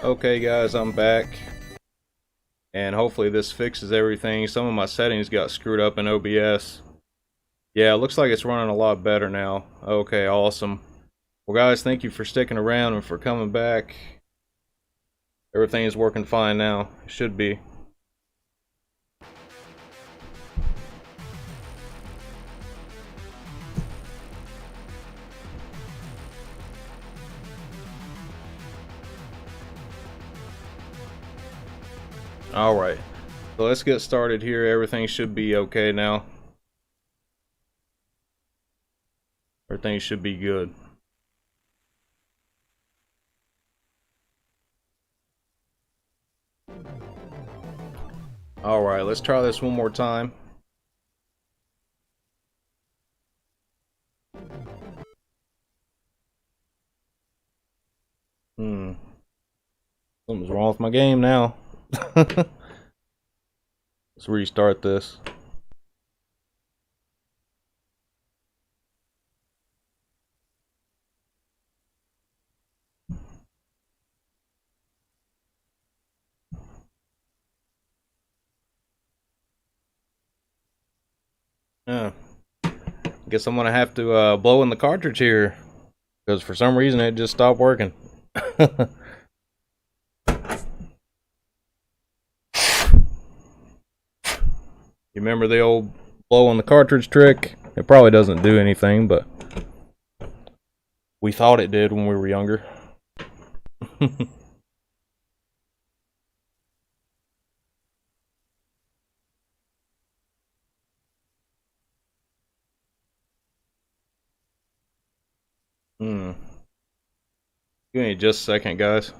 Okay guys, I'm back, and hopefully this fixes everything. Some of my settings got screwed up in OBS. Yeah, it looks like it's running a lot better now. Okay, awesome. Well guys, thank you for sticking around and for coming back. Everything is working fine now. It should be. Alright, so let's get started here. Everything should be okay now. Everything should be good. Alright, let's try this one more time. Something's wrong with my game now. Let's restart this. Yeah. Guess I'm gonna have to blow in the cartridge here, because for some reason it just stopped working. You remember the old blow on the cartridge trick? It probably doesn't do anything, but we thought it did when we were younger. Give me just a second, guys.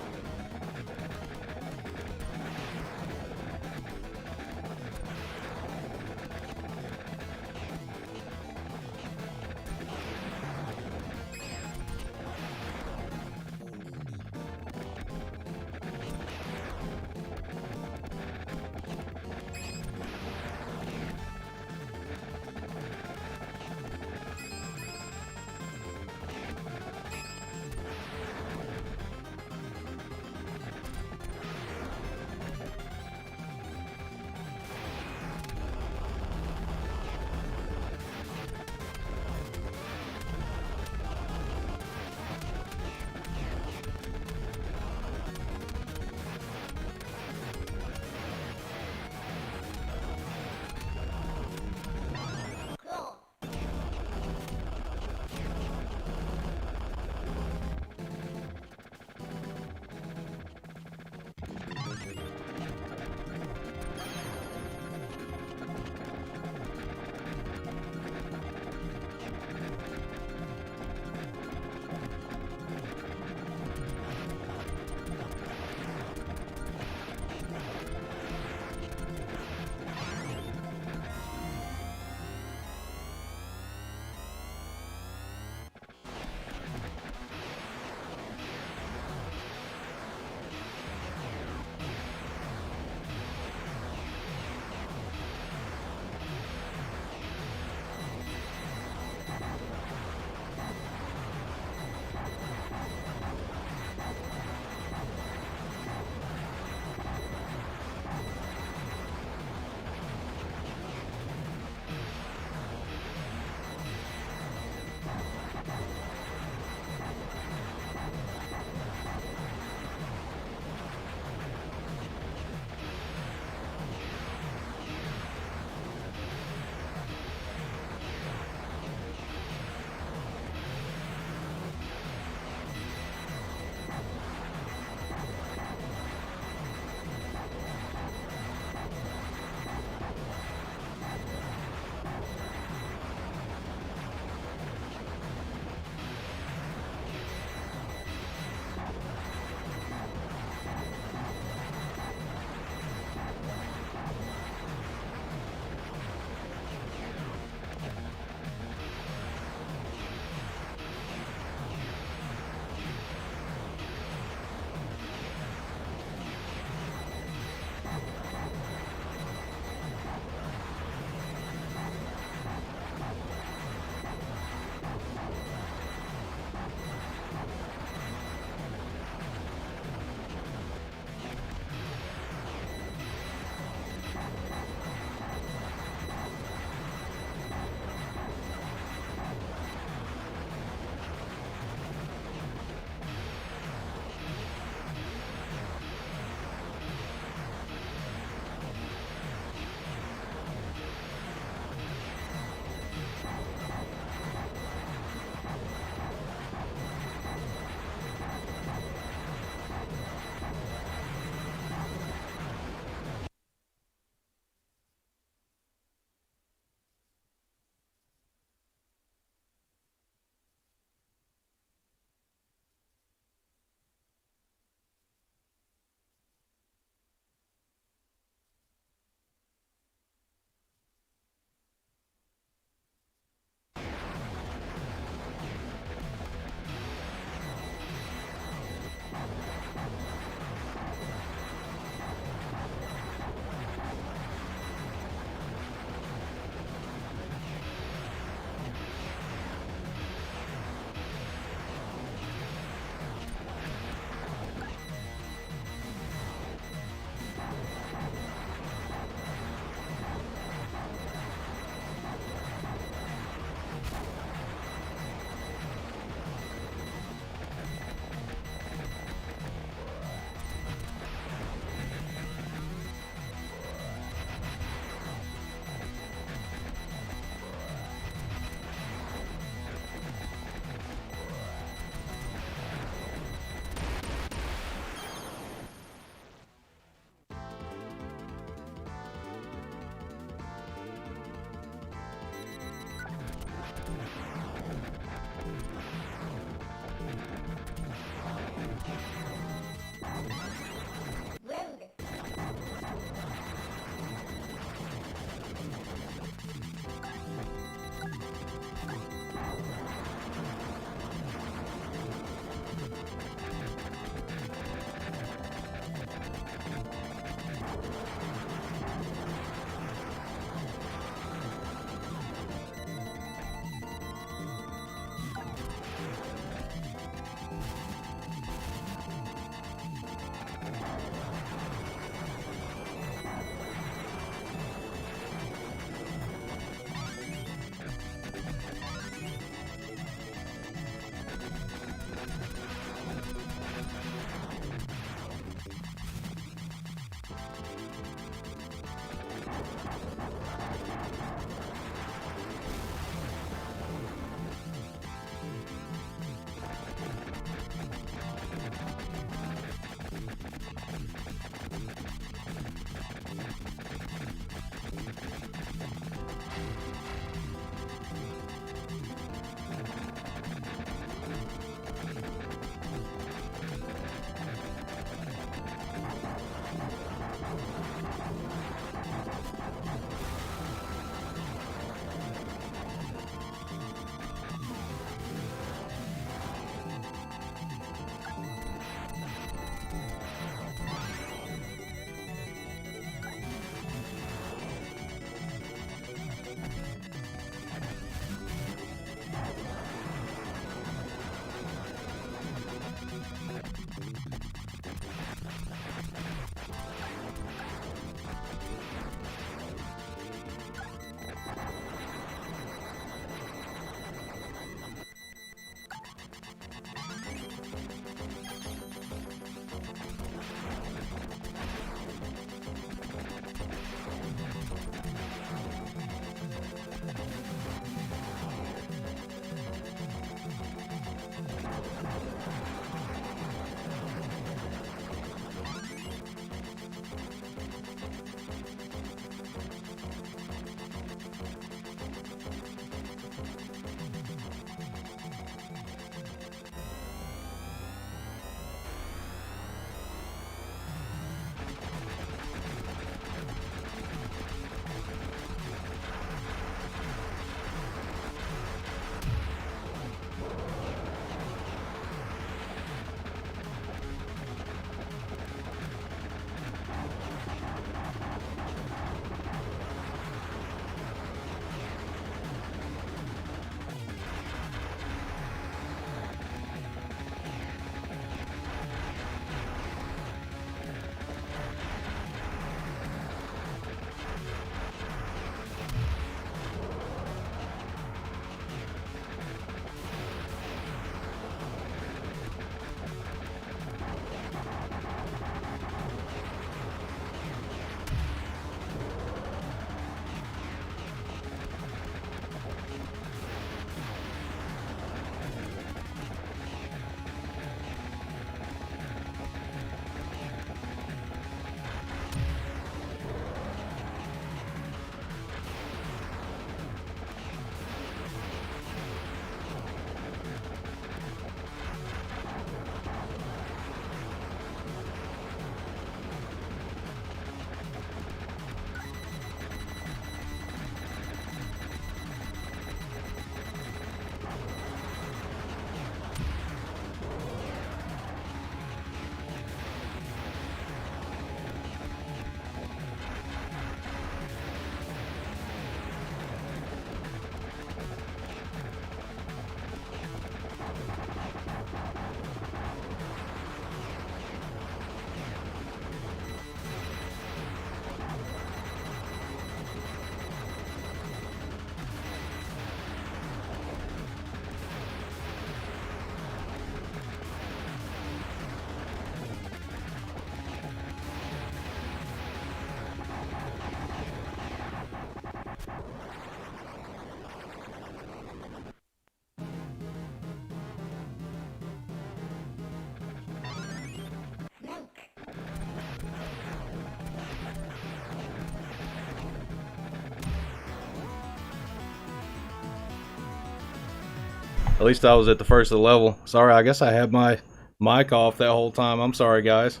At least I was at the first of the level. Sorry, I guess I had my mic off that whole time. I'm sorry, guys.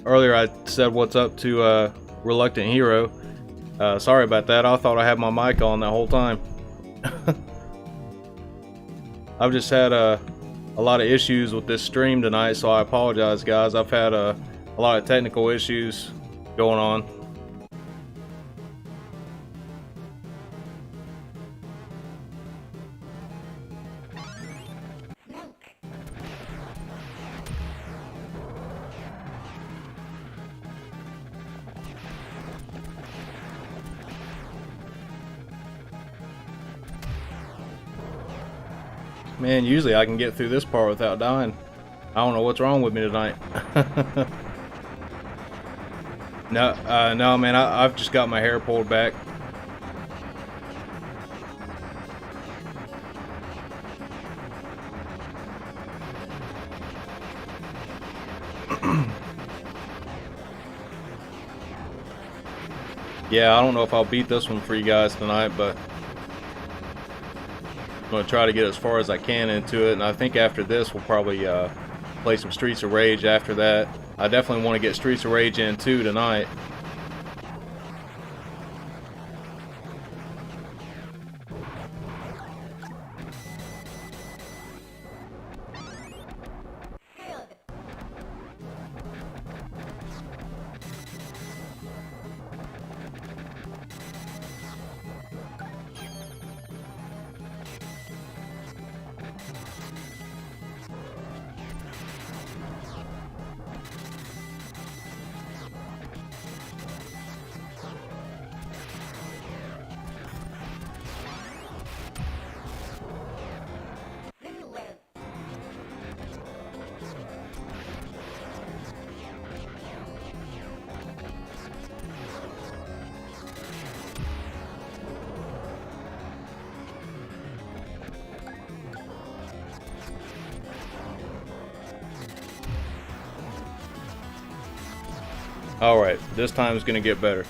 Earlier I said what's up to Reluctant Hero. Sorry about that. I thought I had my mic on that whole time. I've just had a lot of issues with this stream tonight, so I apologize, guys. I've had a lot of technical issues going on. Man, usually I can get through this part without dying. I don't know what's wrong with me tonight. No, man, I've just got my hair pulled back. Yeah, I don't know if I'll beat this one for you guys tonight, but I'm going to try to get as far as I can into it, and I think after this we'll probably play some Streets of Rage after that. I definitely want to get Streets of Rage in too tonight. Alright, this time is gonna get better.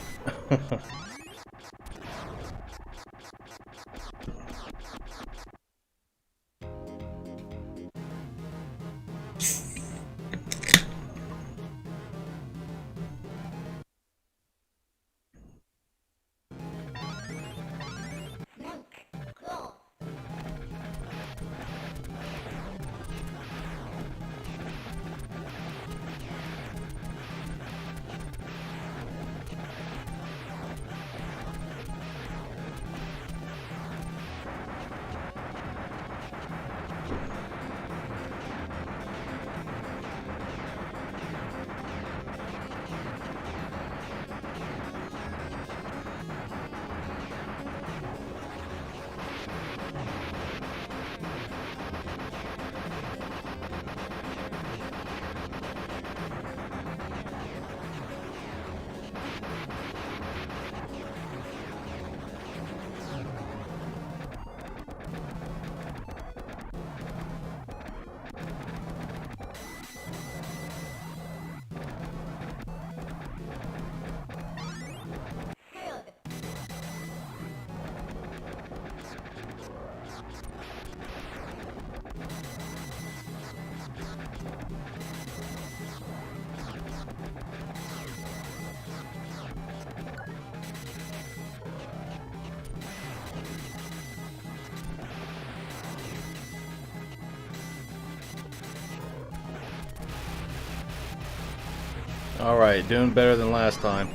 Alright, doing better than last time.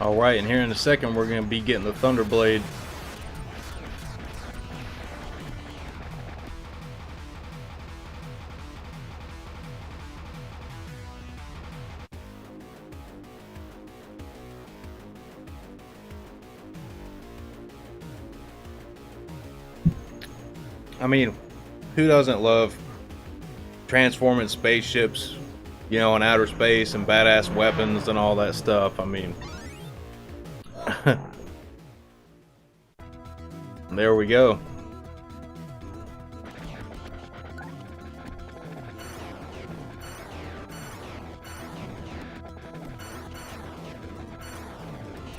Alright, and here in a second we're going to be getting the Thunderblade. I mean, who doesn't love transforming spaceships, you know, in outer space and badass weapons and all that stuff? I mean, there we go.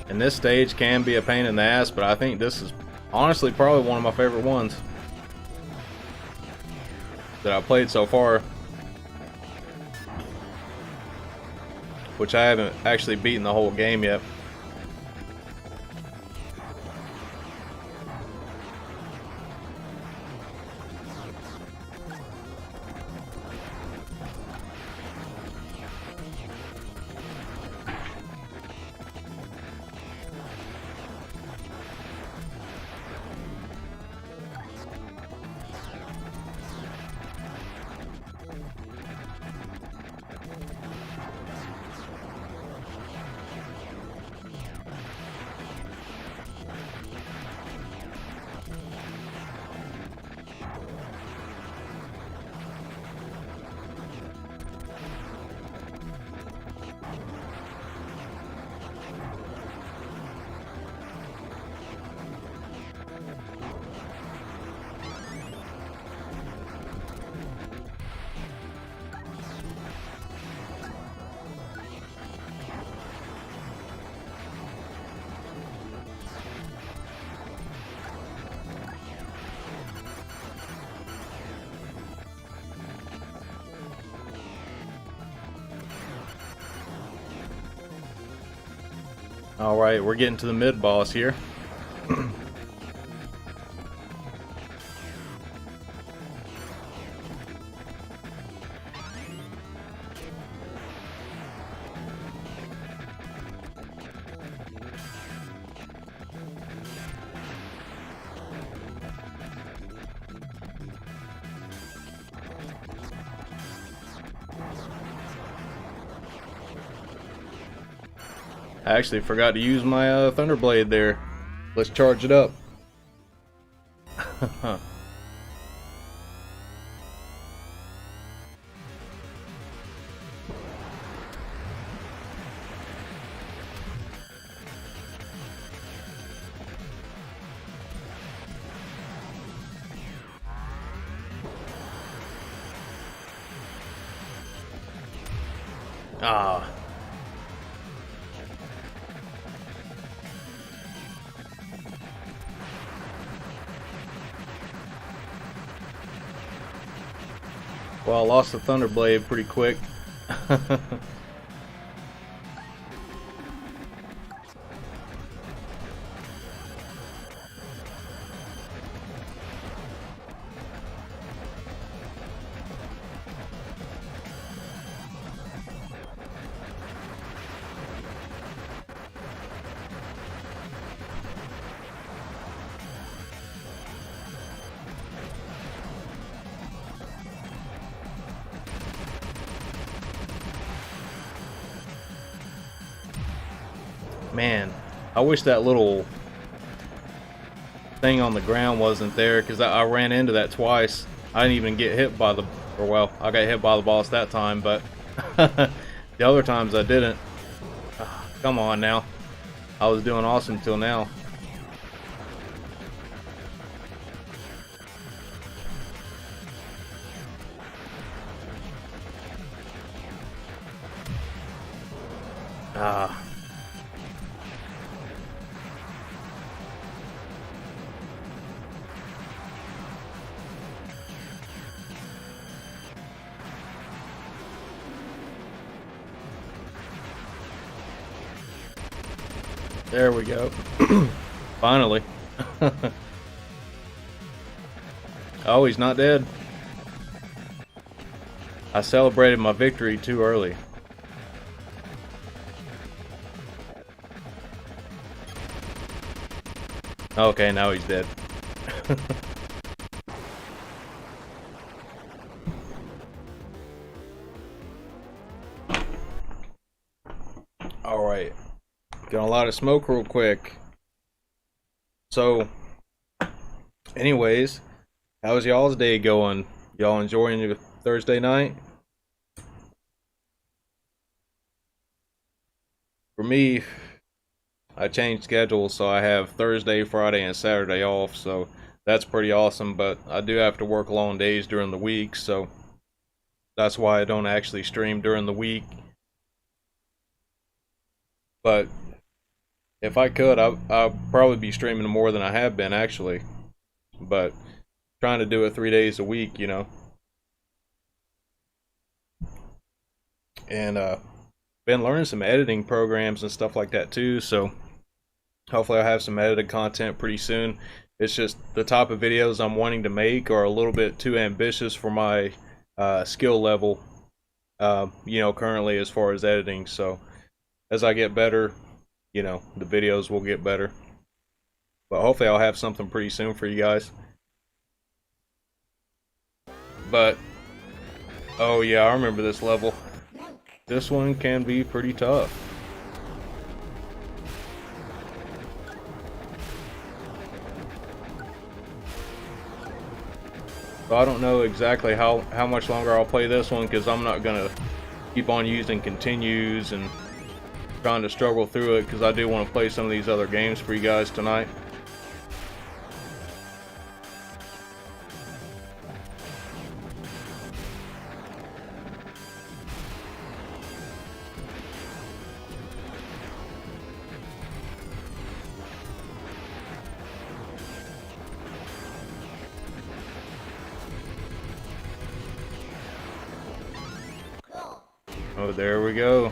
And this stage can be a pain in the ass, but I think this is honestly probably one of my favorite ones that I've played so far, which I haven't actually beaten the whole game yet. Alright, we're getting to the mid-boss here. I actually forgot to use my Thunderblade there. Let's charge it up. Ah. Well, I lost the Thunderblade pretty quick. Man, I wish that little thing on the ground wasn't there, because I ran into that twice. I didn't even get hit by the, or well, I got hit by the boss that time, but the other times I didn't. Come on now. I was doing awesome till now. Ah. There we go. Finally. Oh, he's not dead. I celebrated my victory too early. Okay, now he's dead. Alright. Got a lot of smoke real quick. So, anyways, how's y'all's day going? Y'all enjoying your Thursday night? For me, I changed schedules, so I have Thursday, Friday, and Saturday off, so that's pretty awesome, but I do have to work long days during the week, so that's why I don't actually stream during the week. But if I could, I'll probably be streaming more than I have been, actually. But trying to do it 3 days a week, you know. And been learning some editing programs and stuff like that too, so hopefully I'll have some edited content pretty soon. It's just the type of videos I'm wanting to make are a little bit too ambitious for my skill level, you know, currently as far as editing. So as I get better, you know, the videos will get better. But hopefully I'll have something pretty soon for you guys. But, oh yeah, I remember this level. This one can be pretty tough. So I don't know exactly how much longer I'll play this one, because I'm not gonna keep on using continues and trying to struggle through it, because I do want to play some of these other games for you guys tonight. Oh, there we go.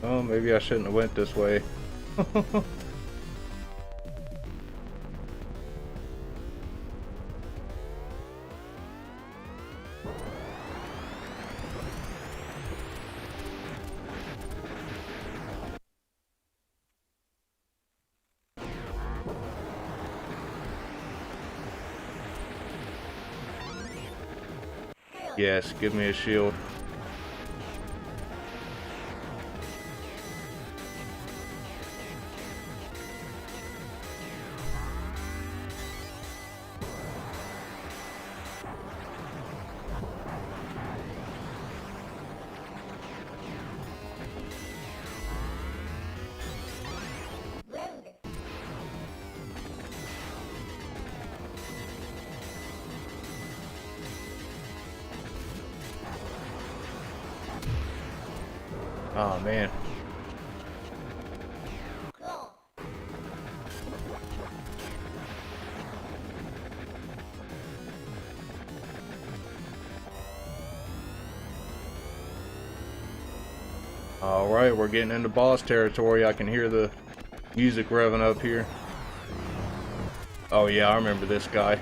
Oh, maybe I shouldn't have went this way. Yes, give me a shield. Oh man. Alright, we're getting into boss territory. I can hear the music revving up here. Oh yeah, I remember this guy.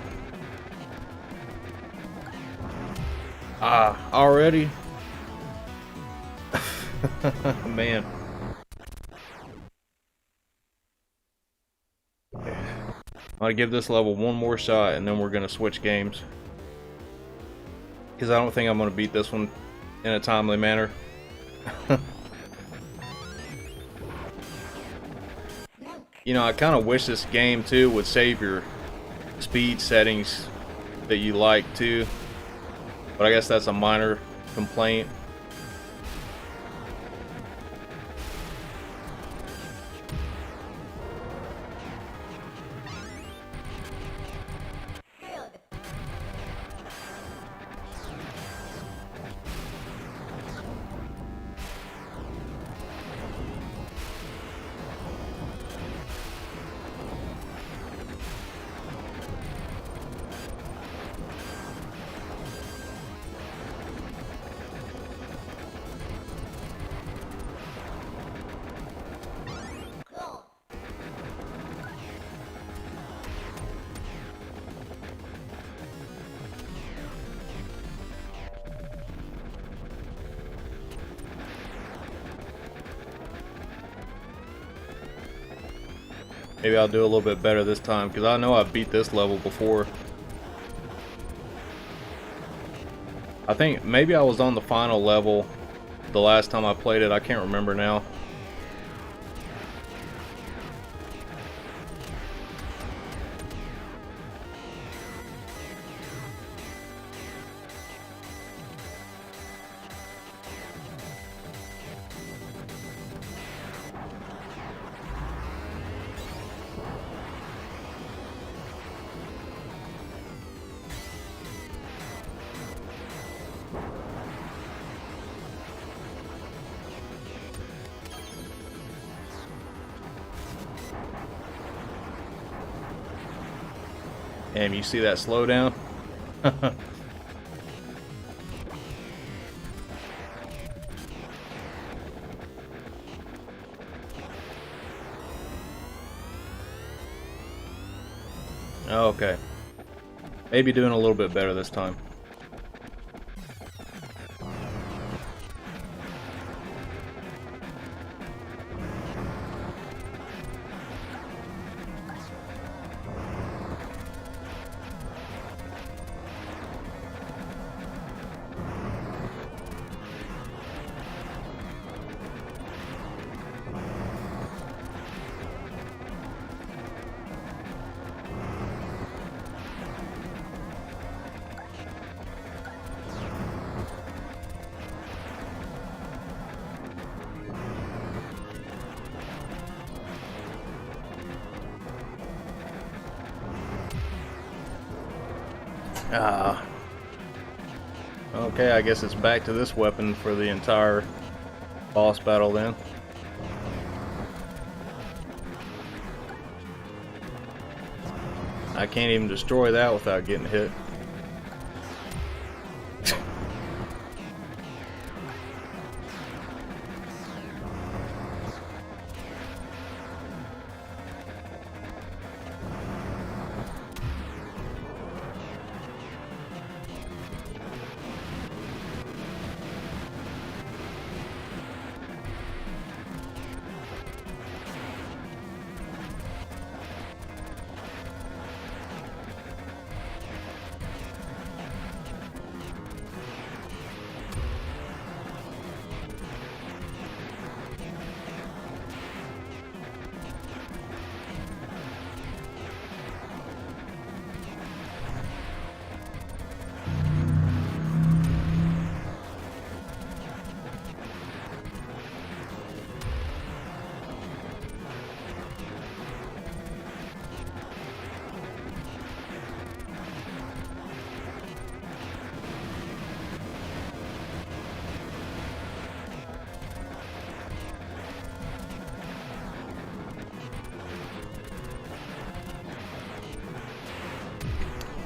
Ah, already? Man. I'm gonna give this level one more shot and then we're gonna switch games. Because I don't think I'm gonna beat this one in a timely manner. You know, I kind of wish this game too would save your speed settings that you like too. But I guess that's a minor complaint. Maybe I'll do a little bit better this time, because I know I beat this level before. I think maybe I was on the final level the last time I played it. I can't remember now. Damn, you see that slowdown? Okay. Maybe doing a little bit better this time. Ah. Okay, I guess it's back to this weapon for the entire boss battle then. I can't even destroy that without getting hit.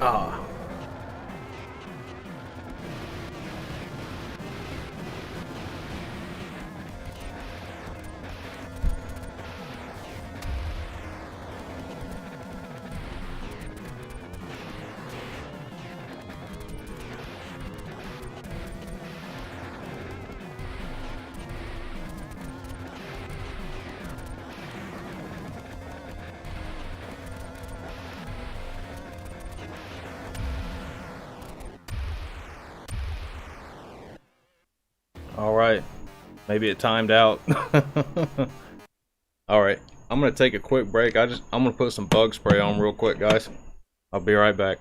Ah. Alright. Maybe it timed out. Alright. I'm gonna take a quick break. I'm gonna put some bug spray on real quick, guys. I'll be right back.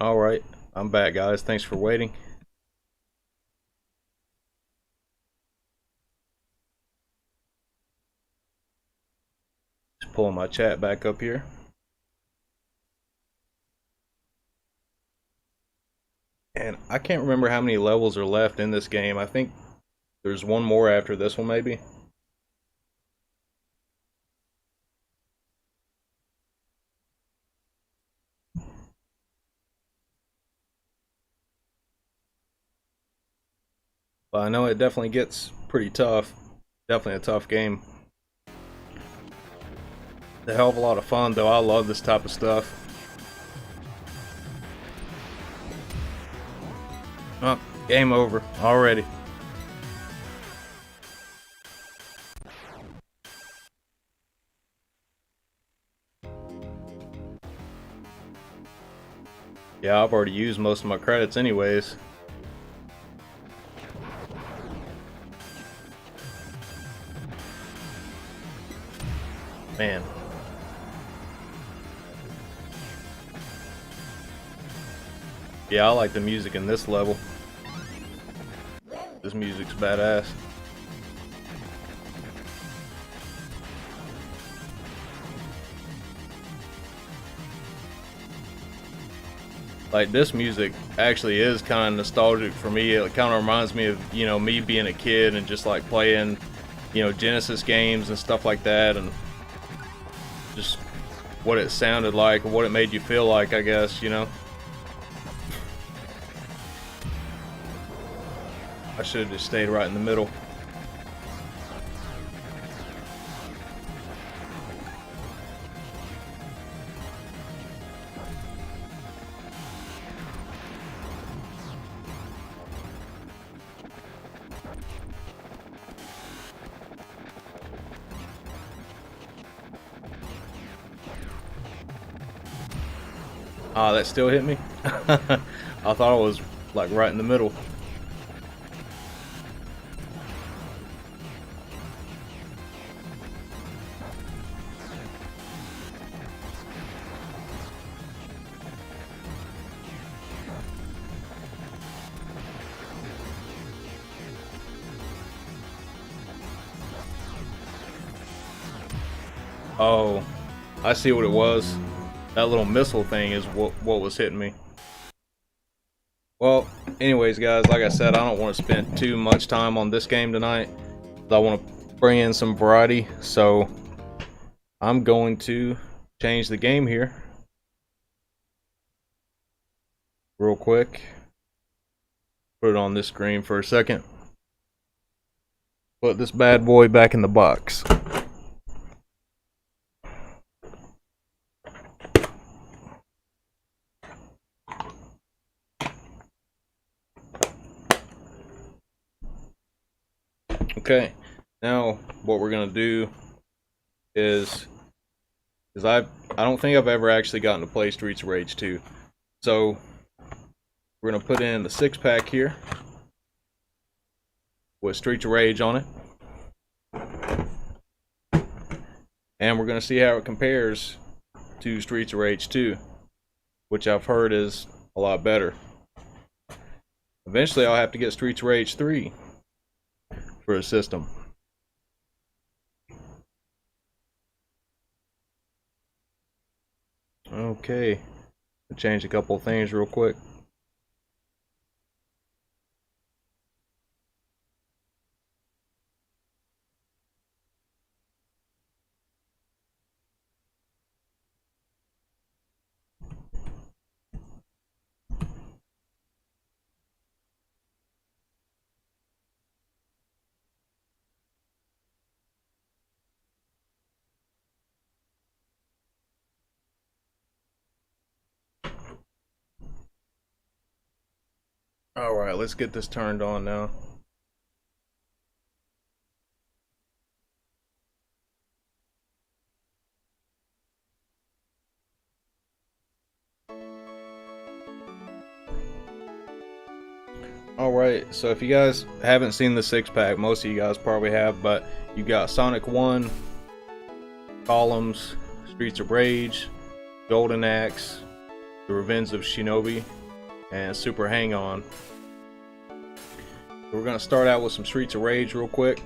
Alright, I'm back, guys. Thanks for waiting. Just pulling my chat back up here. And I can't remember how many levels are left in this game. I think there's one more after this one, maybe. But I know it definitely gets pretty tough. Definitely a tough game. It's a hell of a lot of fun, though. I love this type of stuff. Oh, game over already. Yeah, I've already used most of my credits anyways. Man. Yeah, I like the music in this level. This music's badass. Like, this music actually is kind of nostalgic for me. It kind of reminds me of, you know, me being a kid and just like playing, you know, Genesis games and stuff like that, and just what it sounded like, what it made you feel like, I guess, you know. I should have just stayed right in the middle. Ah, that still hit me? I thought it was like right in the middle. Oh, I see what it was. That little missile thing is what was hitting me. Well, anyways, guys, like I said, I don't want to spend too much time on this game tonight. I want to bring in some variety, so I'm going to change the game here real quick. Put it on this screen for a second. Put this bad boy back in the box. Okay, now what we're gonna do is I don't think I've ever actually gotten to play Streets of Rage 2. So we're gonna put in the 6-pack here with Streets of Rage on it, and we're gonna see how it compares to Streets of Rage 2, which I've heard is a lot better. Eventually I'll have to get Streets of Rage 3 for a system. Okay, I'll change a couple of things real quick. Alright, let's get this turned on now. Alright, so if you guys haven't seen the 6-pack, most of you guys probably have, but you got Sonic 1, Columns, Streets of Rage, Golden Axe, The Revenge of Shinobi, and Super Hang On. We're gonna start out with some Streets of Rage real quick.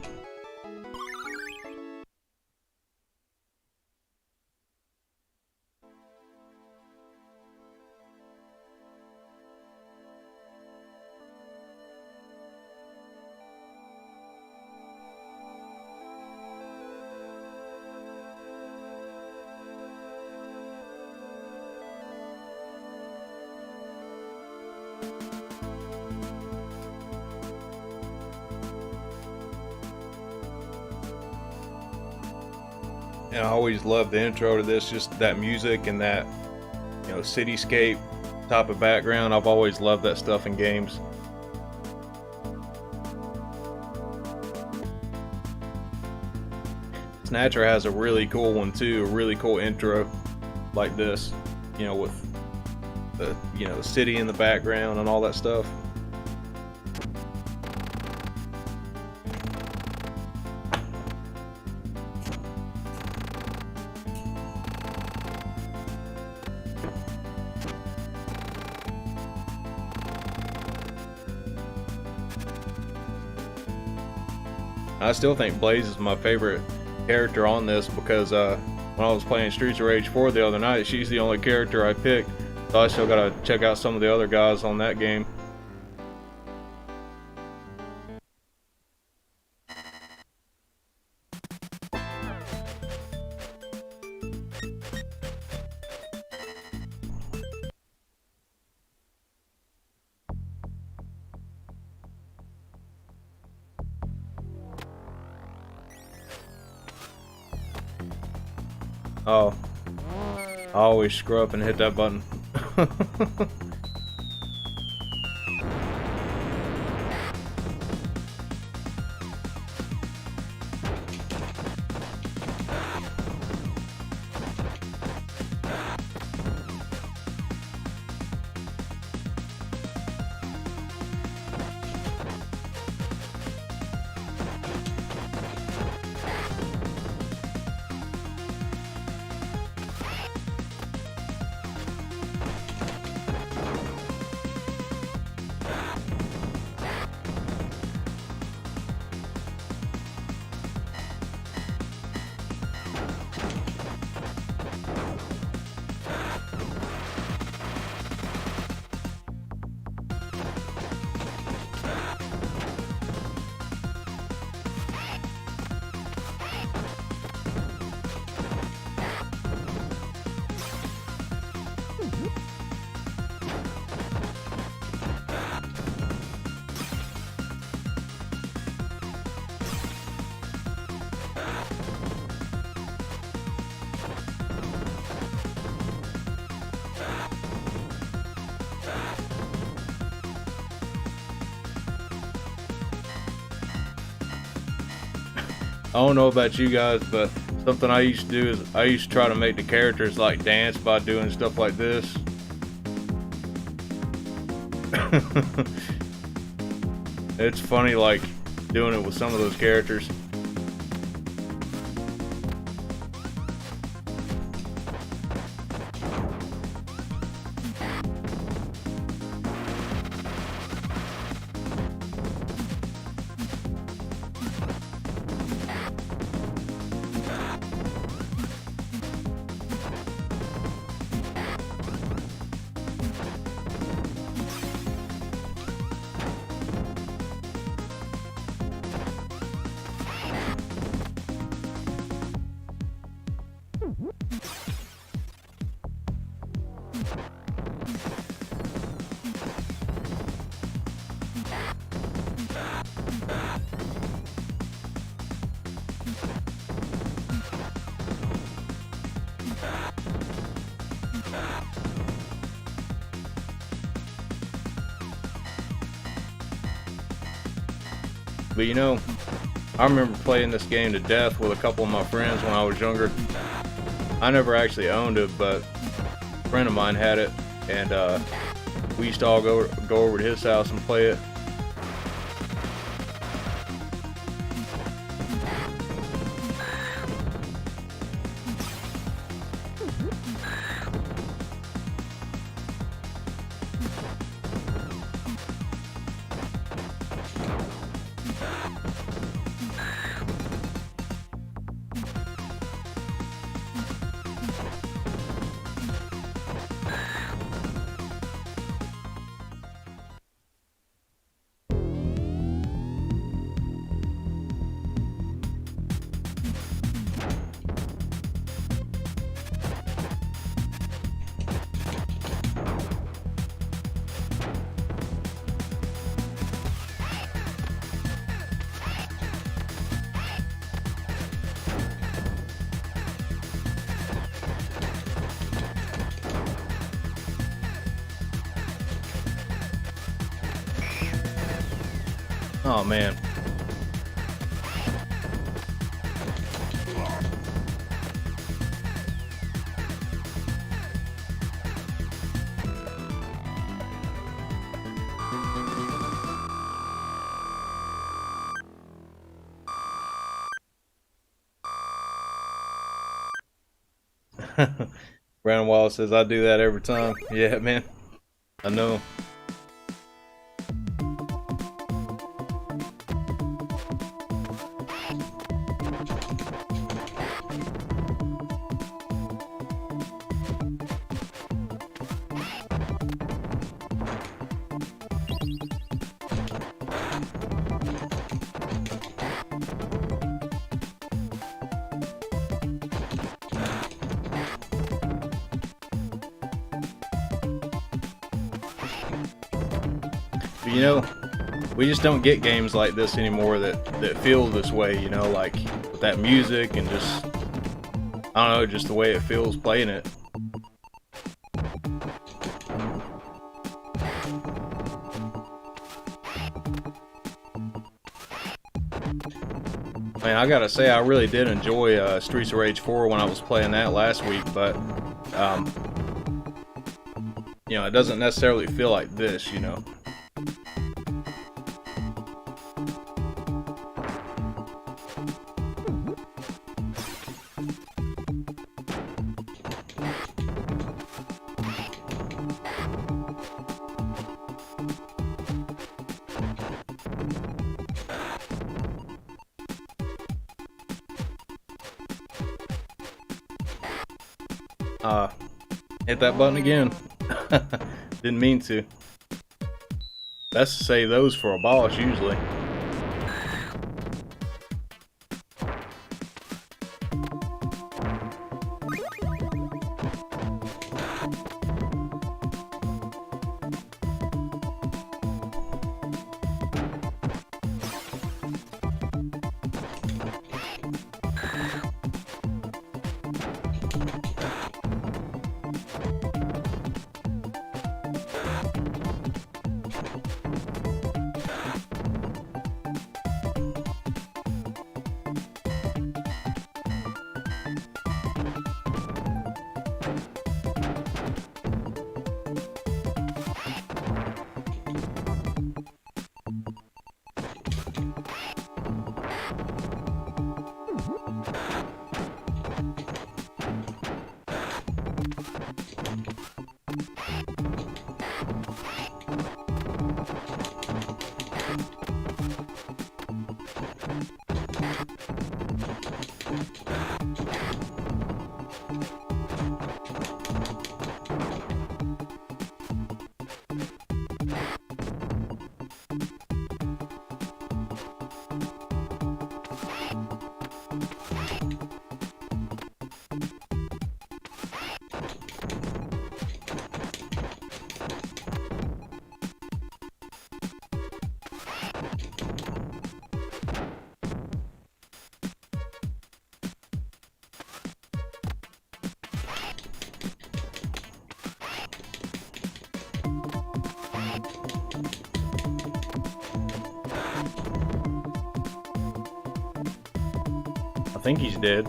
And I always love the intro to this, just that music and that, you know, cityscape type of background. I've always loved that stuff in games. Snatcher has a really cool one too, a really cool intro like this, you know, with the, you know, the city in the background and all that stuff. I still think Blaze is my favorite character on this because when I was playing Streets of Rage 4 the other night, she's the only character I picked, so I still gotta check out some of the other guys on that game. Oh, I always screw up and hit that button. I don't know about you guys, but something I used to do is I used to try to make the characters like dance by doing stuff like this. It's funny, like doing it with some of those characters. But you know, I remember playing this game to death with a couple of my friends when I was younger. I never actually owned it, but a friend of mine had it, and we used to all go over to his house and play it. Oh man. Brandon Wallace says, I do that every time. Yeah, man. I know. You know, we just don't get games like this anymore that feel this way, you know, like with that music and just, I don't know, just the way it feels playing it. Man, I gotta say, I really did enjoy Streets of Rage 4 when I was playing that last week, but, you know, it doesn't necessarily feel like this, you know. Hit that button again. Didn't mean to. Best to save those for a boss usually. I think he's dead.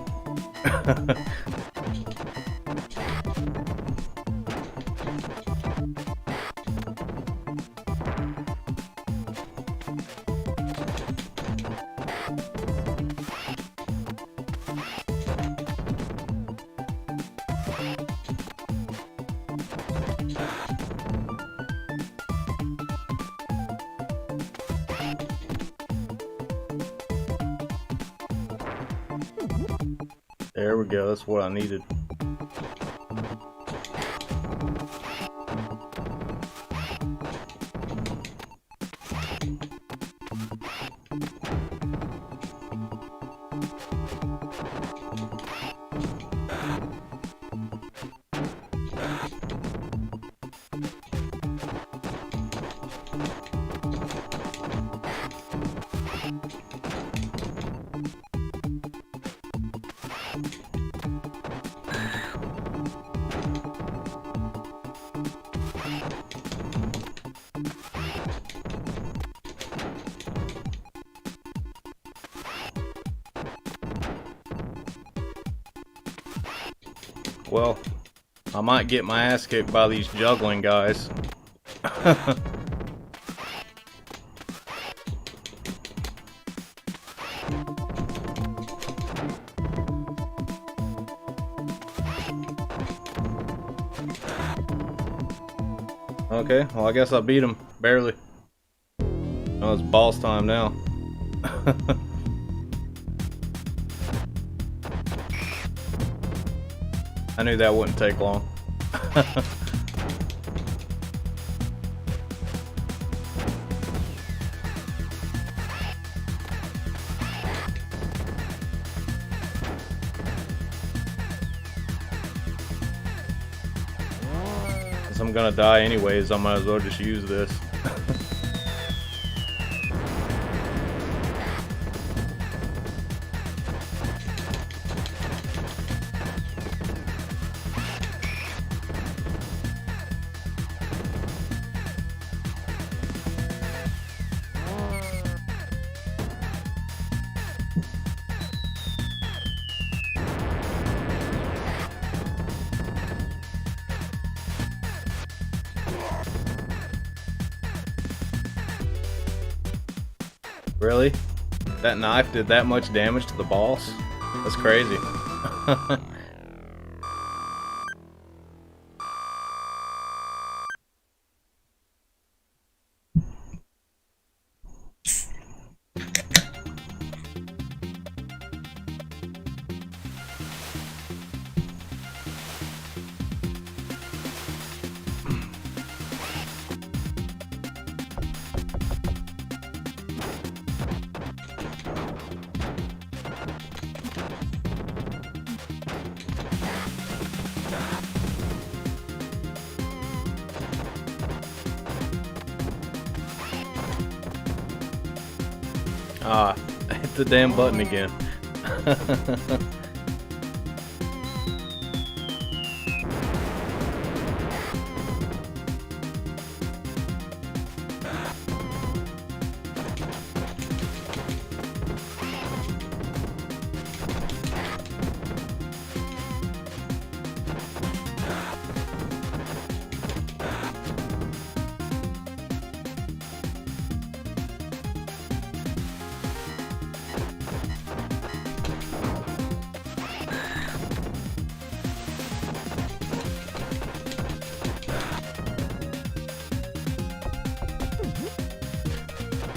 There we go, that's what I needed. well, I might get my ass kicked by these juggling guys. Okay, well I guess I beat him, barely. Oh, it's boss time now. I knew that wouldn't take long. Since I'm gonna die anyways, I might as well just use this. Really? That knife did that much damage to the boss? That's crazy. Ah, I hit the damn button again.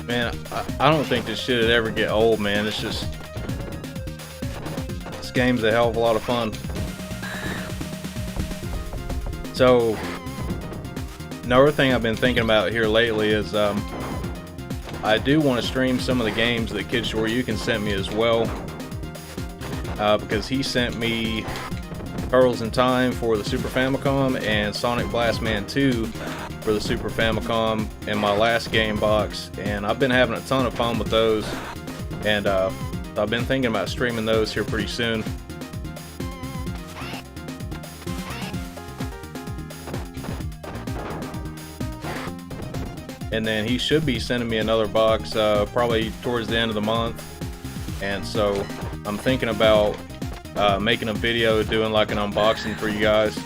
Man, I don't think this shit would ever get old, man. It's just... this game's a hell of a lot of fun. So, another thing I've been thinking about here lately is, I do want to stream some of the games that Kid Shoryuken sent me as well. Because he sent me Pearls in Time for the Super Famicom and Sonic Blast Man 2 for the Super Famicom in my last game box, and I've been having a ton of fun with those, and I've been thinking about streaming those here pretty soon. And then he should be sending me another box probably towards the end of the month, and so I'm thinking about making a video doing like an unboxing for you guys.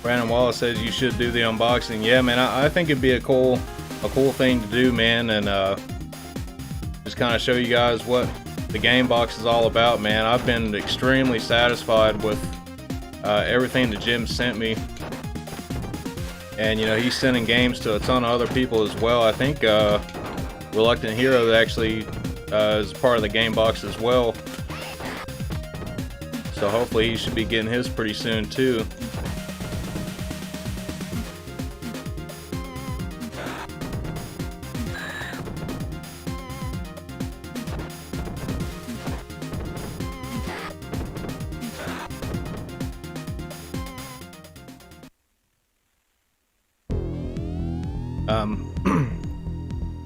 Brandon Wallace says you should do the unboxing. Yeah, man, I think it'd be a cool thing to do, man, and just kind of show you guys what the game box is all about, man. I've been extremely satisfied with everything that Jim sent me. And you know, he's sending games to a ton of other people as well. I think Reluctant Hero actually is part of the game box as well. So hopefully he should be getting his pretty soon too.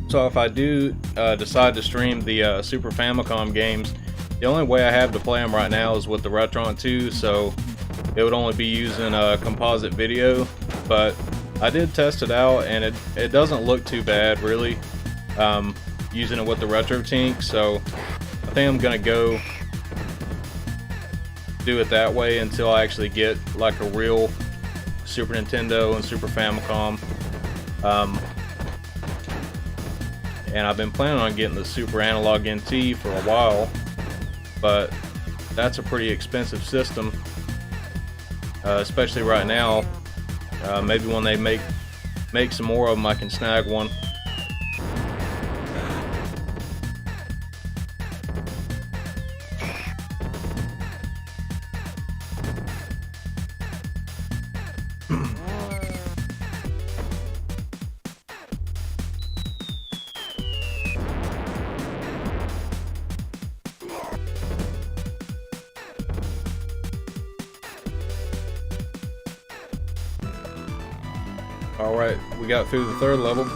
So if I do decide to stream the Super Famicom games, the only way I have to play them right now is with the Retron 2, so it would only be using a composite video. But I did test it out, and it doesn't look too bad really, using it with the RetroTink. So I think I'm gonna go do it that way until I actually get like a real Super Nintendo and Super Famicom. And I've been planning on getting the Super Analog NT for a while, but that's a pretty expensive system, especially right now. Maybe when they make some more of them, I can snag one. Alright, we got through the third level.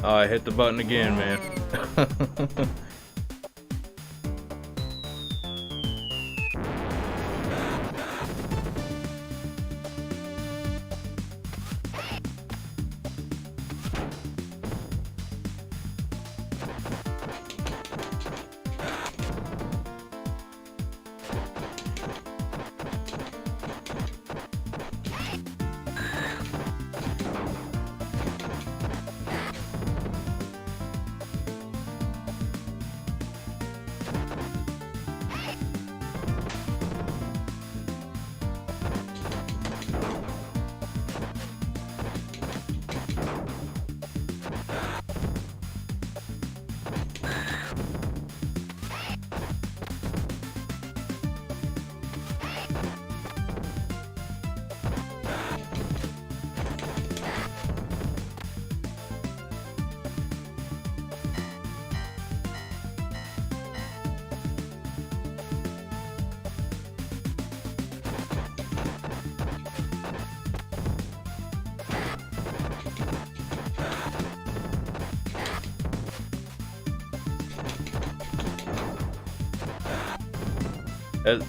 Oh, I hit the button again, man.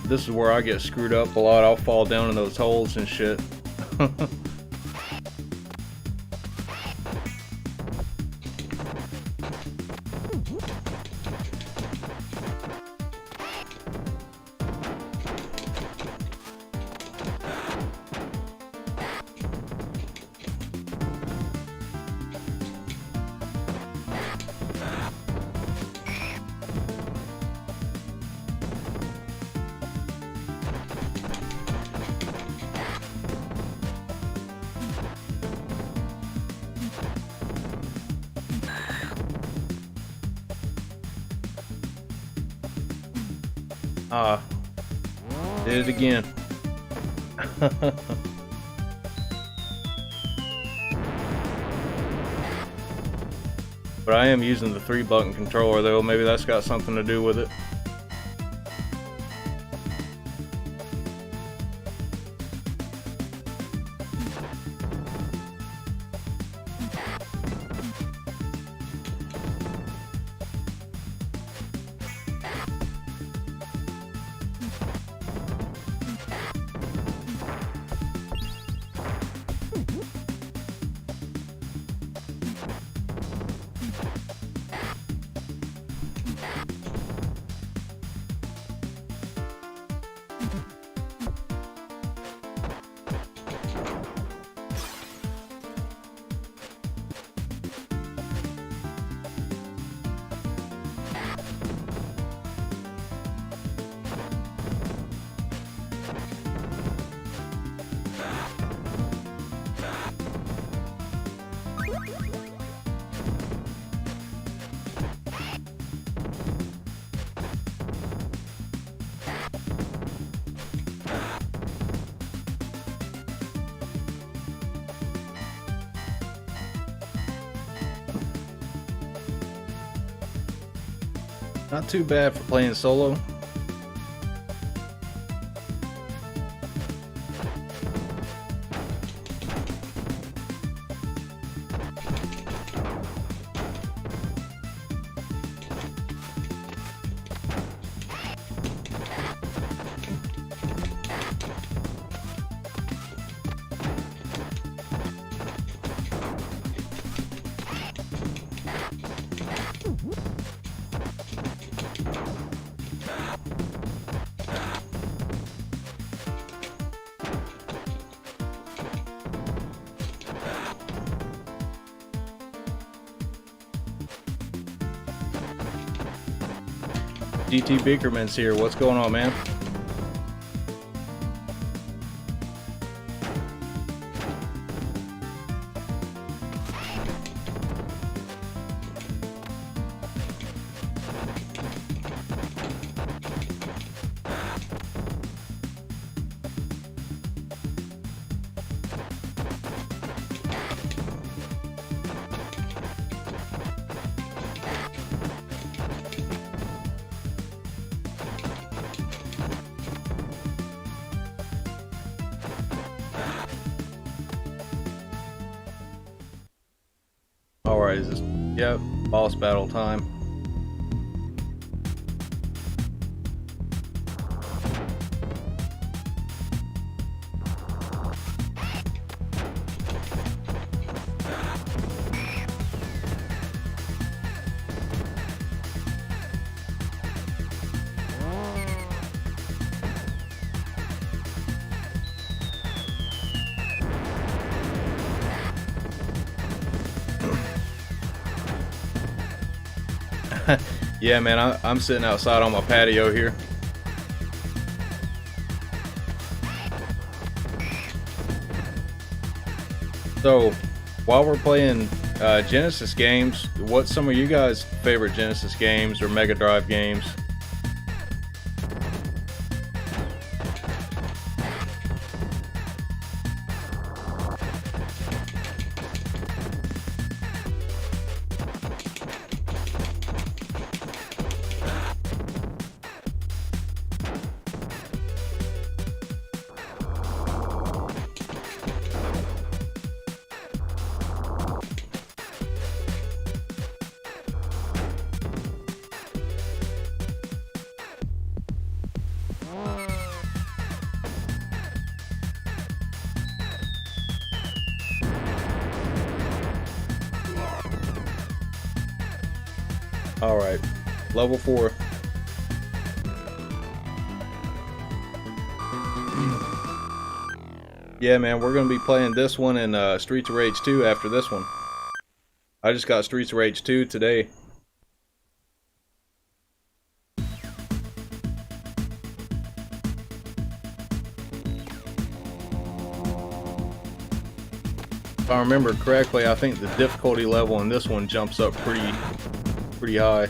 This is where I get screwed up a lot. I'll fall down in those holes and shit. Ah, did it again. But I am using the 3-button controller though, maybe that's got something to do with it. Not too bad for playing solo. GT Bickerman's here. What's going on, man? Alright, is this... Yep, boss battle time. Yeah, man, I'm sitting outside on my patio here. So, while we're playing Genesis games, what's some of you guys' favorite Genesis games or Mega Drive games? Alright, level 4. Yeah, man, we're going to be playing this one and Streets of Rage 2 after this one. I just got Streets of Rage 2 today. If I remember correctly, I think the difficulty level in this one jumps up pretty high.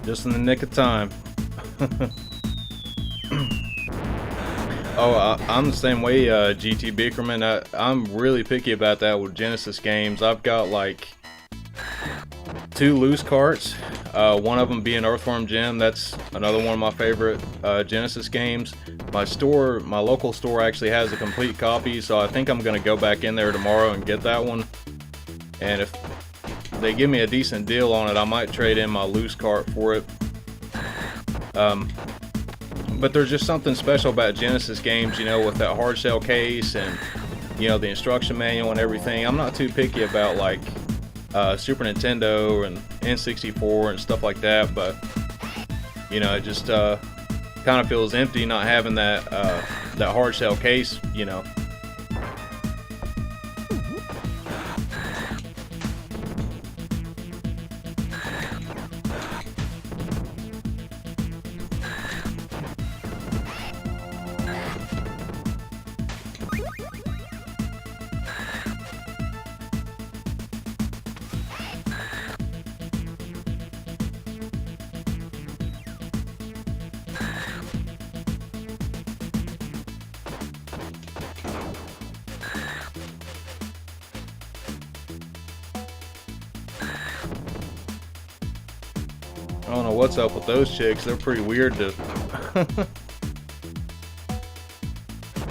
Just in the nick of time. Oh, I'm the same way, GT Bickerman. I'm really picky about that with Genesis games. I've got like 2 loose carts. One of them being Earthworm Jim. That's another one of my favorite Genesis games. My local store actually has a complete copy, so I think I'm gonna go back in there tomorrow and get that one. And if they give me a decent deal on it, I might trade in my loose cart for it. But there's just something special about Genesis games, you know, with that hard shell case and, you know, the instruction manual and everything. I'm not too picky about like Super Nintendo and N64 and stuff like that, but you know, it just kind of feels empty not having that that hard shell case, you know. I don't know what's up with those chicks. They're pretty weird to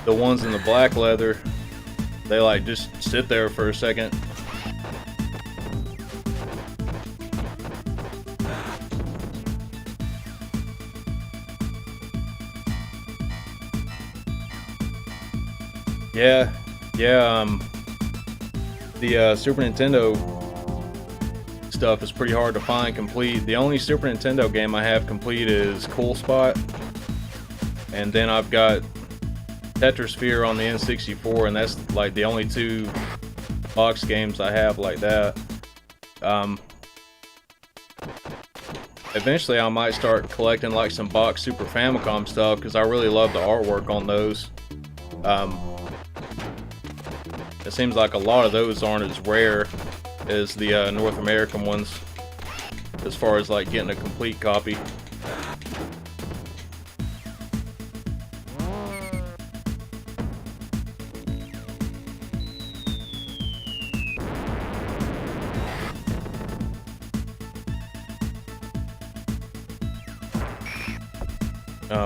the ones in the black leather. They like just sit there for a second. Yeah, the Super Nintendo stuff is pretty hard to find complete. The only Super Nintendo game I have complete is Cool Spot, and then I've got Tetrasphere on the N64, and that's like the only 2 box games I have like that. Eventually I might start collecting like some box Super Famicom stuff, because I really love the artwork on those. It seems like a lot of those aren't as rare as the North American ones, as far as like getting a complete copy.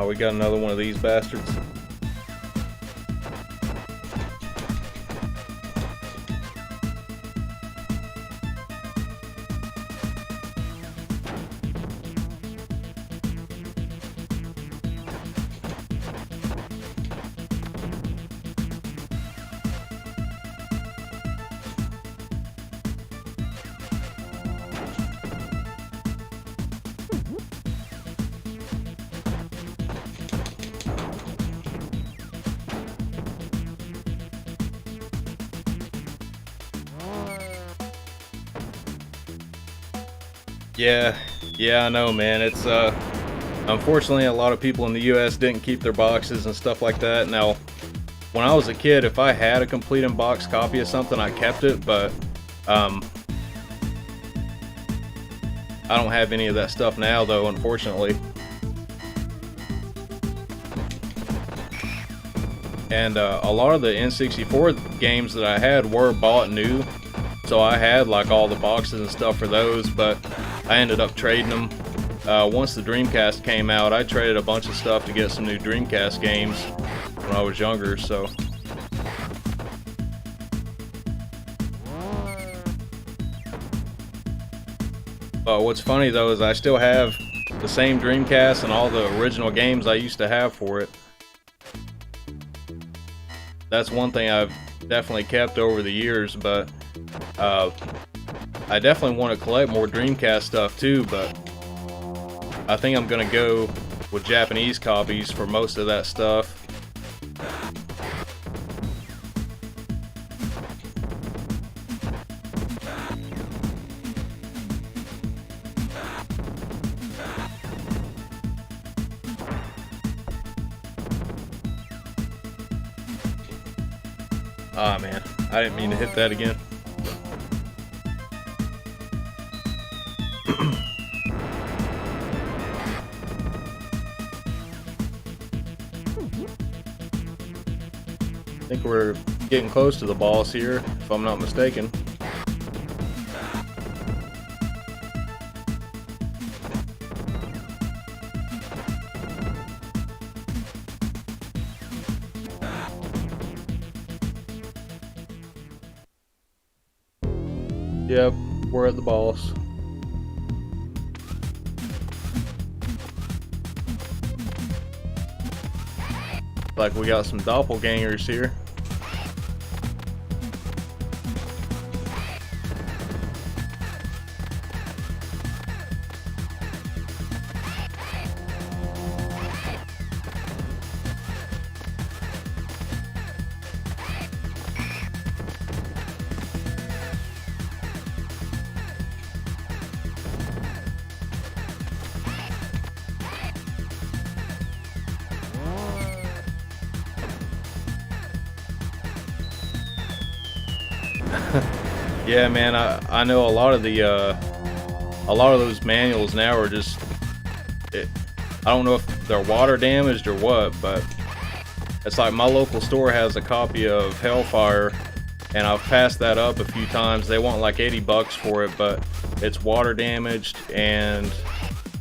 We got another one of these bastards. Yeah, I know, man. It's unfortunately a lot of people in the US didn't keep their boxes and stuff like that. Now, when I was a kid, if I had a complete in-box copy of something, I kept it, but I don't have any of that stuff now, though, unfortunately. And a lot of the N64 games that I had were bought new, so I had like all the boxes and stuff for those, but I ended up trading them. Once the Dreamcast came out, I traded a bunch of stuff to get some new Dreamcast games when I was younger, so. But what's funny though is I still have the same Dreamcast and all the original games I used to have for it. That's one thing I've definitely kept over the years, but I definitely want to collect more Dreamcast stuff too, but I think I'm gonna go with Japanese copies for most of that stuff. Ah man, I didn't mean to hit that again. I think we're getting close to the boss here, if I'm not mistaken. Yep, we're at the boss. Like we got some doppelgangers here. Yeah, man, I know a lot of those manuals now are just I don't know if they're water damaged or what, but it's like my local store has a copy of Hellfire, and I've passed that up a few times. They want like 80 bucks for it, but it's water damaged, and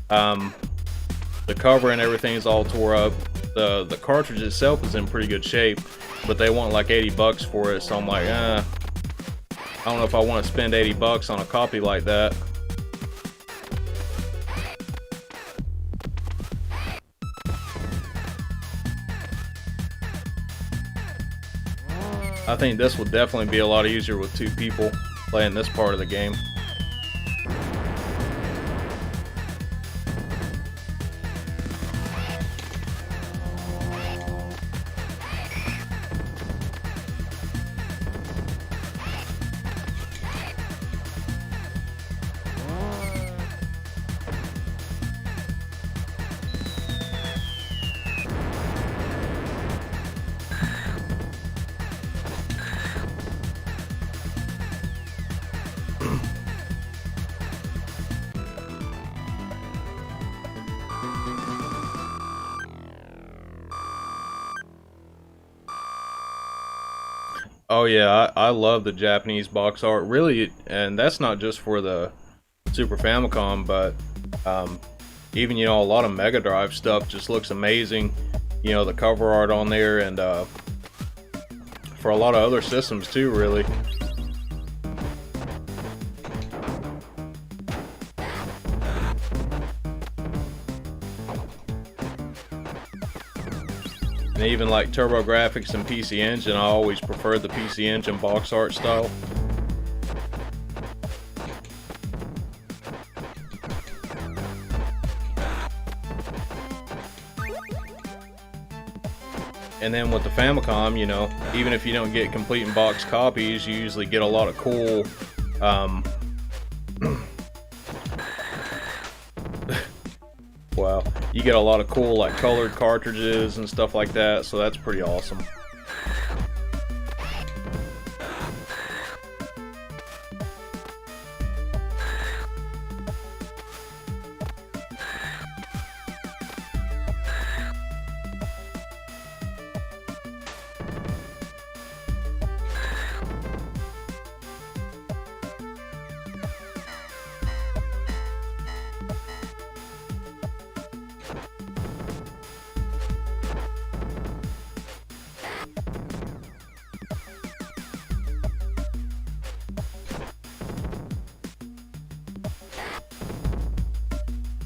the cover and everything is all tore up. The cartridge itself is in pretty good shape, but they want like 80 bucks for it, so I'm like, I don't know if I want to spend 80 bucks on a copy like that. I think this will definitely be a lot easier with 2 people playing this part of the game. Oh yeah, I love the Japanese box art, really, and that's not just for the Super Famicom, but even, you know, a lot of Mega Drive stuff just looks amazing. You know, the cover art on there, and for a lot of other systems too, really. And even like TurboGrafx and PC Engine, I always preferred the PC Engine box art style. And then with the Famicom, you know, even if you don't get complete in box copies, you usually get a lot of cool wow, you get a lot of cool like colored cartridges and stuff like that, so that's pretty awesome.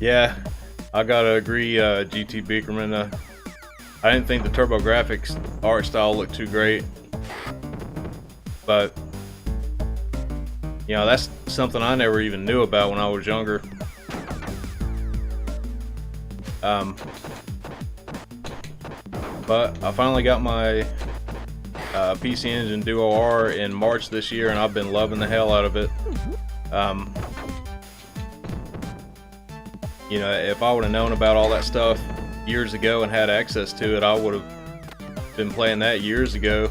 Yeah, I gotta agree, GT Beakerman. I didn't think the TurboGrafx art style looked too great, but you know, that's something I never even knew about when I was younger. But I finally got my PC Engine Duo R in March this year, and I've been loving the hell out of it. You know, if I would have known about all that stuff years ago and had access to it, I would have been playing that years ago.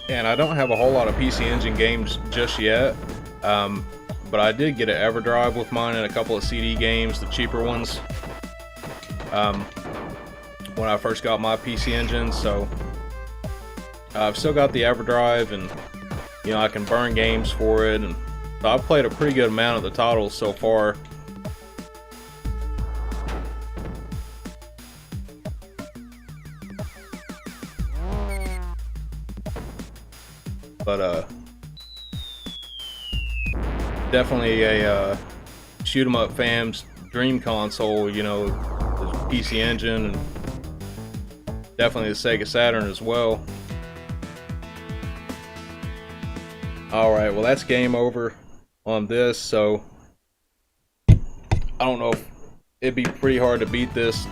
And I don't have a whole lot of PC Engine games just yet, but I did get an EverDrive with mine and a couple of CD games, the cheaper ones, when I first got my PC Engine. So I've still got the EverDrive, and you know, I can burn games for it, and so I've played a pretty good amount of the titles so far. But definitely a shoot 'em up fam's dream console, you know, the PC Engine, and definitely the Sega Saturn as well. Alright, well that's game over on this, so I don't know if it'd be pretty hard to beat this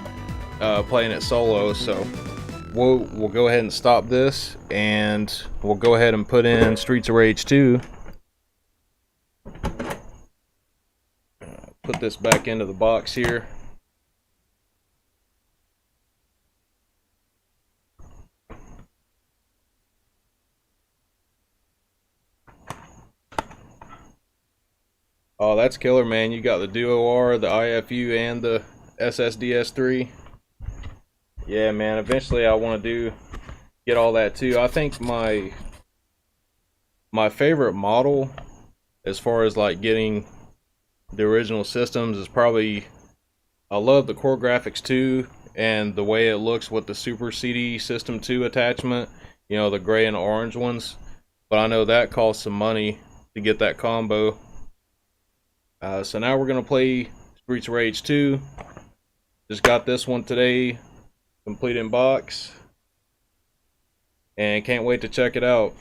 playing it solo, so we'll go ahead and stop this, and we'll go ahead and put in Streets of Rage 2. Put this back into the box here. Oh, that's killer, man. You got the Duo R, the IFU, and the SSDS3. Yeah, man, eventually I want to get all that too. I think my favorite model as far as like getting the original systems is probably, I love the Core Graphics 2 and the way it looks with the Super CD System 2 attachment, you know, the gray and orange ones, but I know that costs some money to get that combo. So now we're going to play Streets of Rage 2. Just got this one today, complete in box, and can't wait to check it out.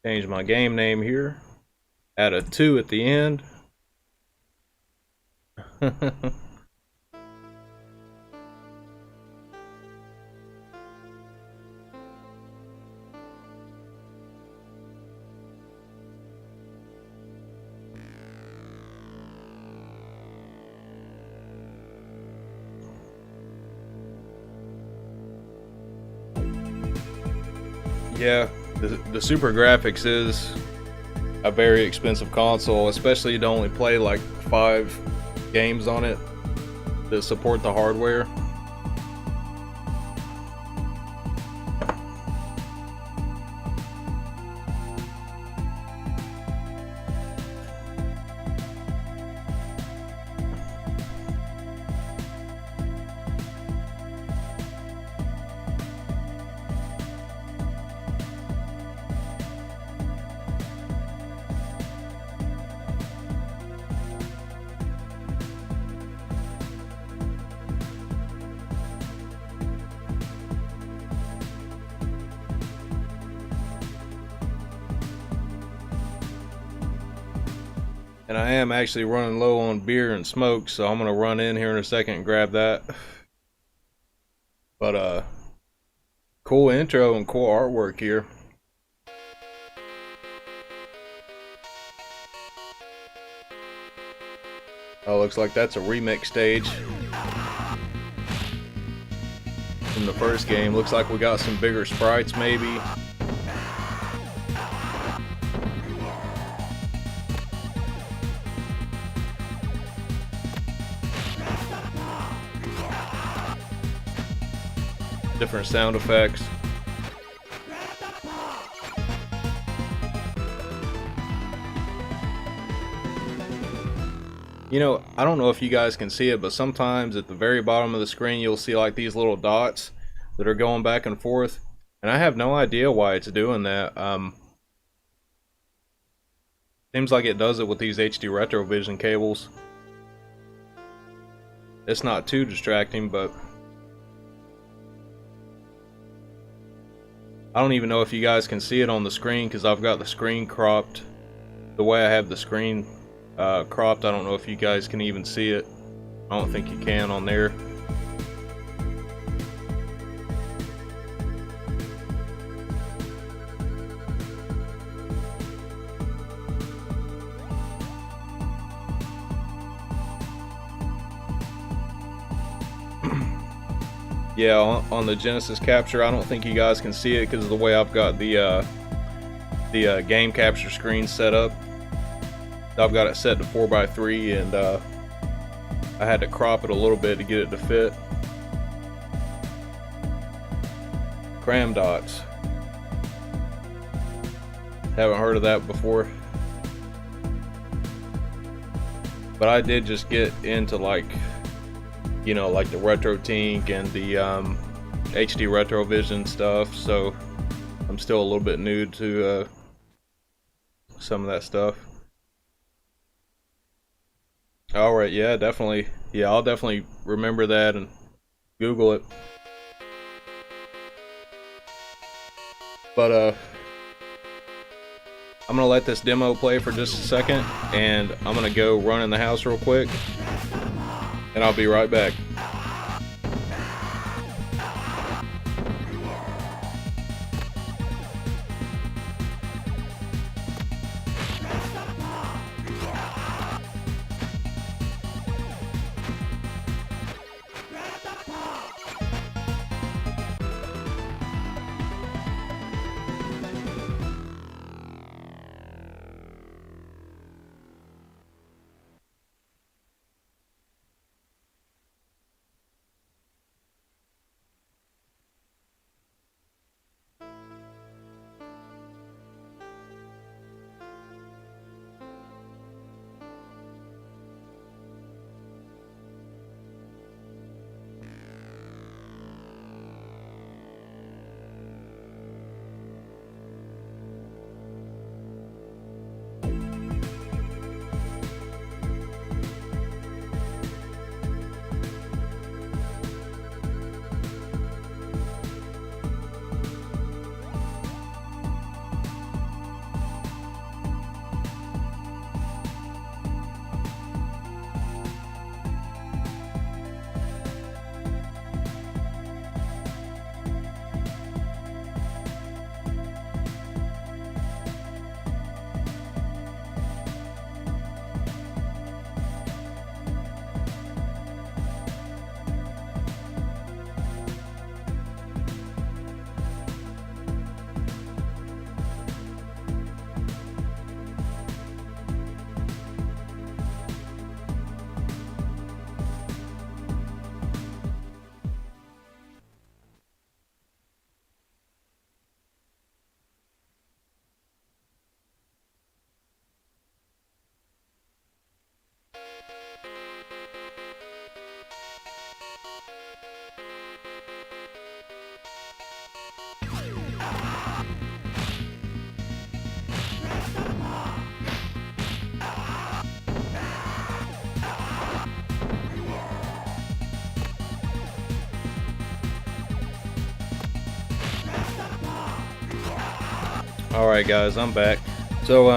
Change my game name here. Add a 2 at the end. Yeah, the Super Graphics is a very expensive console, especially to only play like 5 games on it to support the hardware. And I am actually running low on beer and smoke, so I'm gonna run in here in a second and grab that. But cool intro and cool artwork here. Oh, looks like that's a remix stage from the first game. Looks like we got some bigger sprites maybe. Different sound effects. You know, I don't know if you guys can see it, but sometimes at the very bottom of the screen you'll see like these little dots that are going back and forth, and I have no idea why it's doing that. Seems like it does it with these HD Retrovision cables. It's not too distracting, but I don't even know if you guys can see it on the screen because I've got the screen cropped the way I have the screen cropped. I don't know if you guys can even see it. I don't think you can on there. Yeah, on the Genesis capture, I don't think you guys can see it because of the way I've got the game capture screen set up. I've got it set to 4:3, and I had to crop it a little bit to get it to fit. Cram dots. Haven't heard of that before. But I did just get into, like, you know, like the Retro Tink and the HD Retrovision stuff, so I'm still a little bit new to some of that stuff. Alright, yeah, definitely. Yeah, I'll definitely remember that and Google it. But I'm gonna let this demo play for just a second, and I'm gonna go run in the house real quick, and I'll be right back. Alright guys, I'm back. So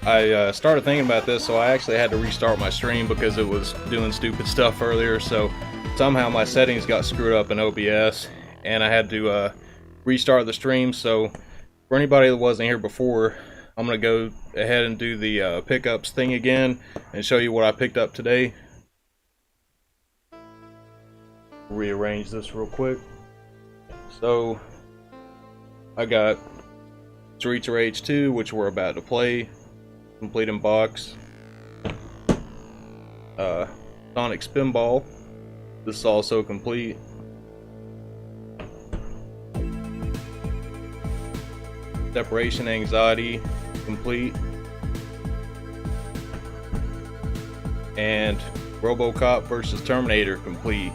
I started thinking about this, so I actually had to restart my stream because it was doing stupid stuff earlier. So somehow my settings got screwed up in OBS, and I had to restart the stream. So for anybody that wasn't here before, I'm going to go ahead and do the pickups thing again and show you what I picked up today. Rearrange this real quick. So I got Streets of Rage 2, which we're about to play, complete in box. Sonic Spinball, this is also complete. Separation Anxiety, complete. And RoboCop vs. Terminator, complete.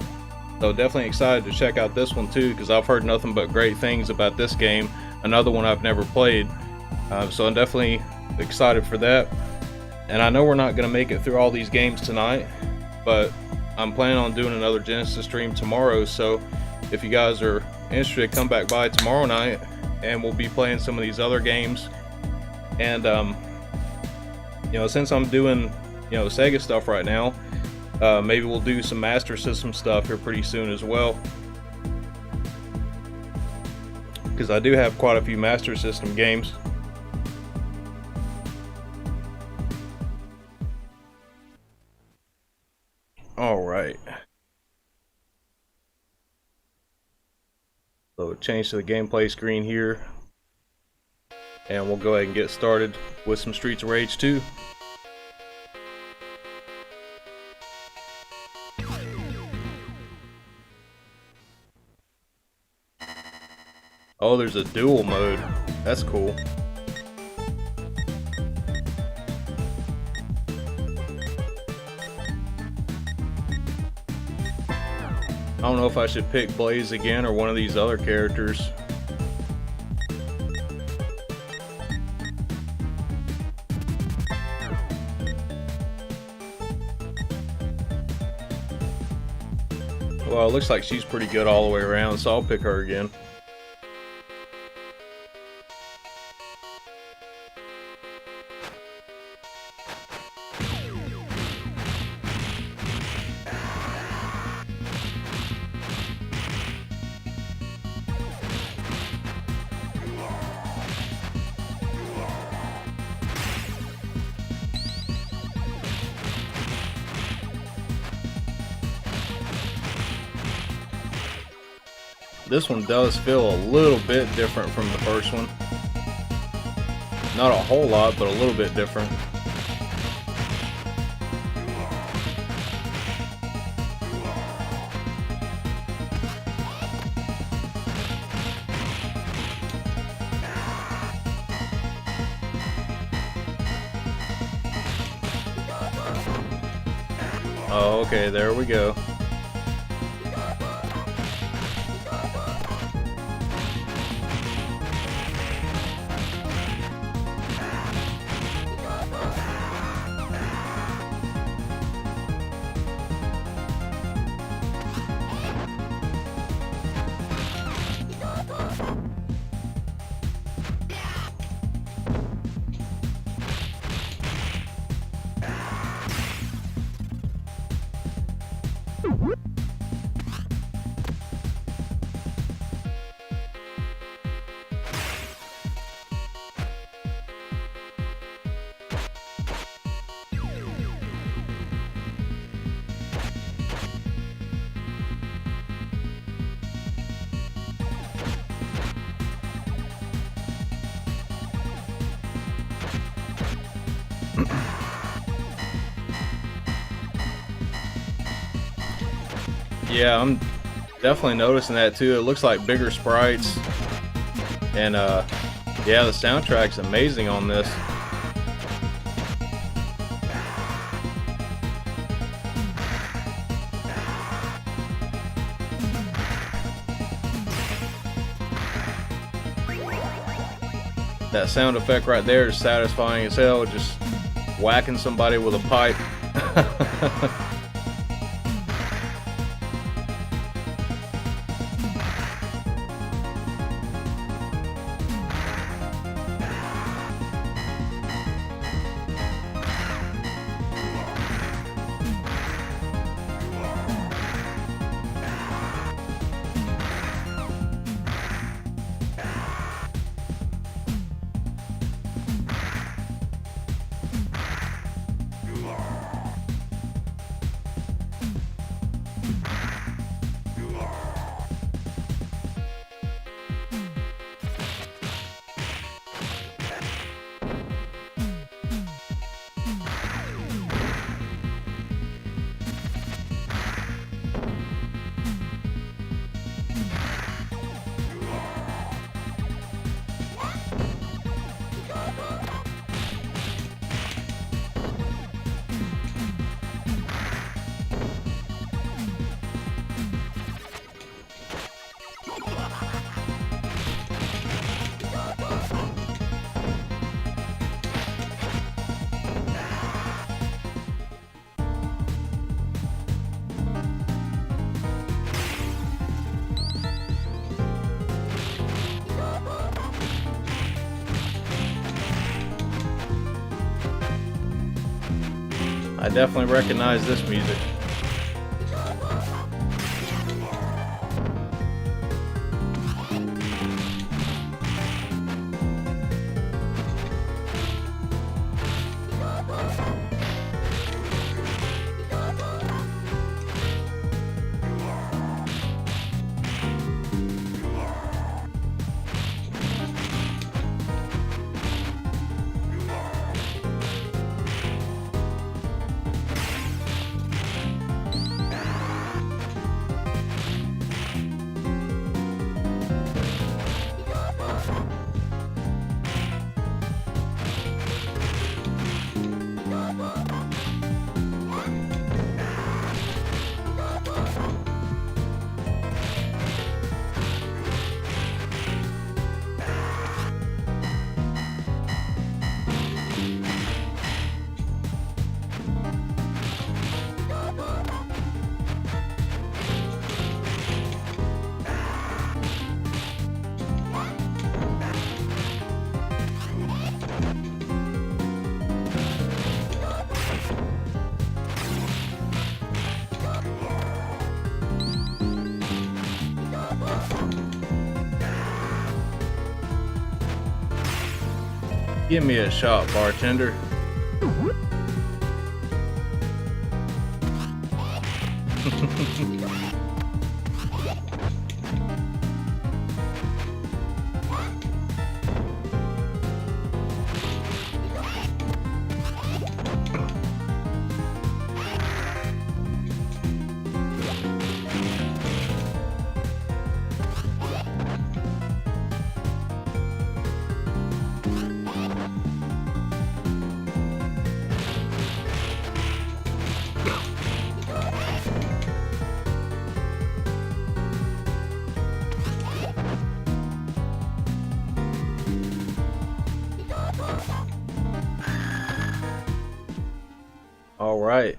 So definitely excited to check out this one too, because I've heard nothing but great things about this game. Another one I've never played, so I'm definitely excited for that. And I know we're not going to make it through all these games tonight, but I'm planning on doing another Genesis stream tomorrow, so if you guys are interested, come back by tomorrow night and we'll be playing some of these other games. And you know, since I'm doing, you know, Sega stuff right now, maybe we'll do some Master System stuff here pretty soon as well, because I do have quite a few Master System games. Alright. So change to the gameplay screen here, and we'll go ahead and get started with some Streets of Rage 2. Oh, there's a dual mode. That's cool. I don't know if I should pick Blaze again or one of these other characters. Well, it looks like she's pretty good all the way around, so I'll pick her again. This one does feel a little bit different from the first one. Not a whole lot, but a little bit different. Oh, okay, there we go. Yeah, I'm definitely noticing that too. It looks like bigger sprites, and yeah, the soundtrack's amazing on this. That sound effect right there is satisfying as hell, just whacking somebody with a pipe. I definitely recognize this music. Give me a shot, bartender. All right.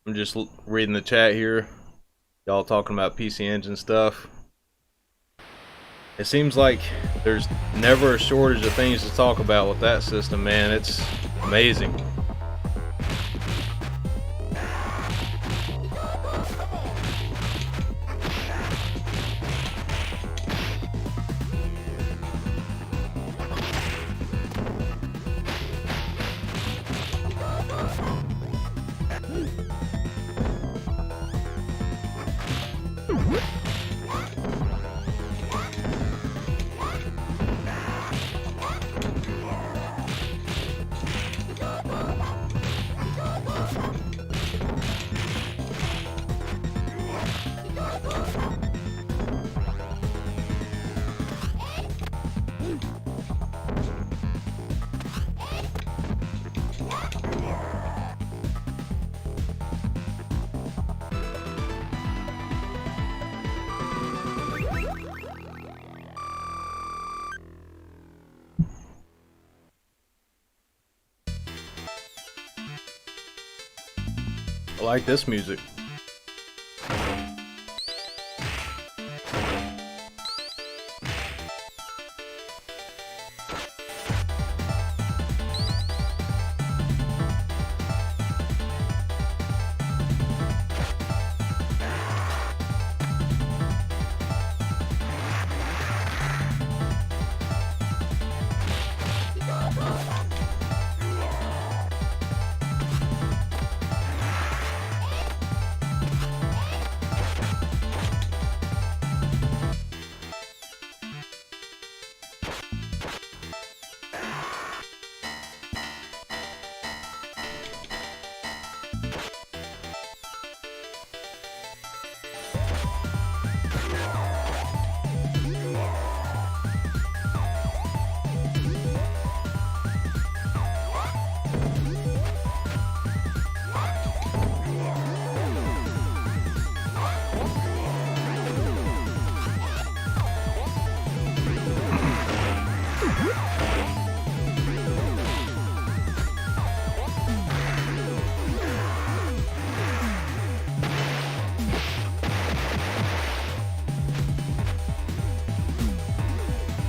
I'm just reading the chat here. Y'all talking about PC Engine stuff. It seems like there's never a shortage of things to talk about with that system, man. It's amazing. I like this music.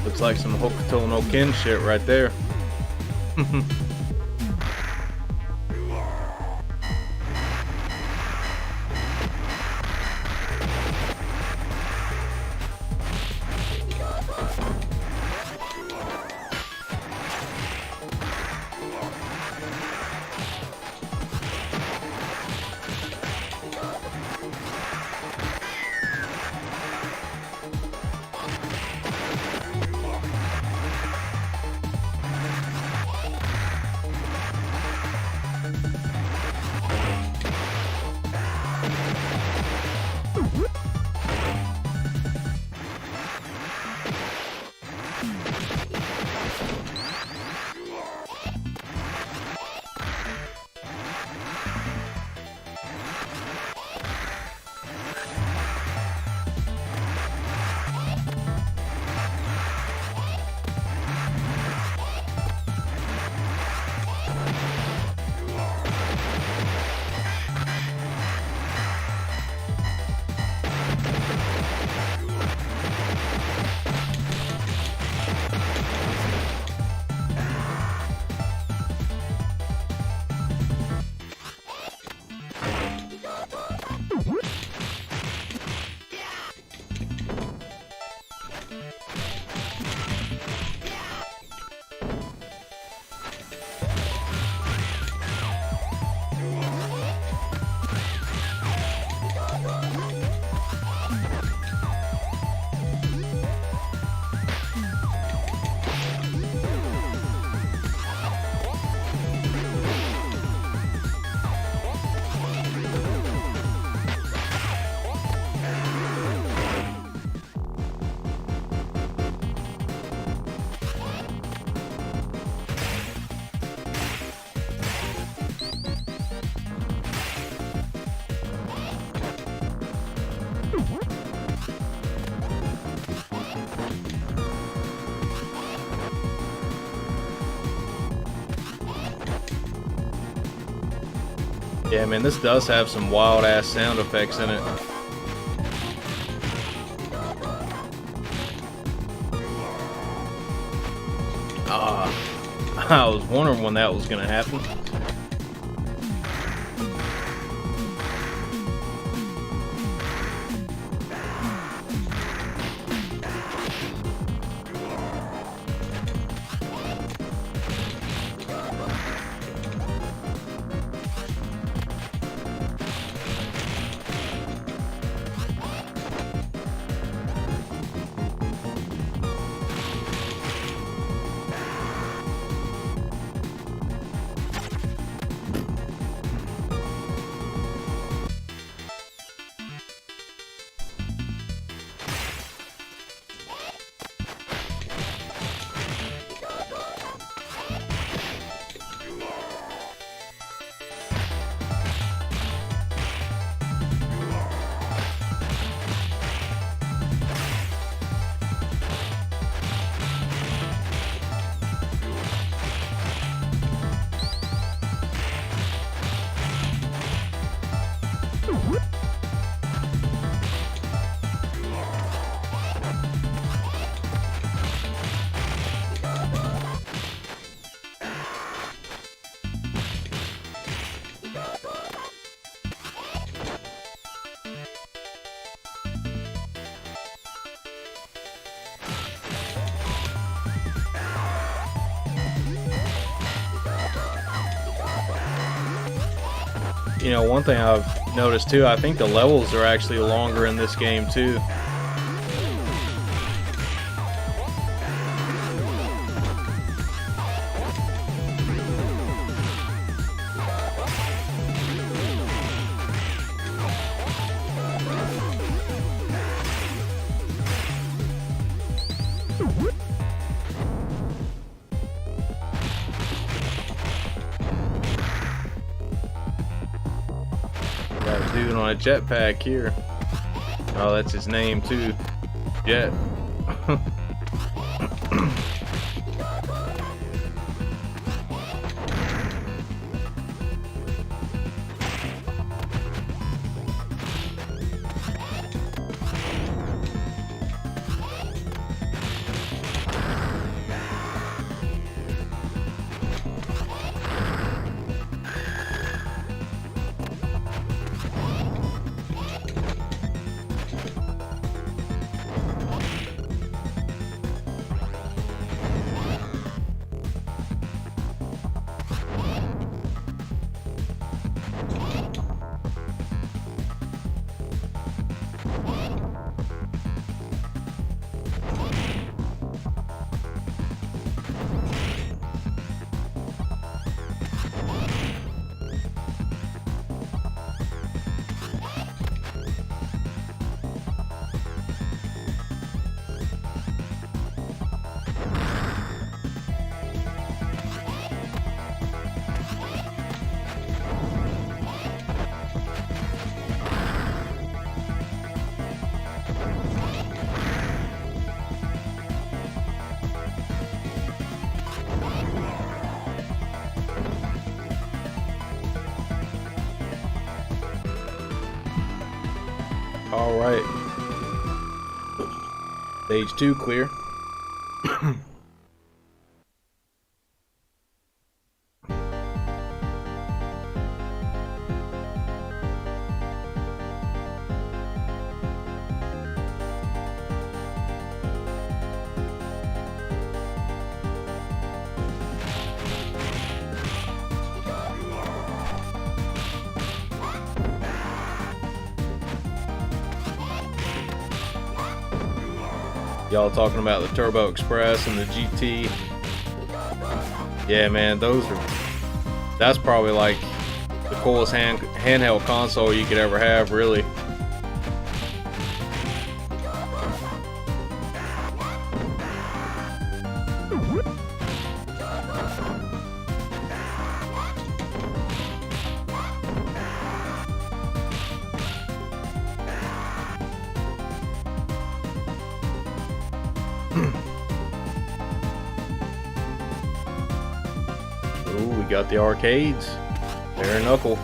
Looks like some Hokuto no Ken shit right there. Yeah, man, this does have some wild ass sound effects in it. I was wondering when that was gonna happen. You know, one thing I've noticed too, I think the levels are actually longer in this game too. Got a dude on a jetpack here. Oh, that's his name too. Jet. All right. Stage 2 clear. Y'all talking about the Turbo Express and the GT. Yeah, man, that's probably like the coolest handheld console you could ever have, really. Ooh, we got the arcades. Bare knuckle.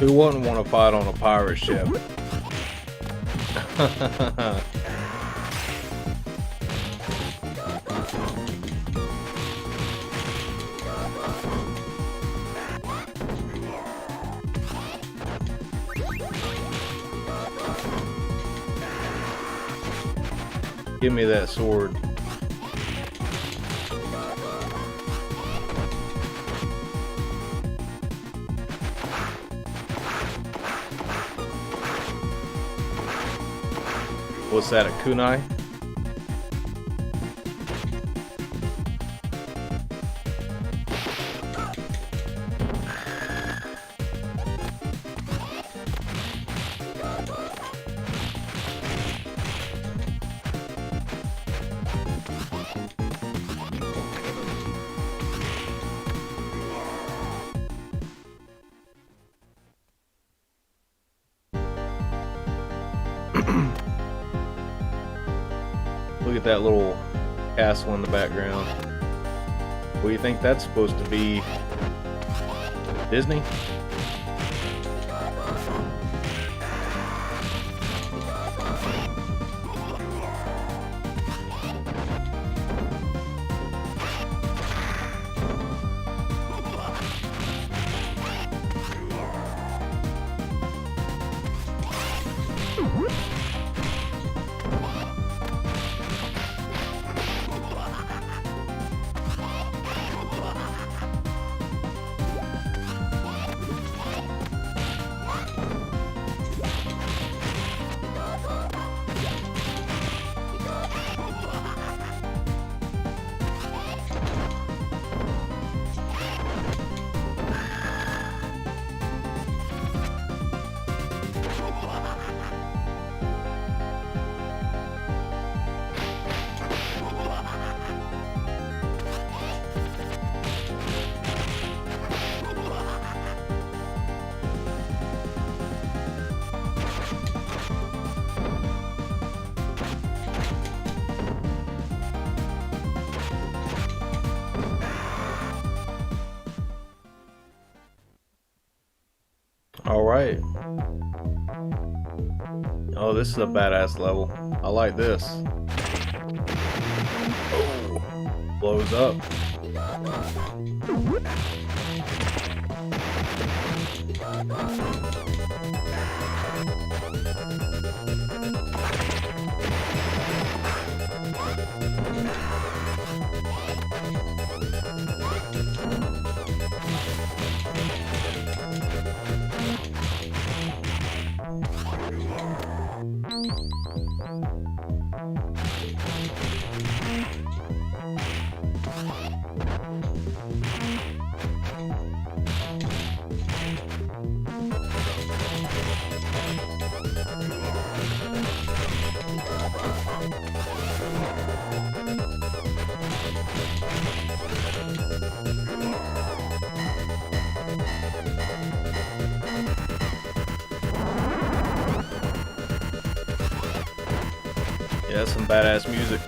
Who wouldn't want to fight on a pirate ship? Give me that sword. What's that, a kunai? Look at that little castle in the background. What do you think that's supposed to be? Disney? Alright. Oh, this is a badass level. I like this. Oh, blows up. Yeah, that's some badass music.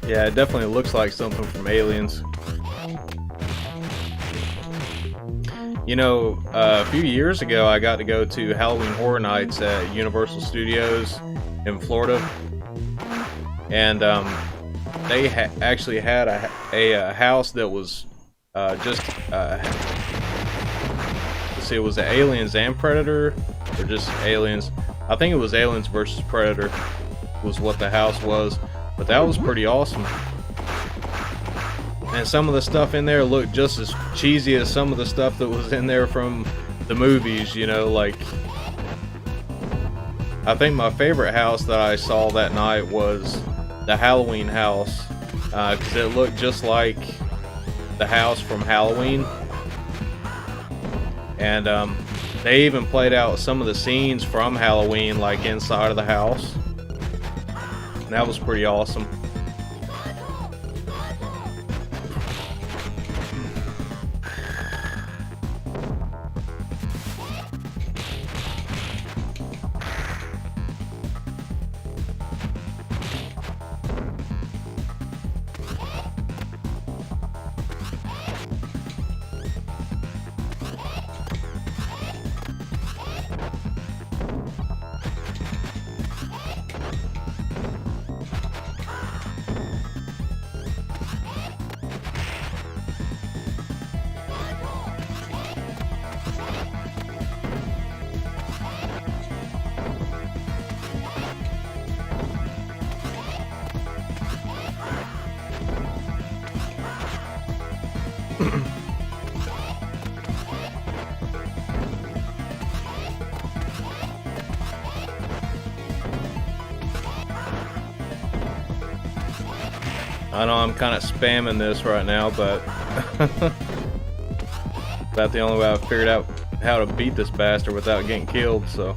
Yeah, it definitely looks like something from Aliens. You know, a few years ago, I got to go to Halloween Horror Nights at Universal Studios in Florida, and they actually had a house that was just let's see, it was Aliens and Predator, or just Aliens. I think it was Aliens versus Predator was what the house was, but that was pretty awesome. And some of the stuff in there looked just as cheesy as some of the stuff that was in there from the movies, you know, like I think my favorite house that I saw that night was the Halloween house, because it looked just like the house from Halloween. And they even played out some of the scenes from Halloween, like inside of the house. And that was pretty awesome. I know I'm kind of spamming this right now, but about the only way I've figured out how to beat this bastard without getting killed, so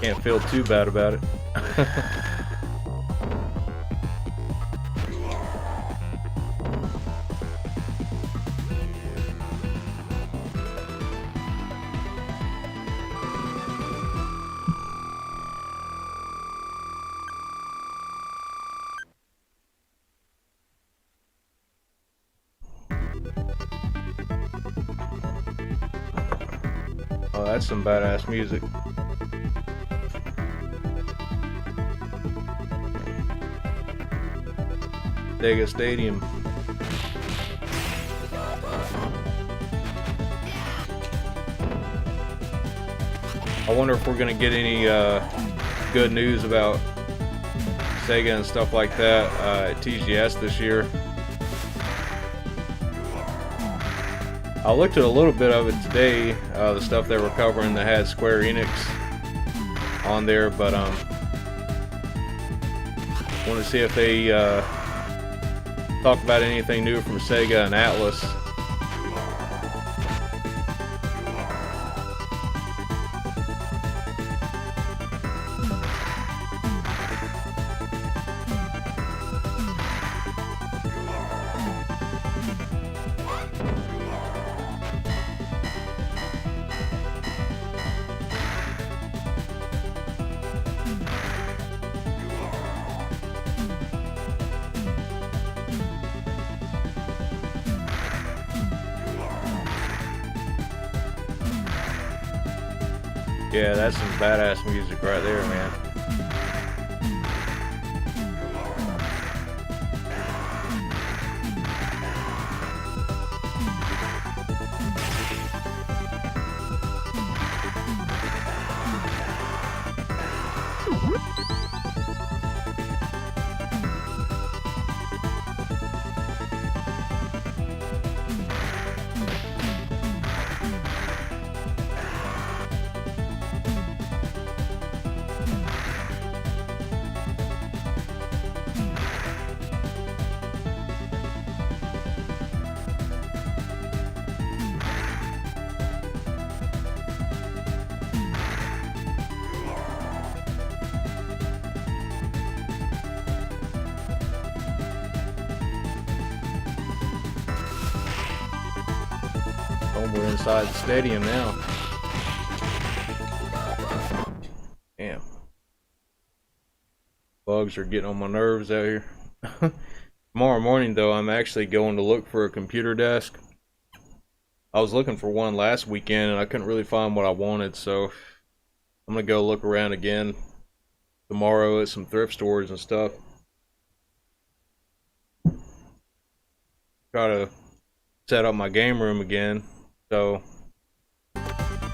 can't feel too bad about it. Oh, that's some badass music. Sega Stadium. I wonder if we're gonna get any good news about Sega and stuff like that at TGS this year. I looked at a little bit of it today, the stuff they were covering that had Square Enix on there, but want to see if they talk about anything new from Sega and Atlas. Yeah, that's some badass music right there, man. Oh, we're inside the stadium now. Damn. Bugs are getting on my nerves out here. Tomorrow morning, though, I'm actually going to look for a computer desk. I was looking for one last weekend and I couldn't really find what I wanted, so I'm gonna go look around again tomorrow at some thrift stores and stuff. Try to set up my game room again, so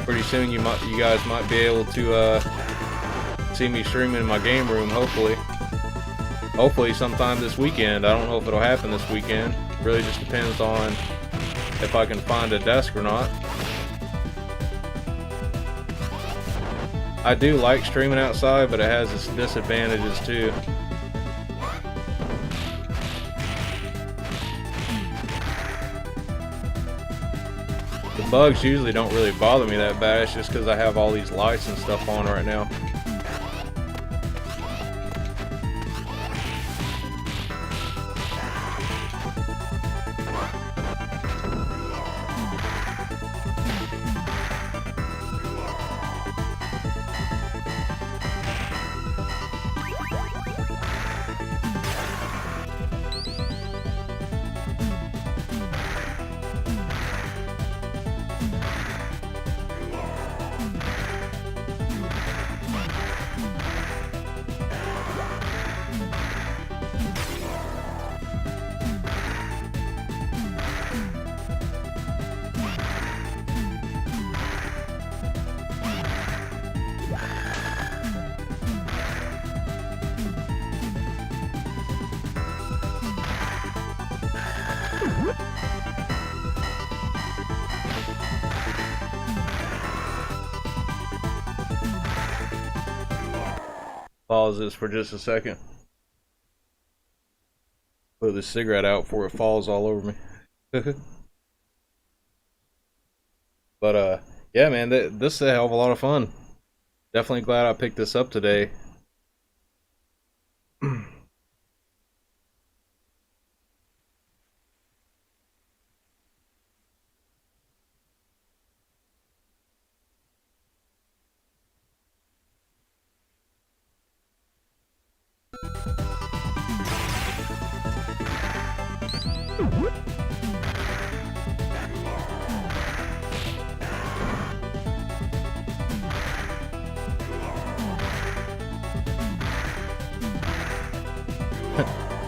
pretty soon you guys might be able to see me streaming in my game room. Hopefully sometime this weekend. I don't know if it'll happen this weekend. Really just depends on if I can find a desk or not. I do like streaming outside, but it has its disadvantages too. The bugs usually don't really bother me that bad. It's just because I have all these lights and stuff on right now. Pause this for just a second. Put this cigarette out before it falls all over me. But yeah, man, this is a hell of a lot of fun. Definitely glad I picked this up today.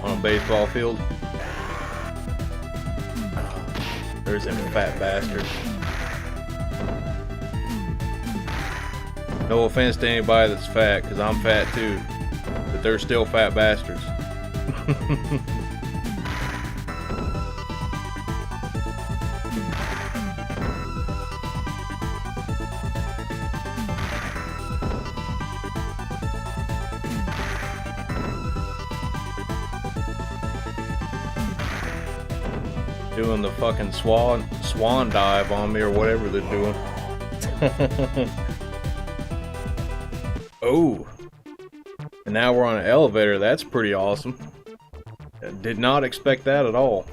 On a baseball field. There's them fat bastards. No offense to anybody that's fat, because I'm fat too. But they're still fat bastards. Doing the fucking swan dive on me or whatever they're doing. Oh, and now we're on an elevator. That's pretty awesome. I did not expect that at all.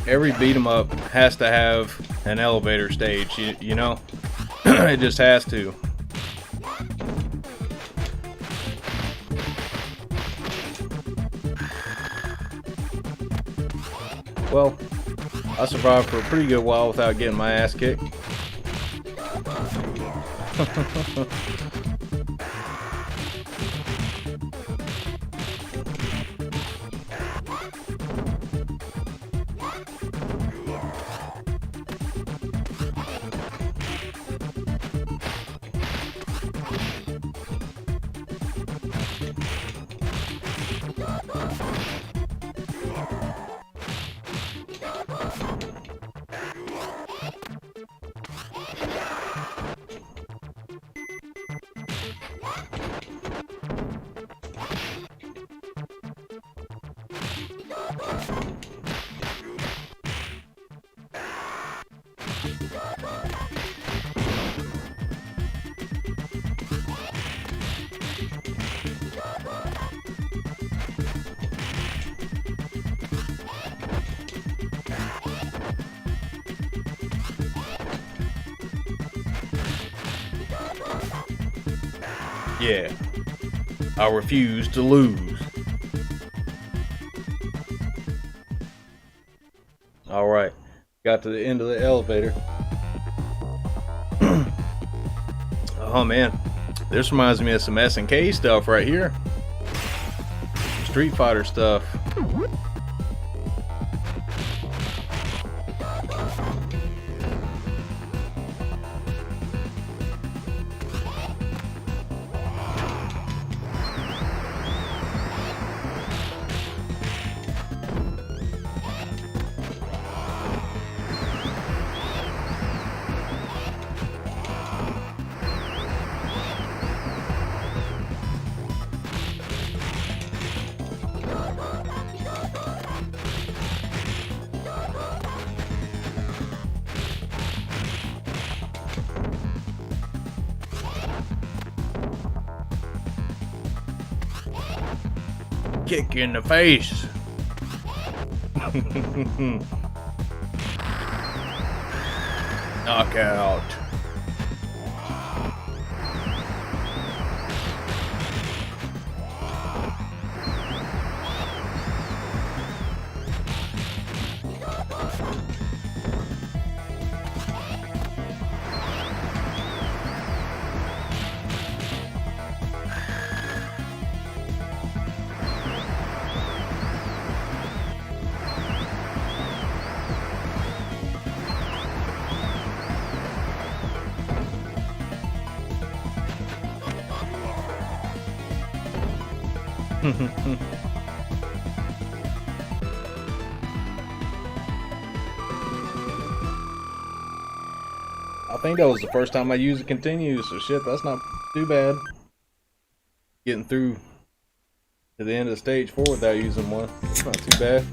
Every beat 'em up has to have an elevator stage, you know? It just has to. Well, I survived for a pretty good while without getting my ass kicked. Yeah. I refuse to lose. Alright. Got to the end of the elevator. Oh man. This reminds me of some SNK stuff right here. Street Fighter stuff. Kick you in the face. Knockout. I think that was the first time I used a continue, so shit, that's not too bad. Getting through to the end of stage 4 without using one, it's not too bad.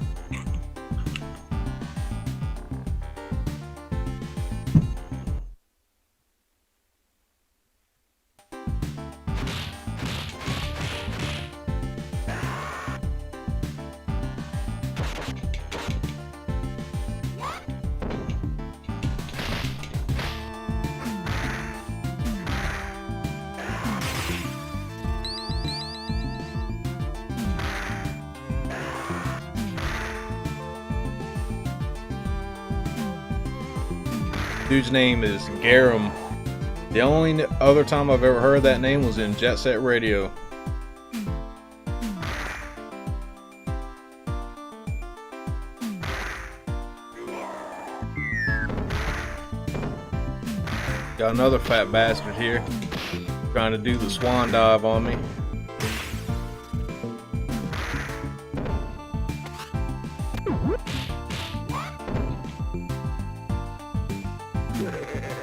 Dude's name is Garum. The only other time I've ever heard that name was in Jet Set Radio. Got another fat bastard here trying to do the swan dive on me.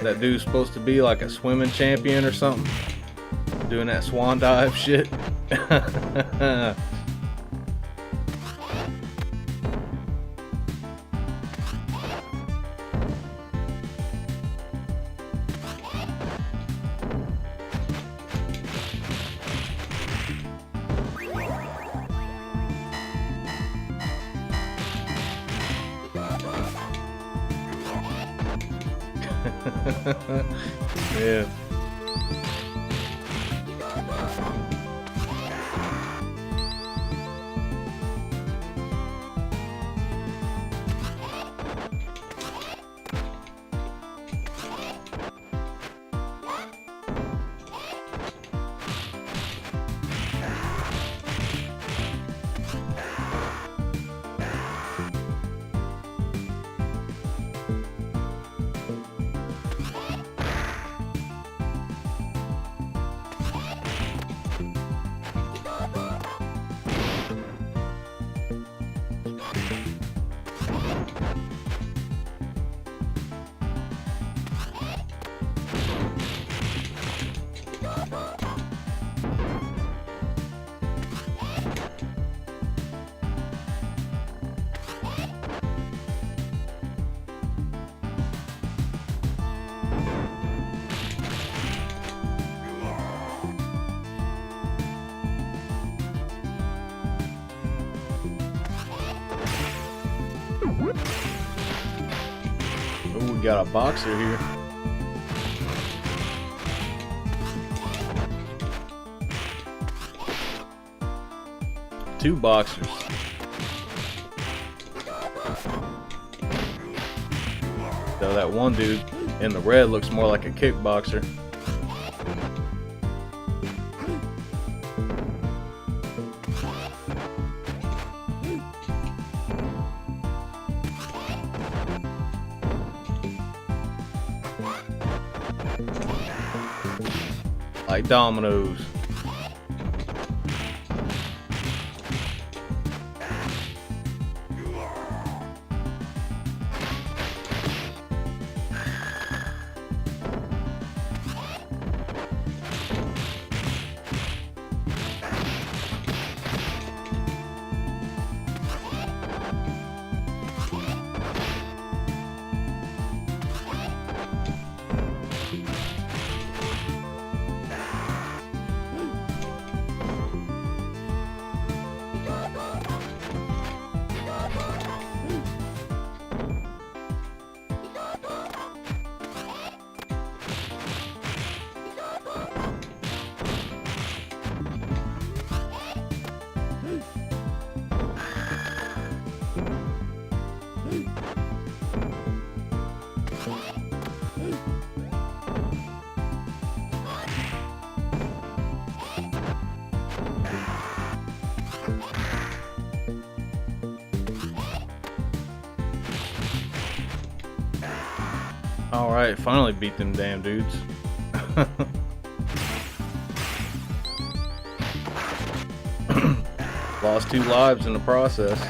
That dude's supposed to be like a swimming champion or something, doing that swan dive shit. Yeah. Oh, we got a boxer here. 2 boxers. So that one dude in the red looks more like a kickboxer. Like dominoes. Alright, finally beat them damn dudes. Lost 2 lives in the process.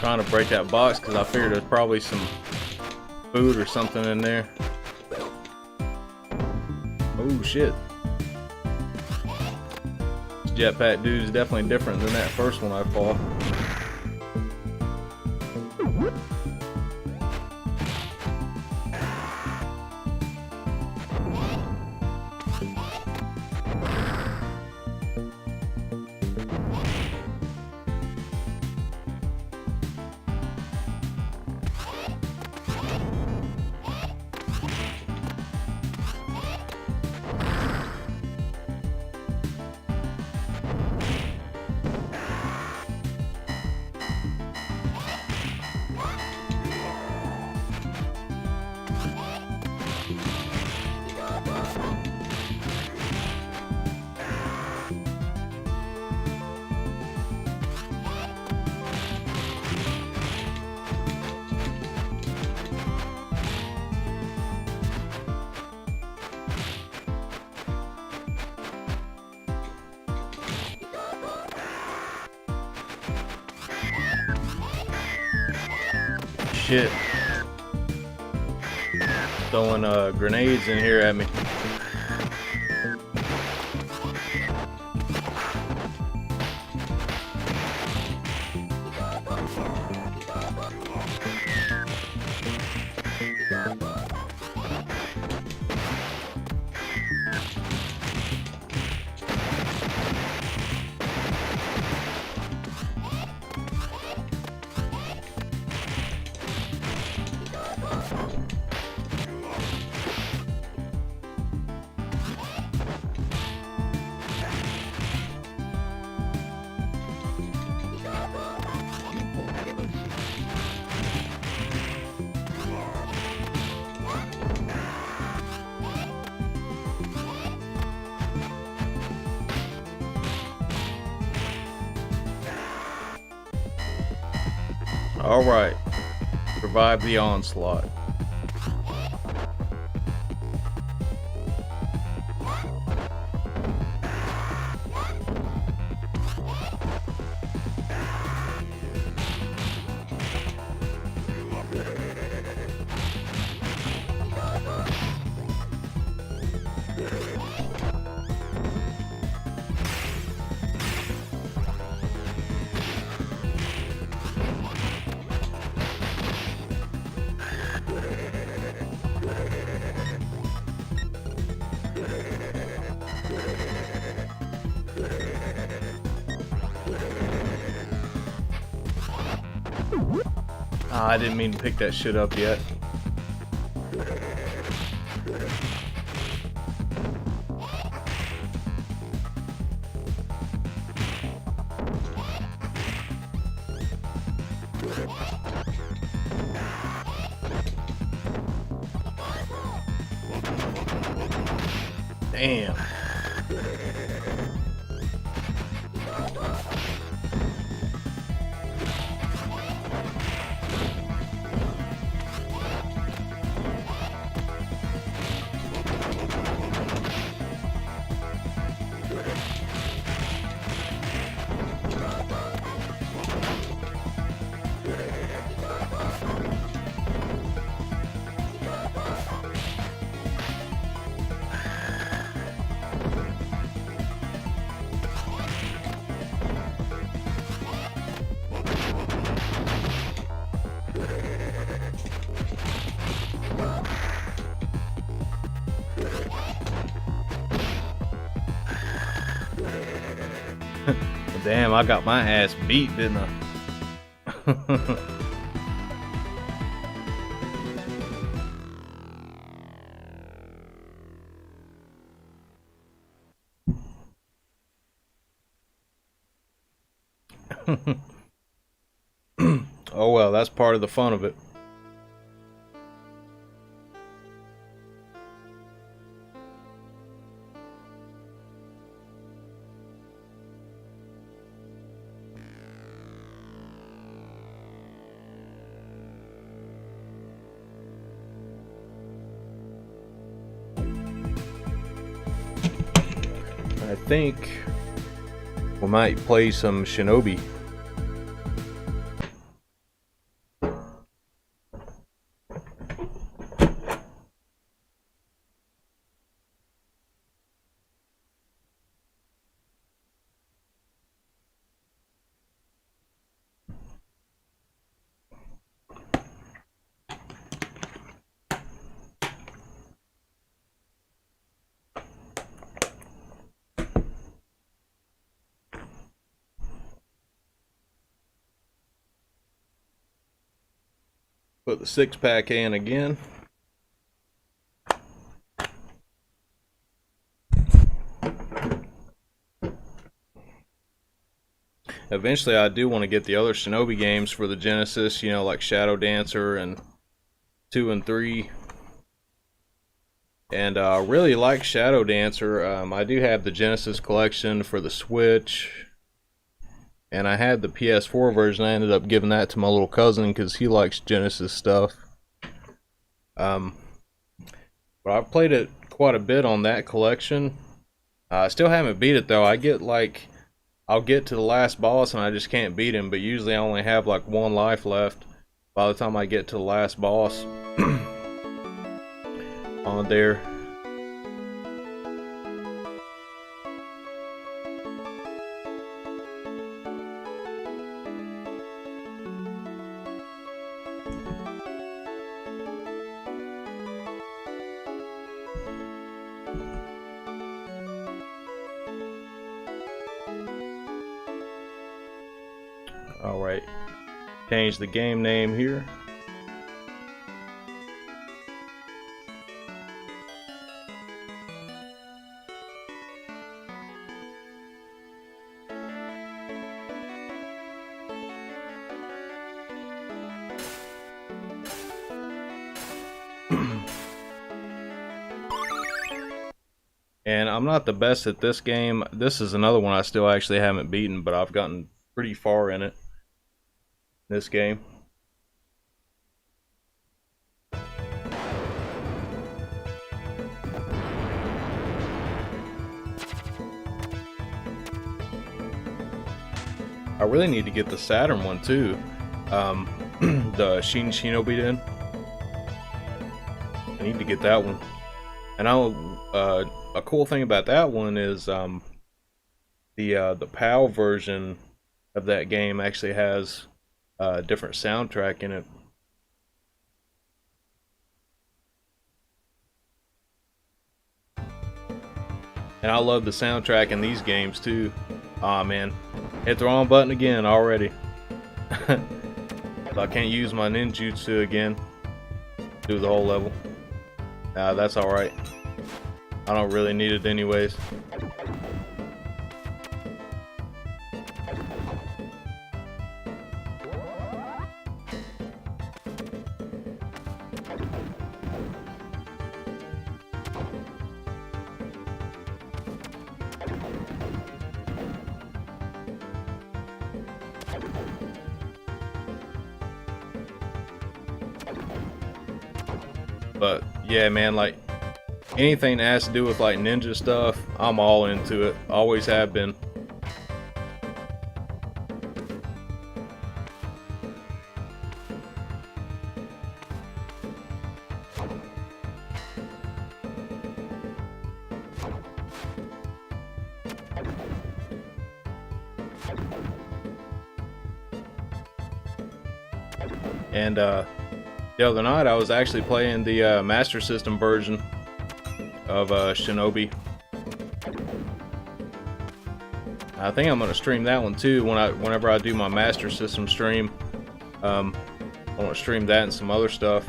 Trying to break that box because I figured there's probably some food or something in there. Oh shit. This jetpack dude is definitely different than that first one I fought. Shit. Throwing grenades in here at me. Alright, survive the onslaught. Ah, I didn't mean to pick that shit up yet. Damn. Damn, I got my ass beat, didn't I? Oh well, that's part of the fun of it. I think we might play some Shinobi. Put the 6-pack in again. Eventually I do want to get the other Shinobi games for the Genesis, you know, like Shadow Dancer and 2 and 3. And I really like Shadow Dancer. I do have the Genesis collection for the Switch. And I had the PS4 version. I ended up giving that to my little cousin because he likes Genesis stuff. But I've played it quite a bit on that collection. I still haven't beat it though. I'll get to the last boss and I just can't beat him. But usually I only have like 1 life left by the time I get to the last boss on there. Alright, change the game name here. And I'm not the best at this game. This is another one I still actually haven't beaten, but I've gotten pretty far in it. This game. I really need to get the Saturn one too. The Shinobi Den. I need to get that one. And a cool thing about that one is the PAL version of that game actually has a different soundtrack in it. And I love the soundtrack in these games too. Aw man, hit the wrong button again already. So I can't use my ninjutsu again. Do the whole level. That's alright. I don't really need it anyways. But yeah, man, like anything that has to do with like ninja stuff, I'm all into it. Always have been. And the other night I was actually playing the Master System version of Shinobi. I think I'm gonna stream that one too whenever I do my Master System stream. I want to stream that and some other stuff.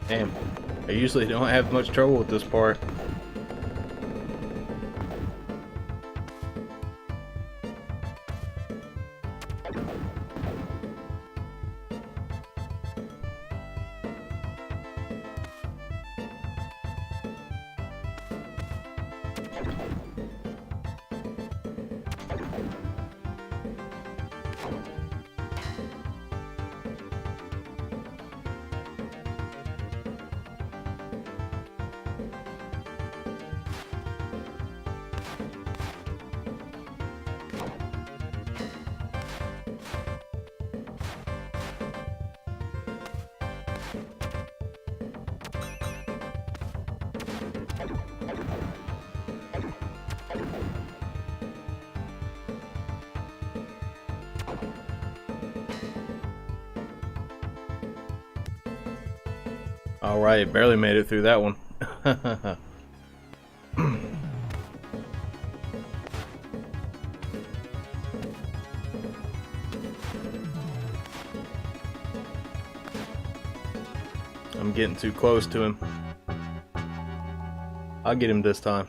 Damn, I usually don't have much trouble with this part. Alright, barely made it through that one. I'm getting too close to him. I'll get him this time.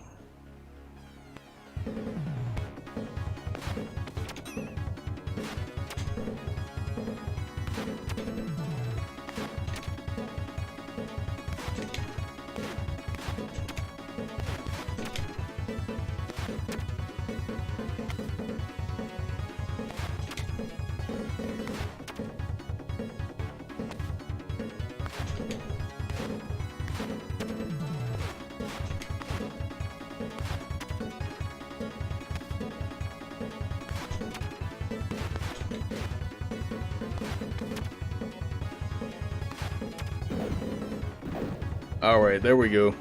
Alright, there we go.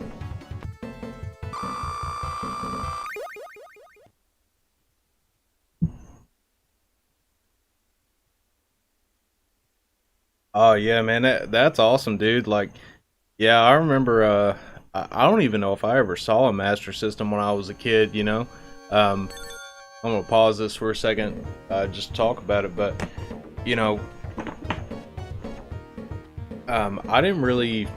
Oh yeah, man, that's awesome, dude. Like, yeah, I remember. I don't even know if I ever saw a Master System when I was a kid. You know, um, I'm gonna pause this for a second, just talk about it. But you know, I didn't really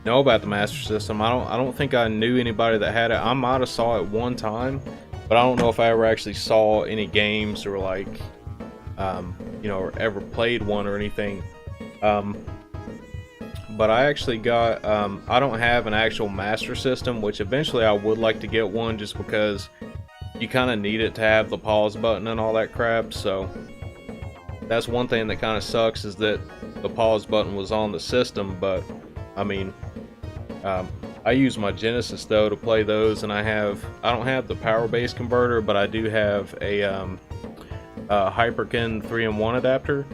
know about the Master System. I don't think I knew anybody that had it. I might have saw it one time, but I don't know if I ever actually saw any games or like, you know, or ever played one or anything. But I actually got, I don't have an actual Master System, which eventually I would like to get one just because you kind of need it to have the pause button and all that crap. So that's one thing that kind of sucks, is that the pause button was on the system. But I mean, I use my Genesis though to play those, and I don't have the power base converter, but I do have a Hyperkin 3-in-1 adapter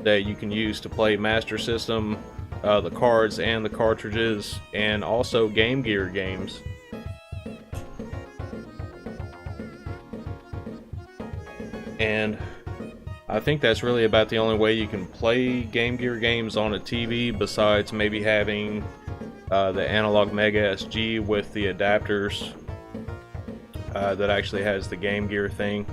that you can use to play Master System, the cards and the cartridges, and also Game Gear games. And I think that's really about the only way you can play Game Gear games on a TV, besides maybe having the Analog Mega SG with the adapters that actually has the Game Gear thing.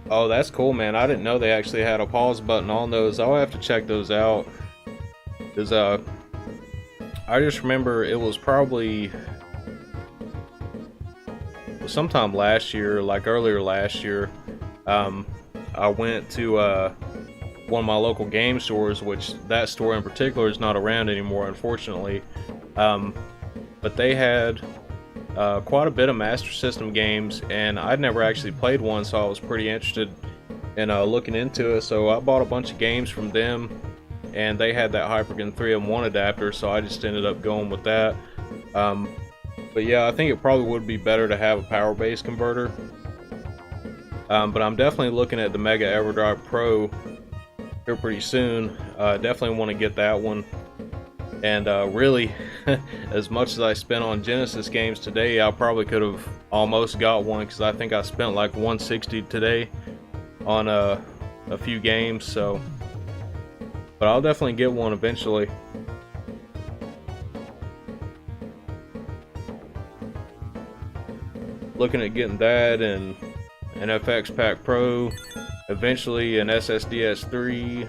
Oh, that's cool, man. I didn't know they actually had a pause button on those. I'll have to check those out. Cause I just remember it was probably sometime last year, like earlier last year. I went to one of my local game stores, which that store in particular is not around anymore, unfortunately. But they had quite a bit of Master System games, and I'd never actually played one, so I was pretty interested in looking into it. So I bought a bunch of games from them, and they had that Hyperkin 3-in-1 adapter, so I just ended up going with that. But yeah, I think it probably would be better to have a power base converter. But I'm definitely looking at the Mega EverDrive Pro here pretty soon. Definitely want to get that one. And really, as much as I spent on Genesis games today, I probably could have almost got one, because I think I spent like $160 today on a few games. So, but I'll definitely get one eventually. Looking at getting that, and an FX Pack Pro, eventually an SSDS 3,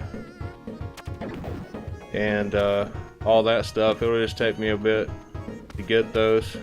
and all that stuff. It'll just take me a bit to get those.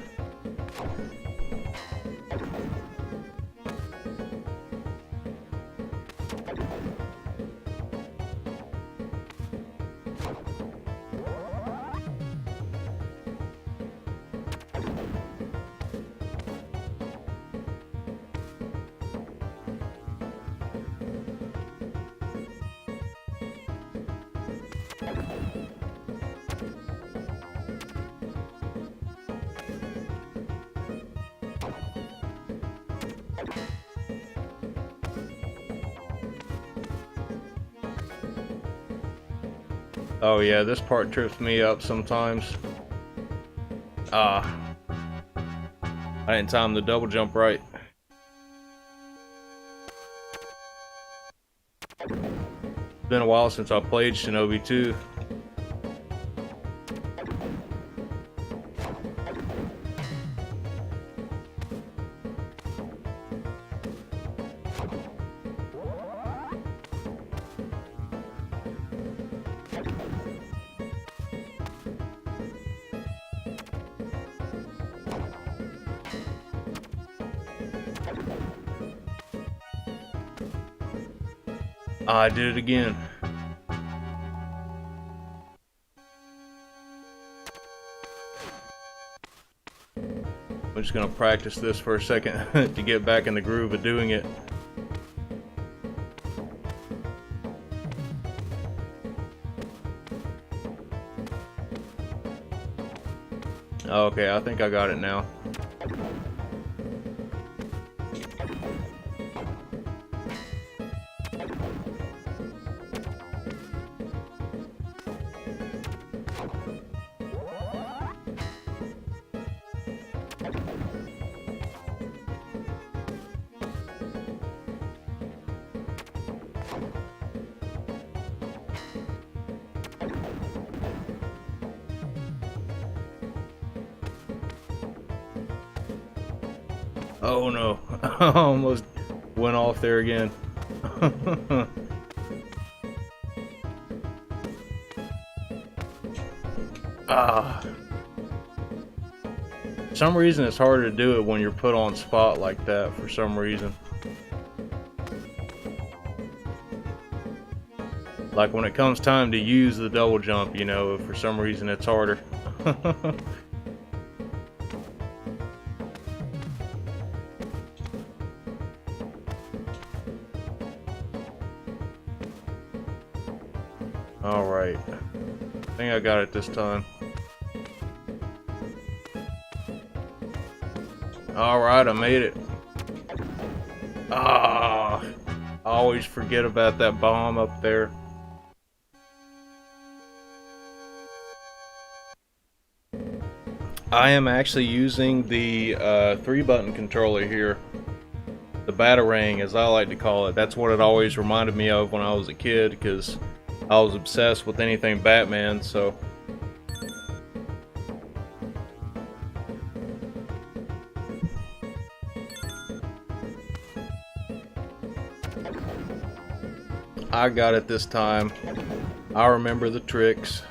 Oh yeah, this part trips me up sometimes. I didn't time the double jump right. It's been a while since I played Shinobi 2. I did it again. I'm just gonna practice this for a second to get back in the groove of doing it. Okay, I think I got it now. Oh no, I almost went off there again. Ah. For some reason it's harder to do it when you're put on spot like that, for some reason. Like when it comes time to use the double jump, you know, for some reason it's harder. Alright. I think I got it this time. Alright, I made it. Ah, I always forget about that bomb up there. I am actually using the 3-button controller here. The Batarang, as I like to call it. That's what it always reminded me of when I was a kid, because I was obsessed with anything Batman, so... I got it this time. I remember the tricks.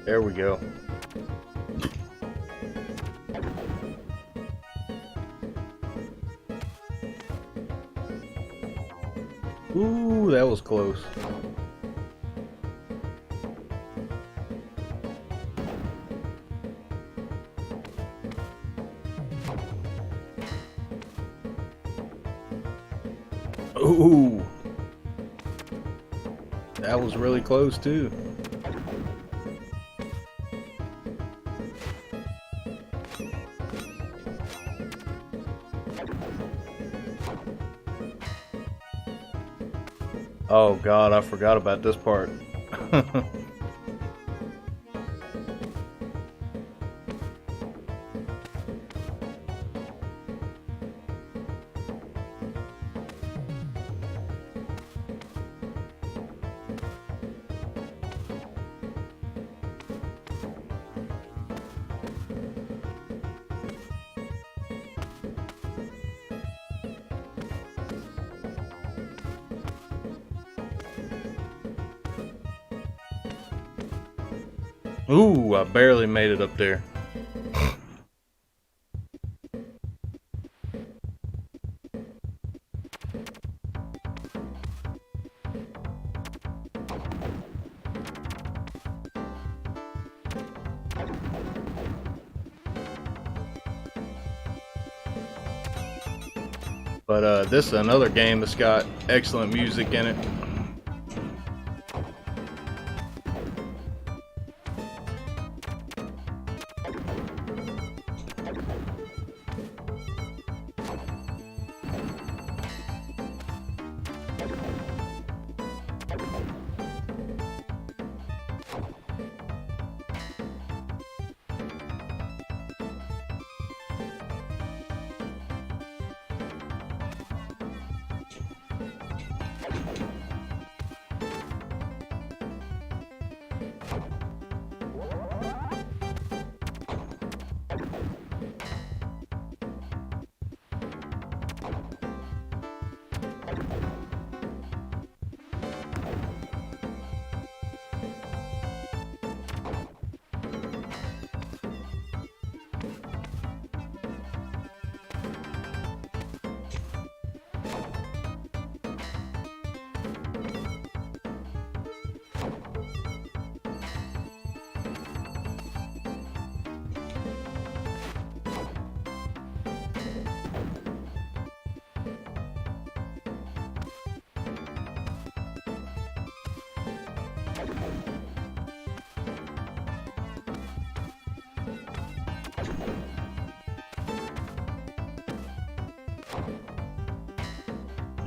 There we go. Ooh, that was close. Ooh. That was really close too. Oh god, I forgot about this part. Ooh, I barely made it up there. But this is another game that's got excellent music in it.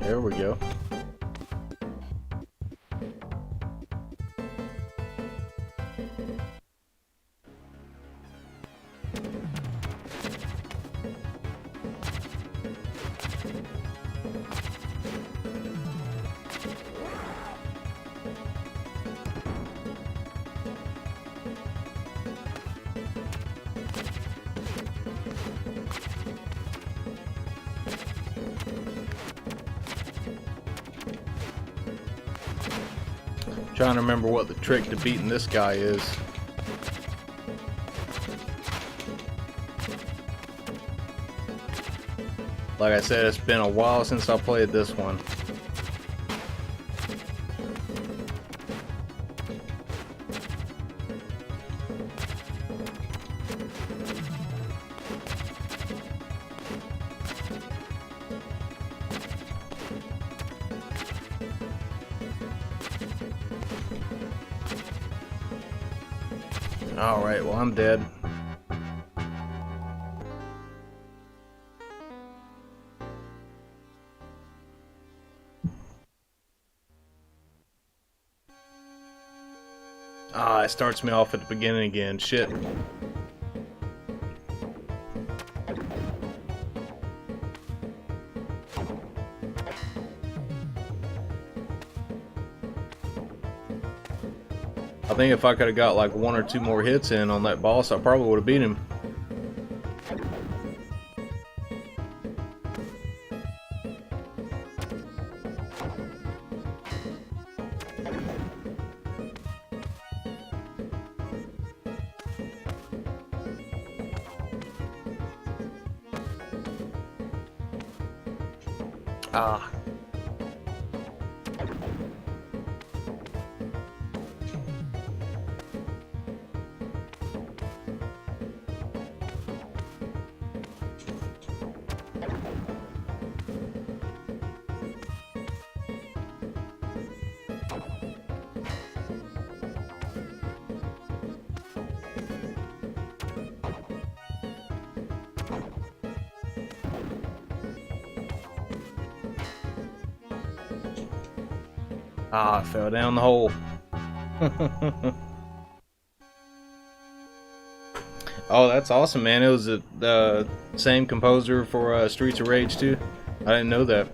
There we go. Trying to remember what the trick to beating this guy is. Like I said, it's been a while since I played this one. Alright, well, I'm dead. Ah, it starts me off at the beginning again. Shit. I think if I could have got like 1 or 2 more hits in on that boss, I probably would have beat him. Ah. Ah, I fell down the hole. Oh, that's awesome, man. It was the same composer for Streets of Rage 2. I didn't know that.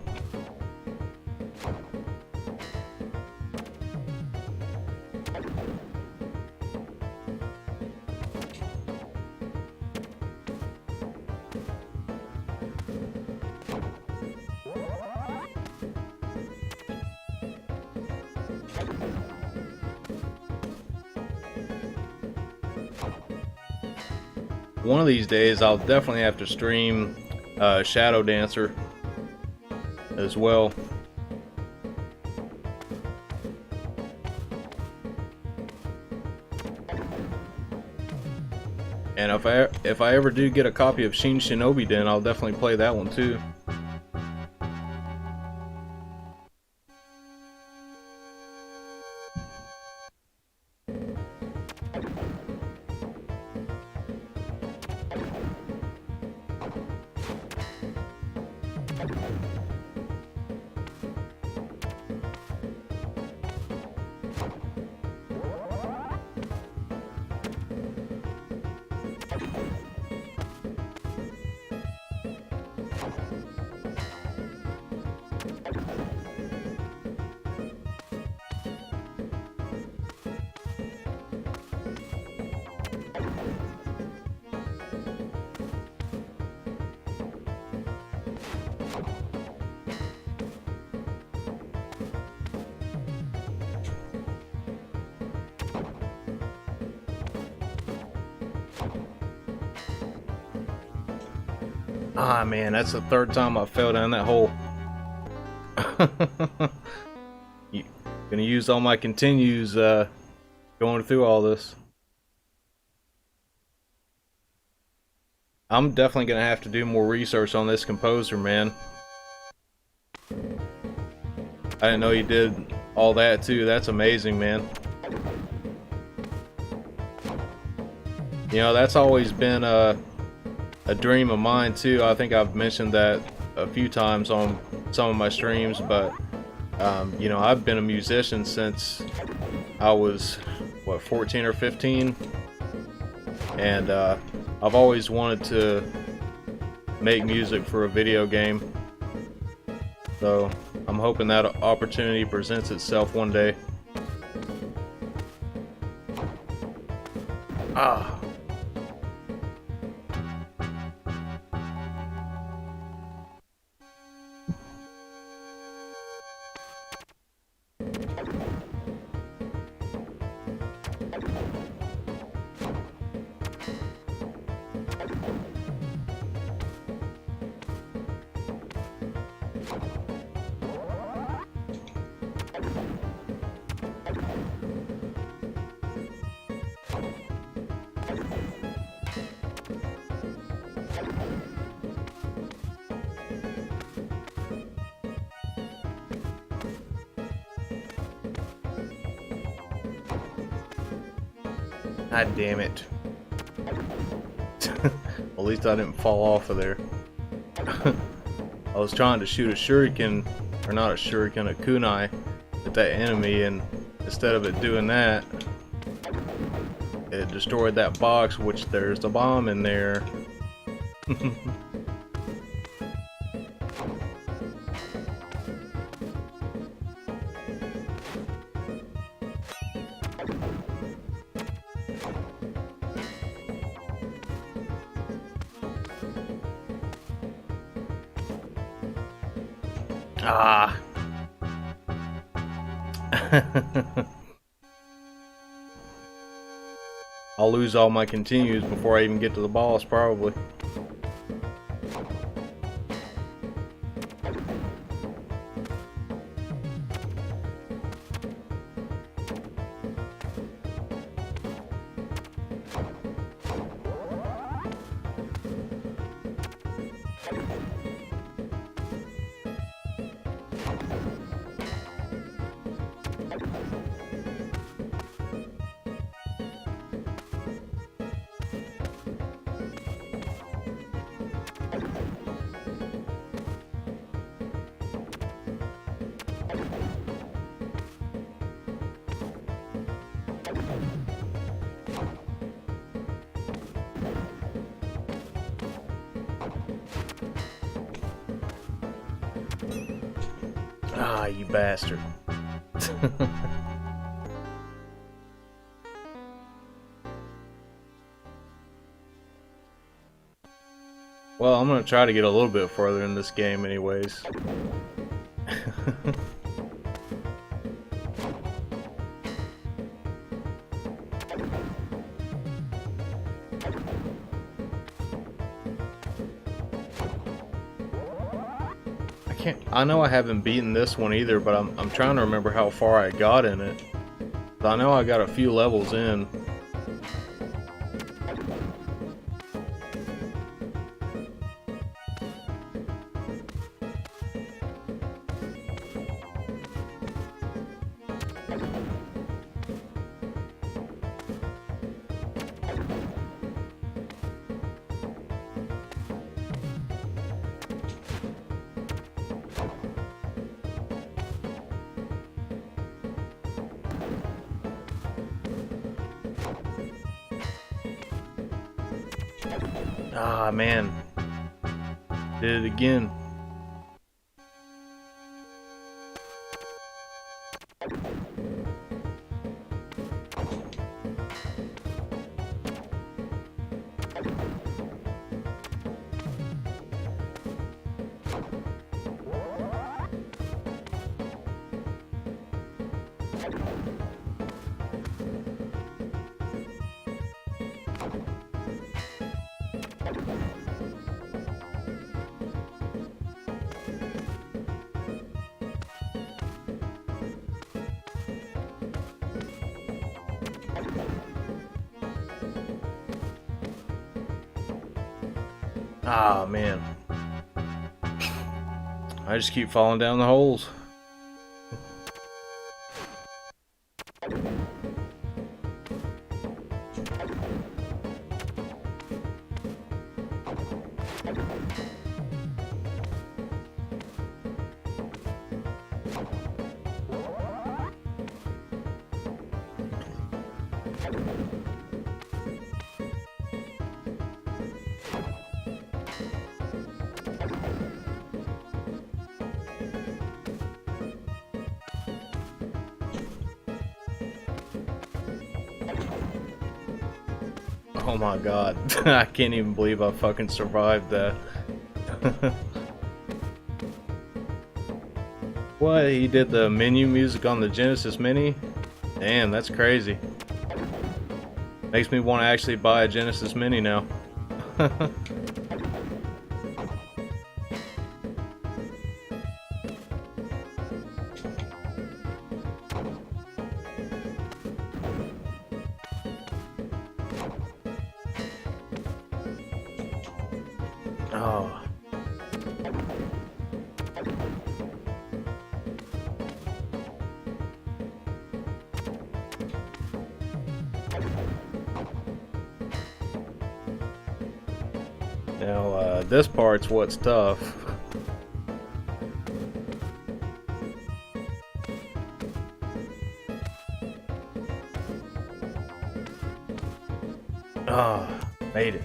One of these days, I'll definitely have to stream Shadow Dancer as well. And if I ever do get a copy of Shin Shinobi Den, I'll definitely play that one too. Ah, man, that's the 3rd time I fell down that hole. Gonna use all my continues going through all this. I'm definitely gonna have to do more research on this composer, man. I didn't know you did all that too. That's amazing, man. You know, that's always been a dream of mine too. I think I've mentioned that a few times on some of my streams, but you know, I've been a musician since I was, what, 14 or 15, and I've always wanted to make music for a video game, so I'm hoping that opportunity presents itself one day. Ah. God damn it. At least I didn't fall off of there. I was trying to shoot a shuriken, or not a shuriken, a kunai at that enemy, and instead of it doing that, it destroyed that box, which there's a bomb in there. Ah. I'll lose all my continues before I even get to the boss, probably. Ah, you bastard. Well, I'm gonna try to get a little bit further in this game anyways. I know I haven't beaten this one either, but I'm trying to remember how far I got in it. I know I got a few levels in. Ah, man. Did it again. Ah, man. I just keep falling down the holes. Oh my god, I can't even believe I fucking survived that. What, he did the menu music on the Genesis Mini? Damn, that's crazy. Makes me want to actually buy a Genesis Mini now. Oh. Now, this part's what's tough. Ah, made it.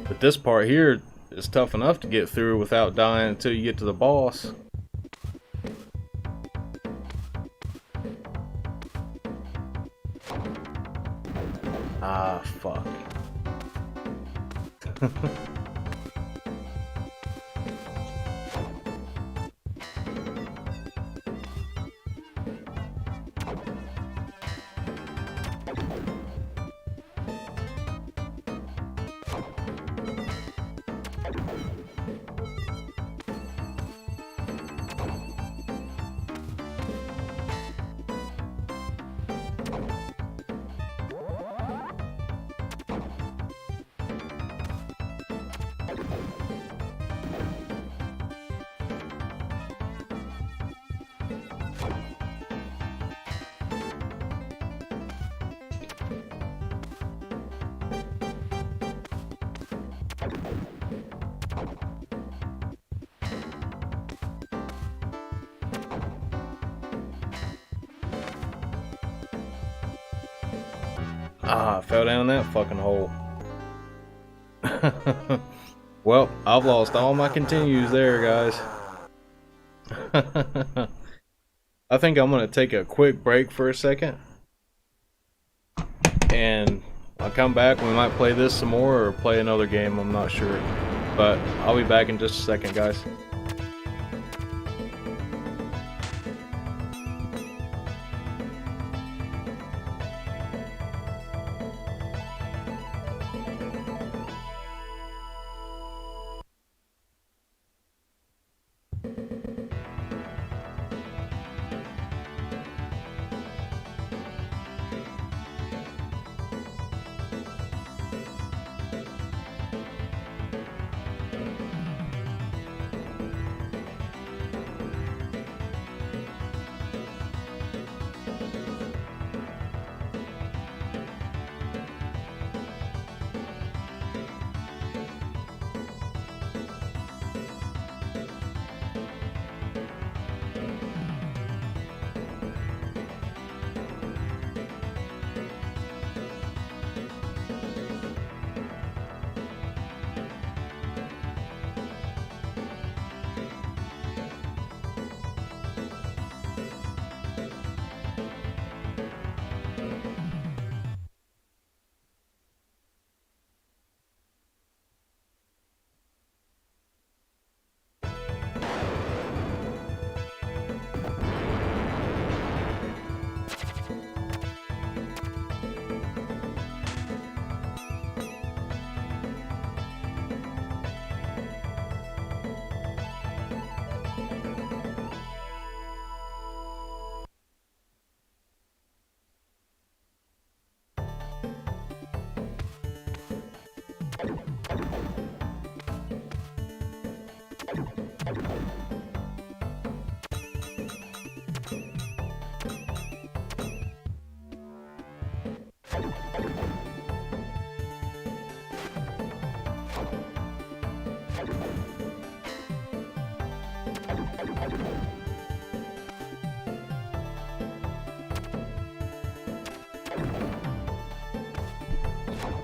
But this part here is tough enough to get through without dying until you get to the boss. Ah, fuck. Ah, I fell down that fucking hole. Well, I've lost all my continues there, guys. I think I'm gonna take a quick break for a second. And I'll come back. We might play this some more or play another game, I'm not sure. But I'll be back in just a second, guys.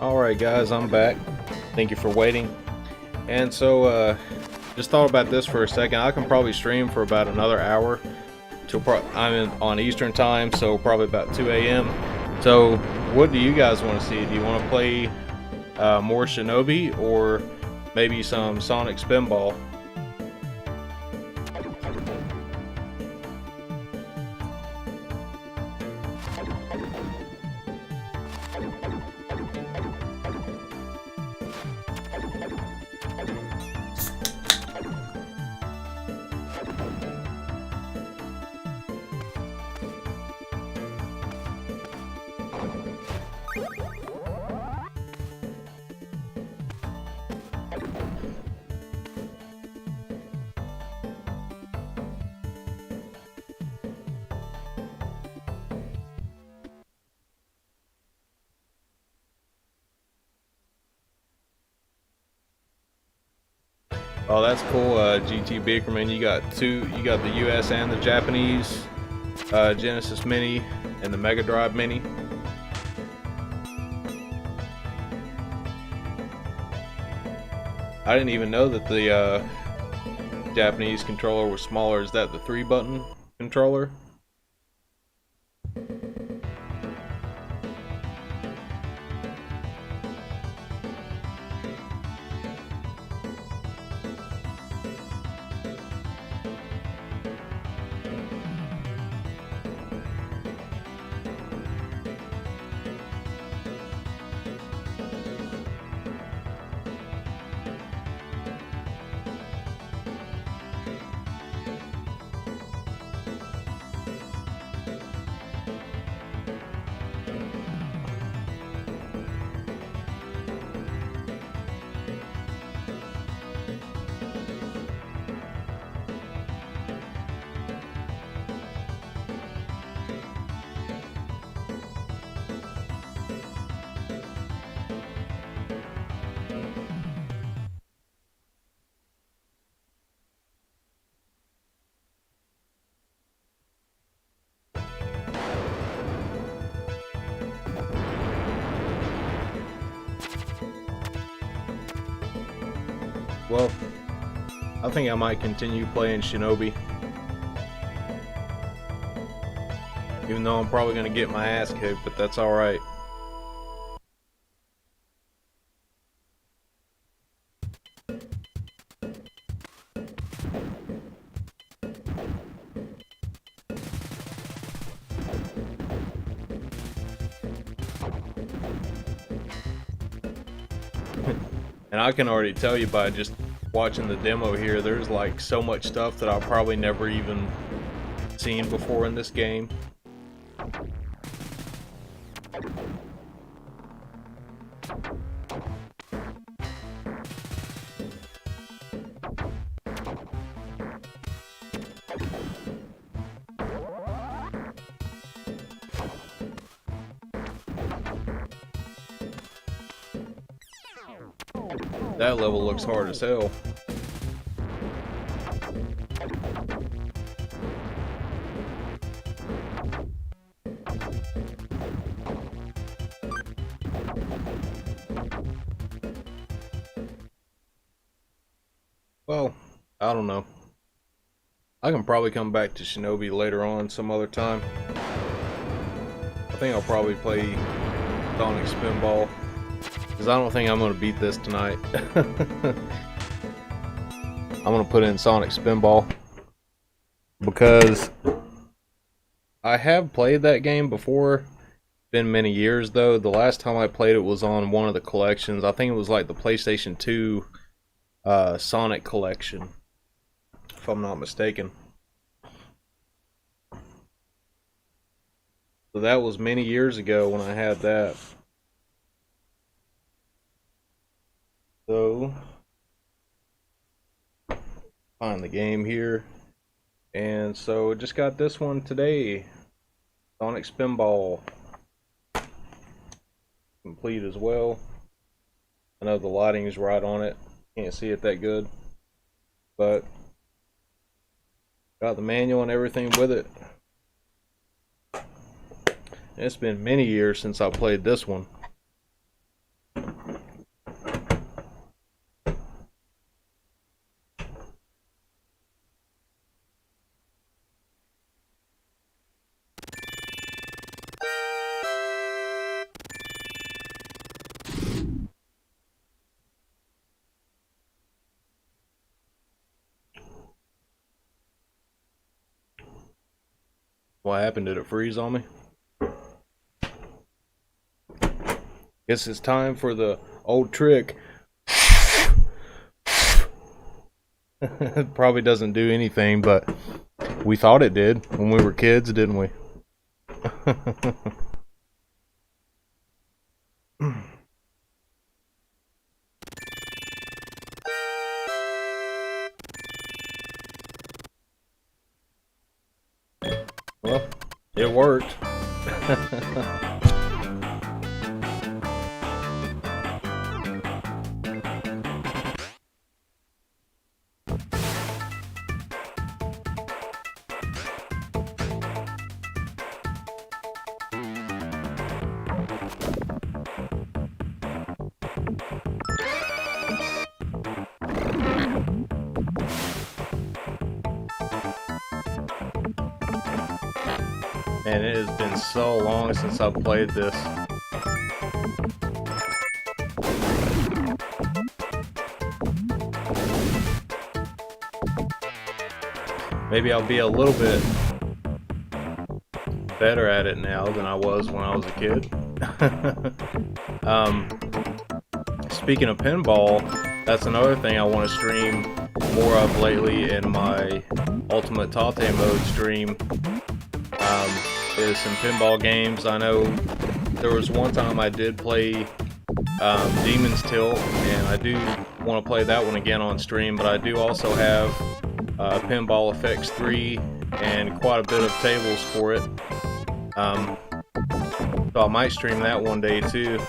Alright guys, I'm back. Thank you for waiting. And so, just thought about this for a second. I can probably stream for about another hour. I'm on Eastern time, so probably about 2 a.m. So, what do you guys want to see? Do you want to play more Shinobi, or maybe some Sonic Spinball? Oh, that's cool, GT Bickerman. You got the US and the Japanese Genesis Mini and the Mega Drive Mini. I didn't even know that the Japanese controller was smaller. Is that the 3-button controller? Well, I think I might continue playing Shinobi. Even though I'm probably going to get my ass kicked, but that's alright. And I can already tell you by just watching the demo here, there's like so much stuff that I've probably never even seen before in this game. That level looks hard as hell. Well, I don't know. I can probably come back to Shinobi later on some other time. I think I'll probably play Sonic Spinball, because I don't think I'm going to beat this tonight. I'm going to put in Sonic Spinball, because I have played that game before. Been many years though. The last time I played it was on one of the collections. I think it was like the PlayStation 2 Sonic collection, if I'm not mistaken. So that was many years ago when I had that. So, find the game here. And so, just got this one today. Sonic Spinball. Complete as well. I know the lighting is right on it. Can't see it that good. But, got the manual and everything with it. It's been many years since I played this one. What happened? Did it freeze on me? Guess it's time for the old trick. It probably doesn't do anything, but we thought it did when we were kids, didn't we? Well, it worked. Man, it has been so long since I've played this. Maybe I'll be a little bit better at it now than I was when I was a kid. Speaking of pinball, that's another thing I want to stream more of lately in my Ultimate Tate mode stream. Is some pinball games. I know there was one time I did play Demon's Tilt, and I do want to play that one again on stream, but I do also have Pinball Effects 3 and quite a bit of tables for it. So I might stream that one day too.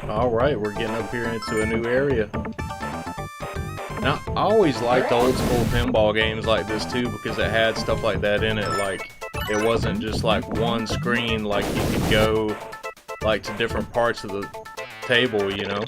Alright, we're getting up here into a new area. Now, I always liked old school pinball games like this too, because it had stuff like that in it. Like, it wasn't just like one screen, like you could go like to different parts of the table, you know?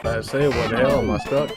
I say, what the hell, am I stuck?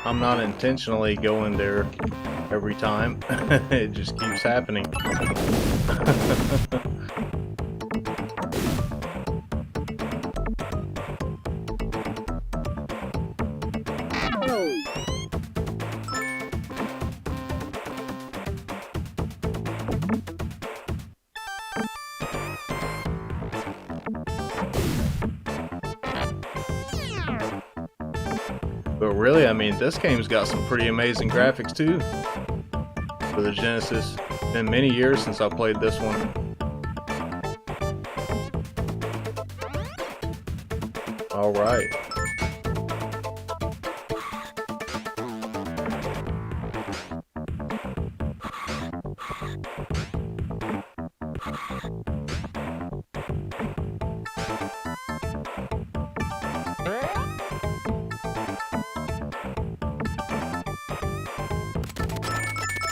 I'm not intentionally going there every time. It just keeps happening. But really, I mean, this game's got some pretty amazing graphics too for the Genesis. It's been many years since I played this one. All right.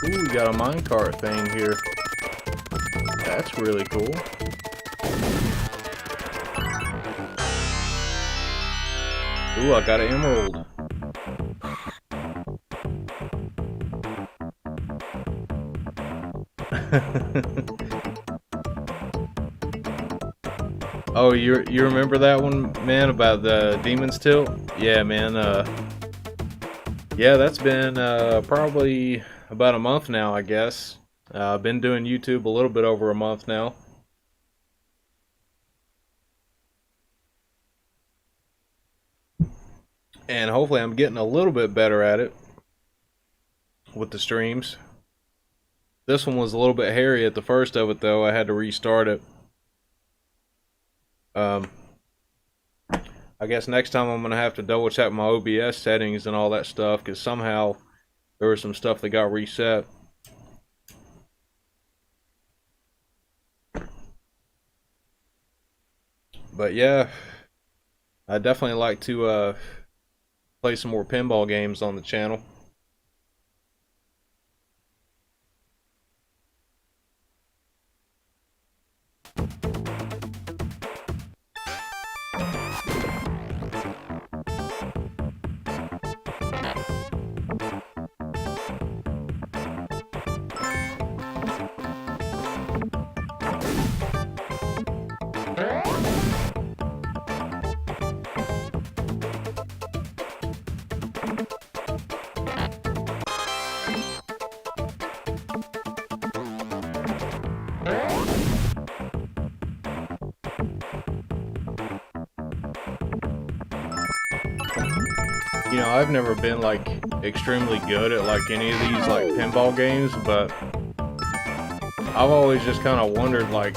Ooh, we got a minecart thing here. That's really cool. Ooh, I got an emerald. Oh, you remember that one, man, about the Demon's Tilt? Yeah, man. Yeah, that's been probably about a month now, I guess. I've been doing YouTube a little bit over a month now. And hopefully I'm getting a little bit better at it with the streams. This one was a little bit hairy at the first of it, though. I had to restart it. I guess next time I'm going to have to double check my OBS settings and all that stuff, because somehow there was some stuff that got reset. But yeah, I definitely like to play some more pinball games on the channel. You know, I've never been like extremely good at like any of these like pinball games, but I've always just kind of wondered, like,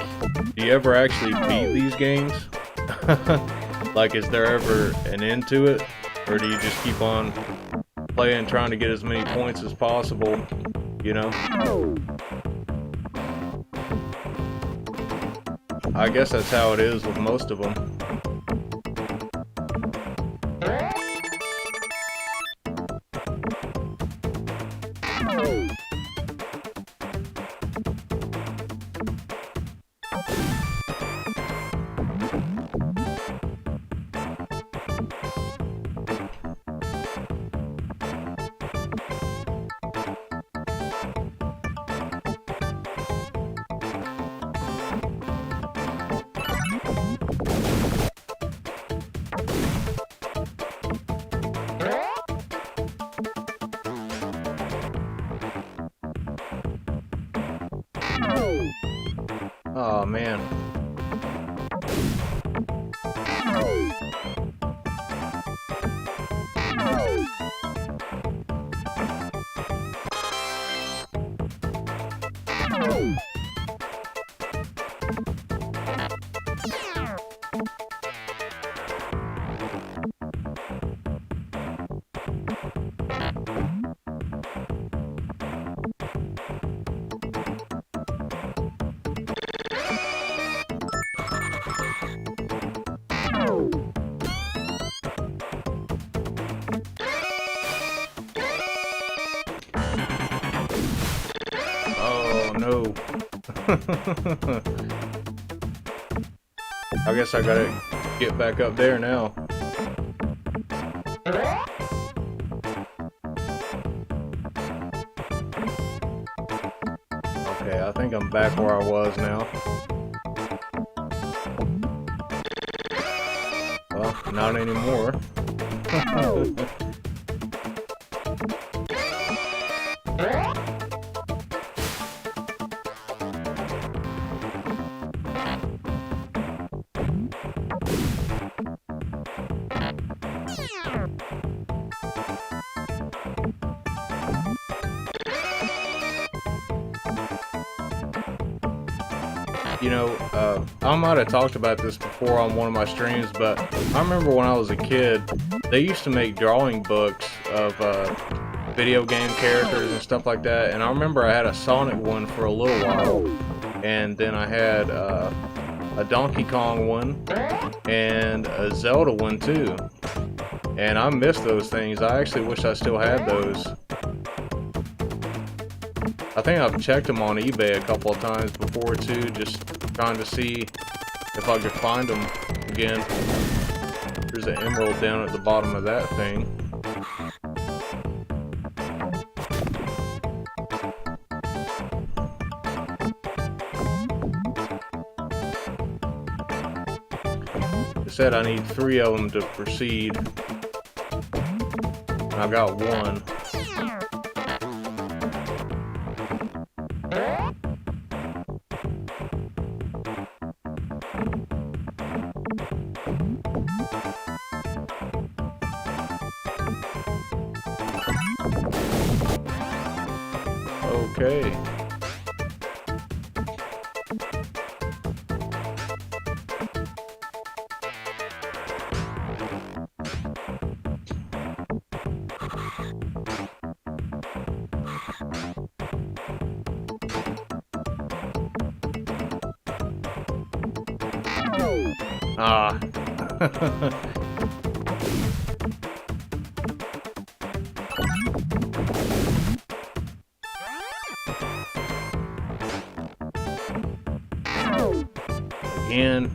do you ever actually beat these games? Like, is there ever an end to it? Or do you just keep on playing, trying to get as many points as possible, you know? I guess that's how it is with most of them. Oh man. Oh no. I guess I gotta get back up there now. Okay, I think I'm back where I was now. Well, not anymore. You know, I might have talked about this before on one of my streams, but I remember when I was a kid, they used to make drawing books of video game characters and stuff like that, and I remember I had a Sonic one for a little while, and then I had a Donkey Kong one, and a Zelda one too, and I miss those things. I actually wish I still had those. I think I've checked them on eBay a couple of times before too, just trying to see if I could find them again. There's an emerald down at the bottom of that thing. It said I need 3 of them to proceed. And I got 1. Okay. Ah. Again.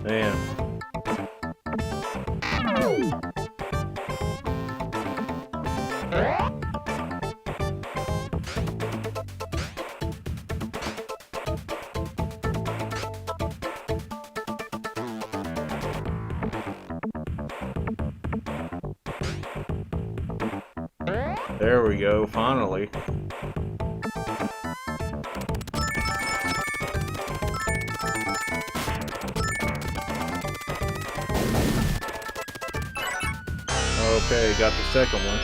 Man. There we go, finally. Okay, got the second one.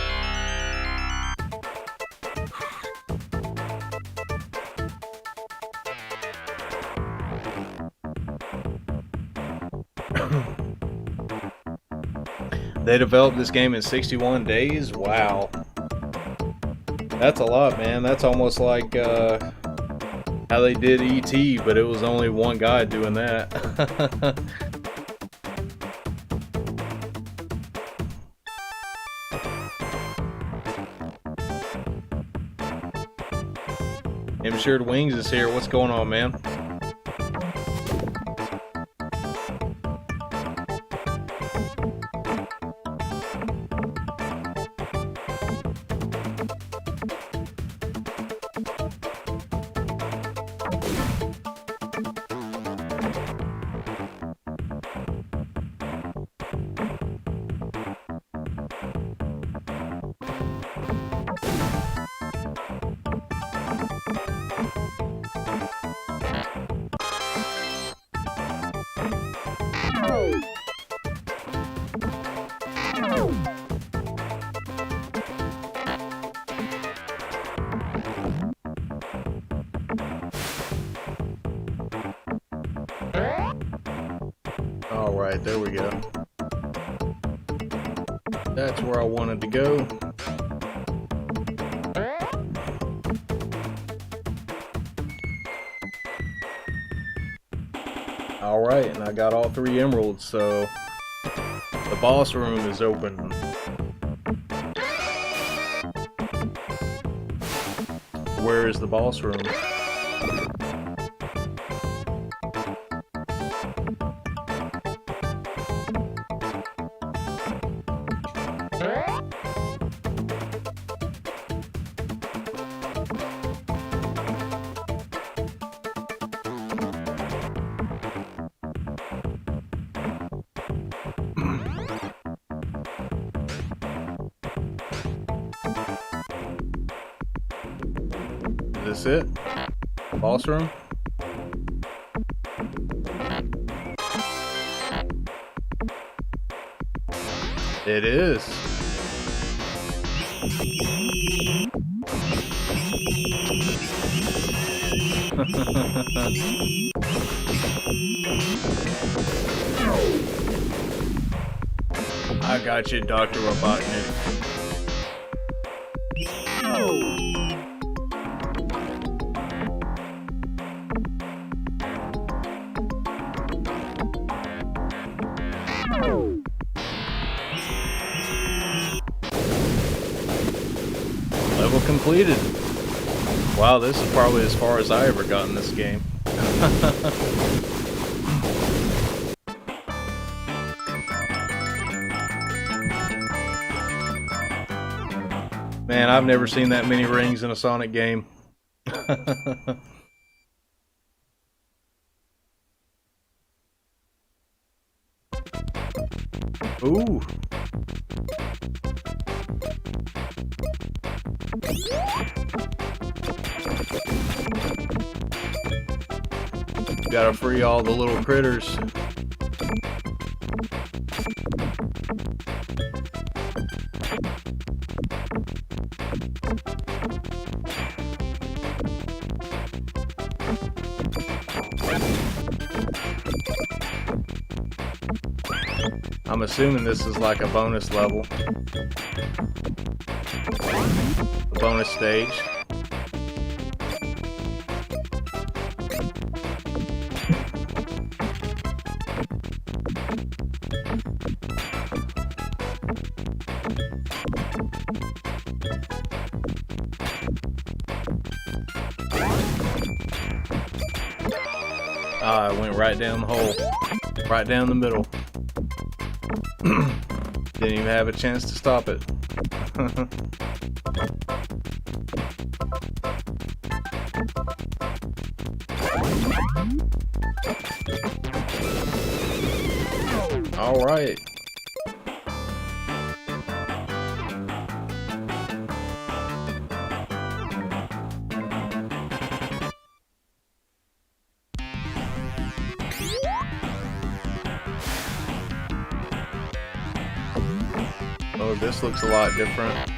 They developed this game in 61 days? Wow. That's a lot, man. That's almost like how they did E.T., but it was only one guy doing that. Insured Wings is here. What's going on, man? Alright, there we go. That's where I wanted to go. Alright, and I got all 3 emeralds, so the boss room is open. Where is the boss room? Is this it? Boss room? It is. I got you, Dr. Robotnik. Level completed. Wow, this is probably as far as I ever got in this game. Man, I've never seen that many rings in a Sonic game. Ooh. Gotta free all the little critters. I'm assuming this is like a bonus level. A bonus stage. Ah, I went right down the hole. Right down the middle. Didn't even have a chance to stop it. All right. Oh, this looks a lot different.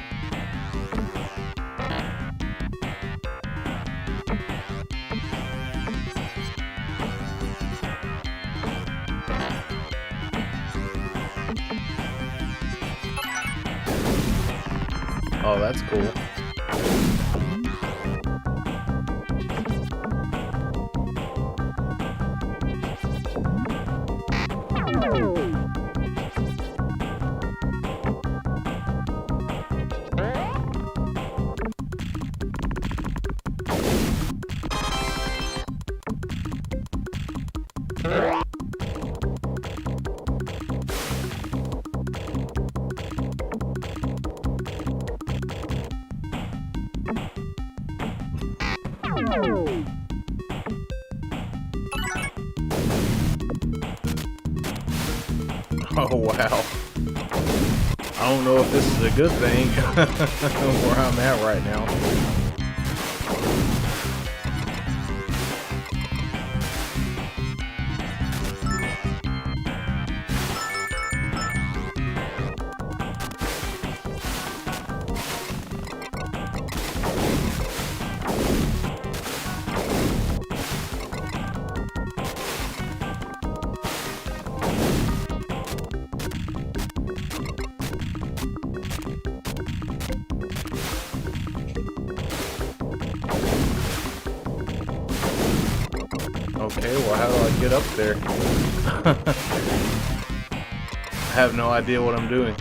Oh, that's cool. Oh wow. I don't know if this is a good thing where I'm at right now. Okay, well, how do I get up there? I have no idea what I'm doing.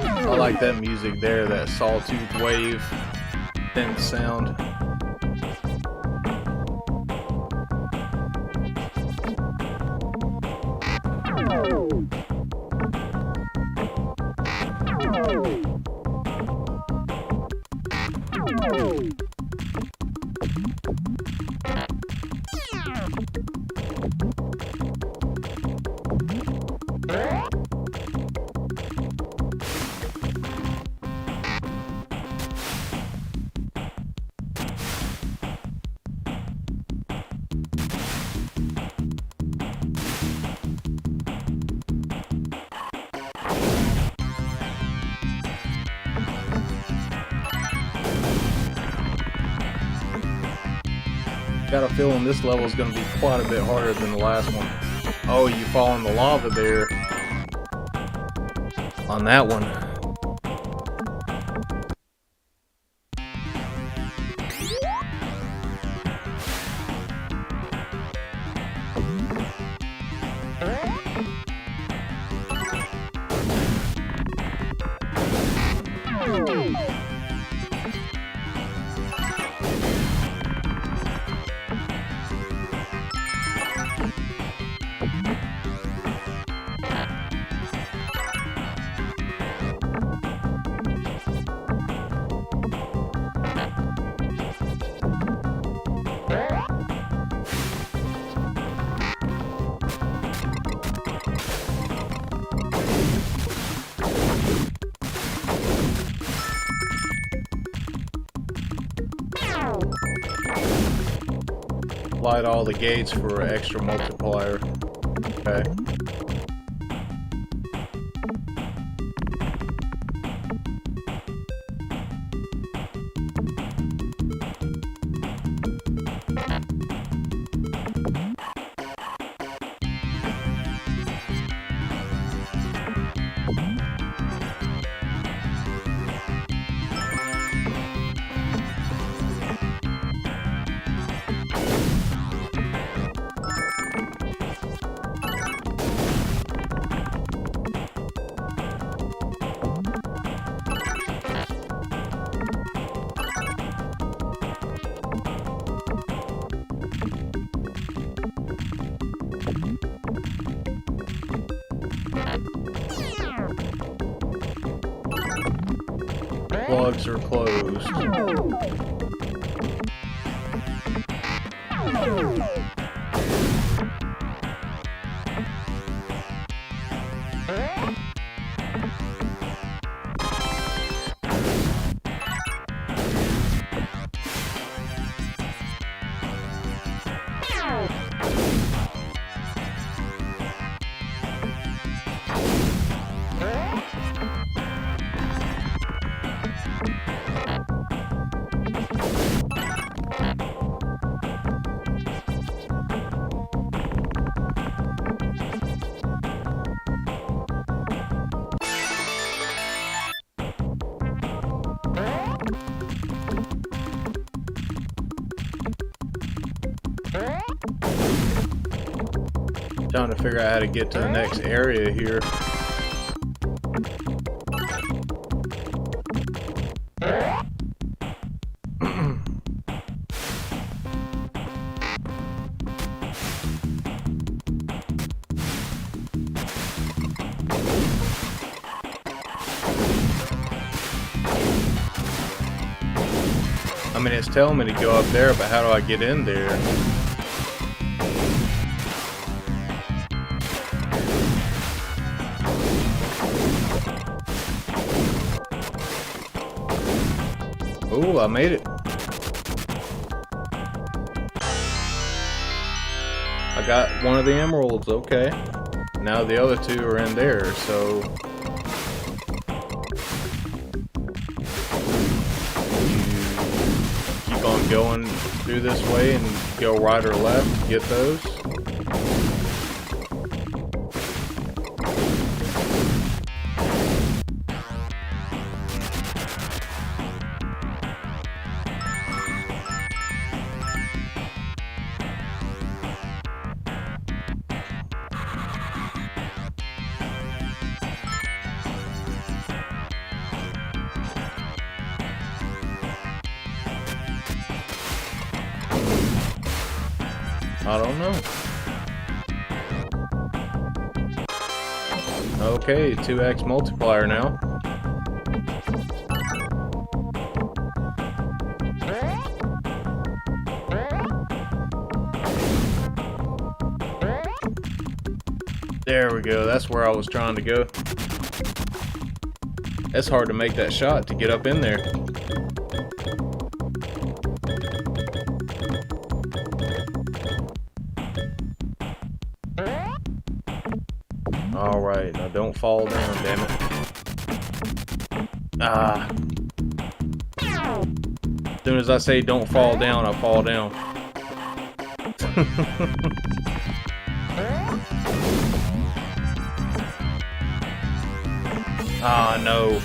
I like that music there, that sawtooth wave, dense sound. Got a feeling this level is going to be quite a bit harder than the last one. Oh, you fall in the lava there on that one. Light all the gates for extra multiplier. Okay. Plugs are closed. Trying to figure out how to get to the next area here. I mean, it's telling me to go up there, but how do I get in there? Ooh, I made it. I got one of the emeralds, okay. Now the other two are in there, so... You keep on going through this way and go right or left to get those. I don't know. Okay, 2x multiplier now. There we go, that's where I was trying to go. It's hard to make that shot to get up in there. Alright, now don't fall down, damn it. Ah. As soon as I say don't fall down, I fall down. Ah, no.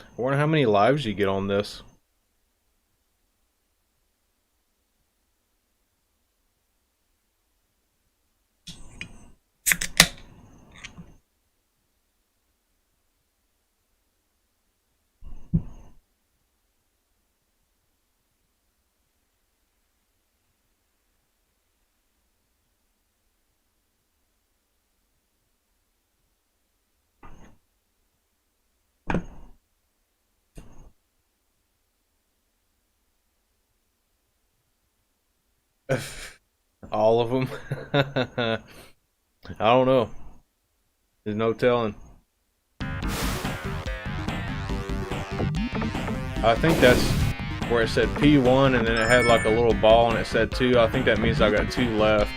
I wonder how many lives you get on this. All of them? I don't know. There's no telling. I think that's where it said P1 and then it had like a little ball and it said 2. I think that means I got 2 left.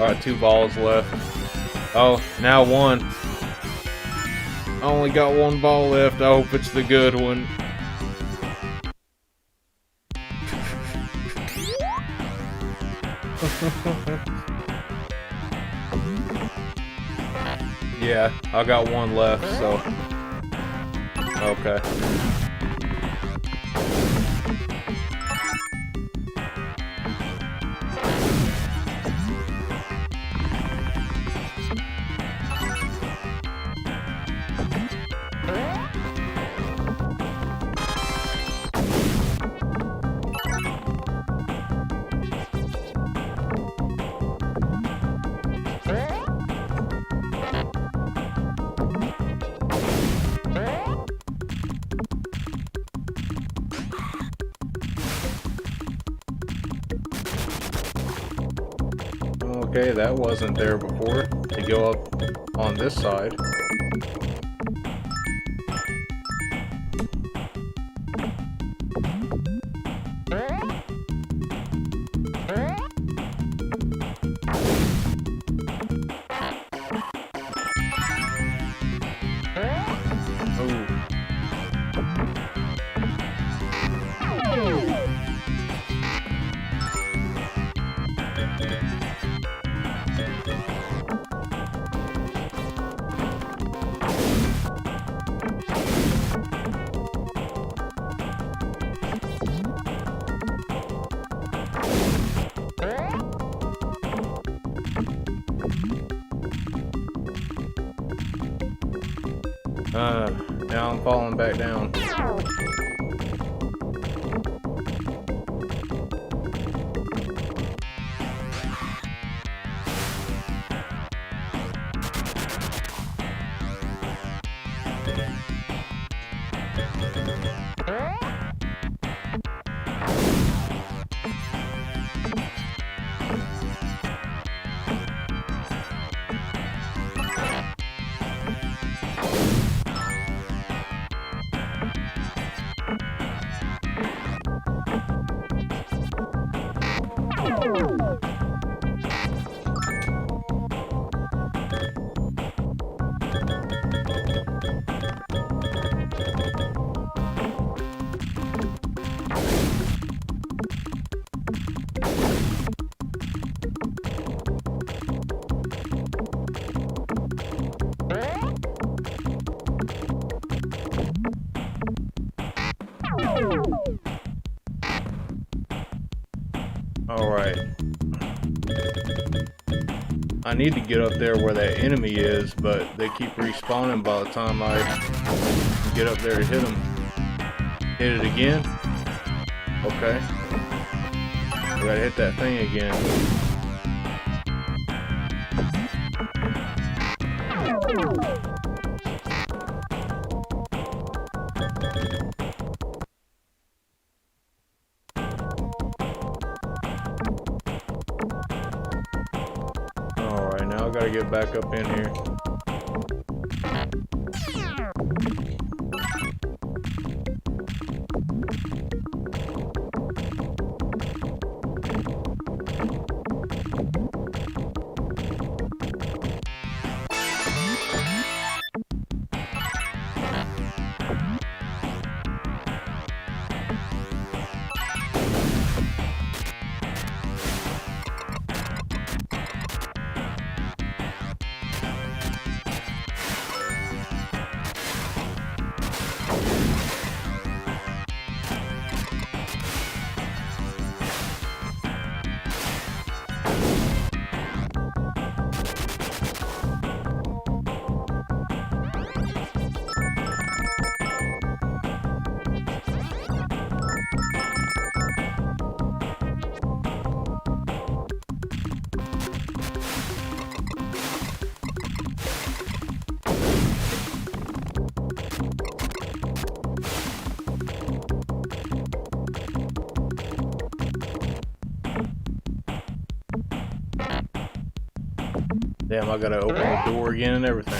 Alright, 2 balls left. Oh, now 1. I only got 1 ball left. I hope it's the good one. Yeah, I got 1 left, so. Okay. Okay, that wasn't there before to go up on this side. Now I'm falling back down. Alright. I need to get up there where that enemy is, but they keep respawning by the time I get up there to hit them. Hit it again? Okay. I gotta hit that thing again. Alright, now I gotta get back up in here. Damn, I gotta open the door again and everything.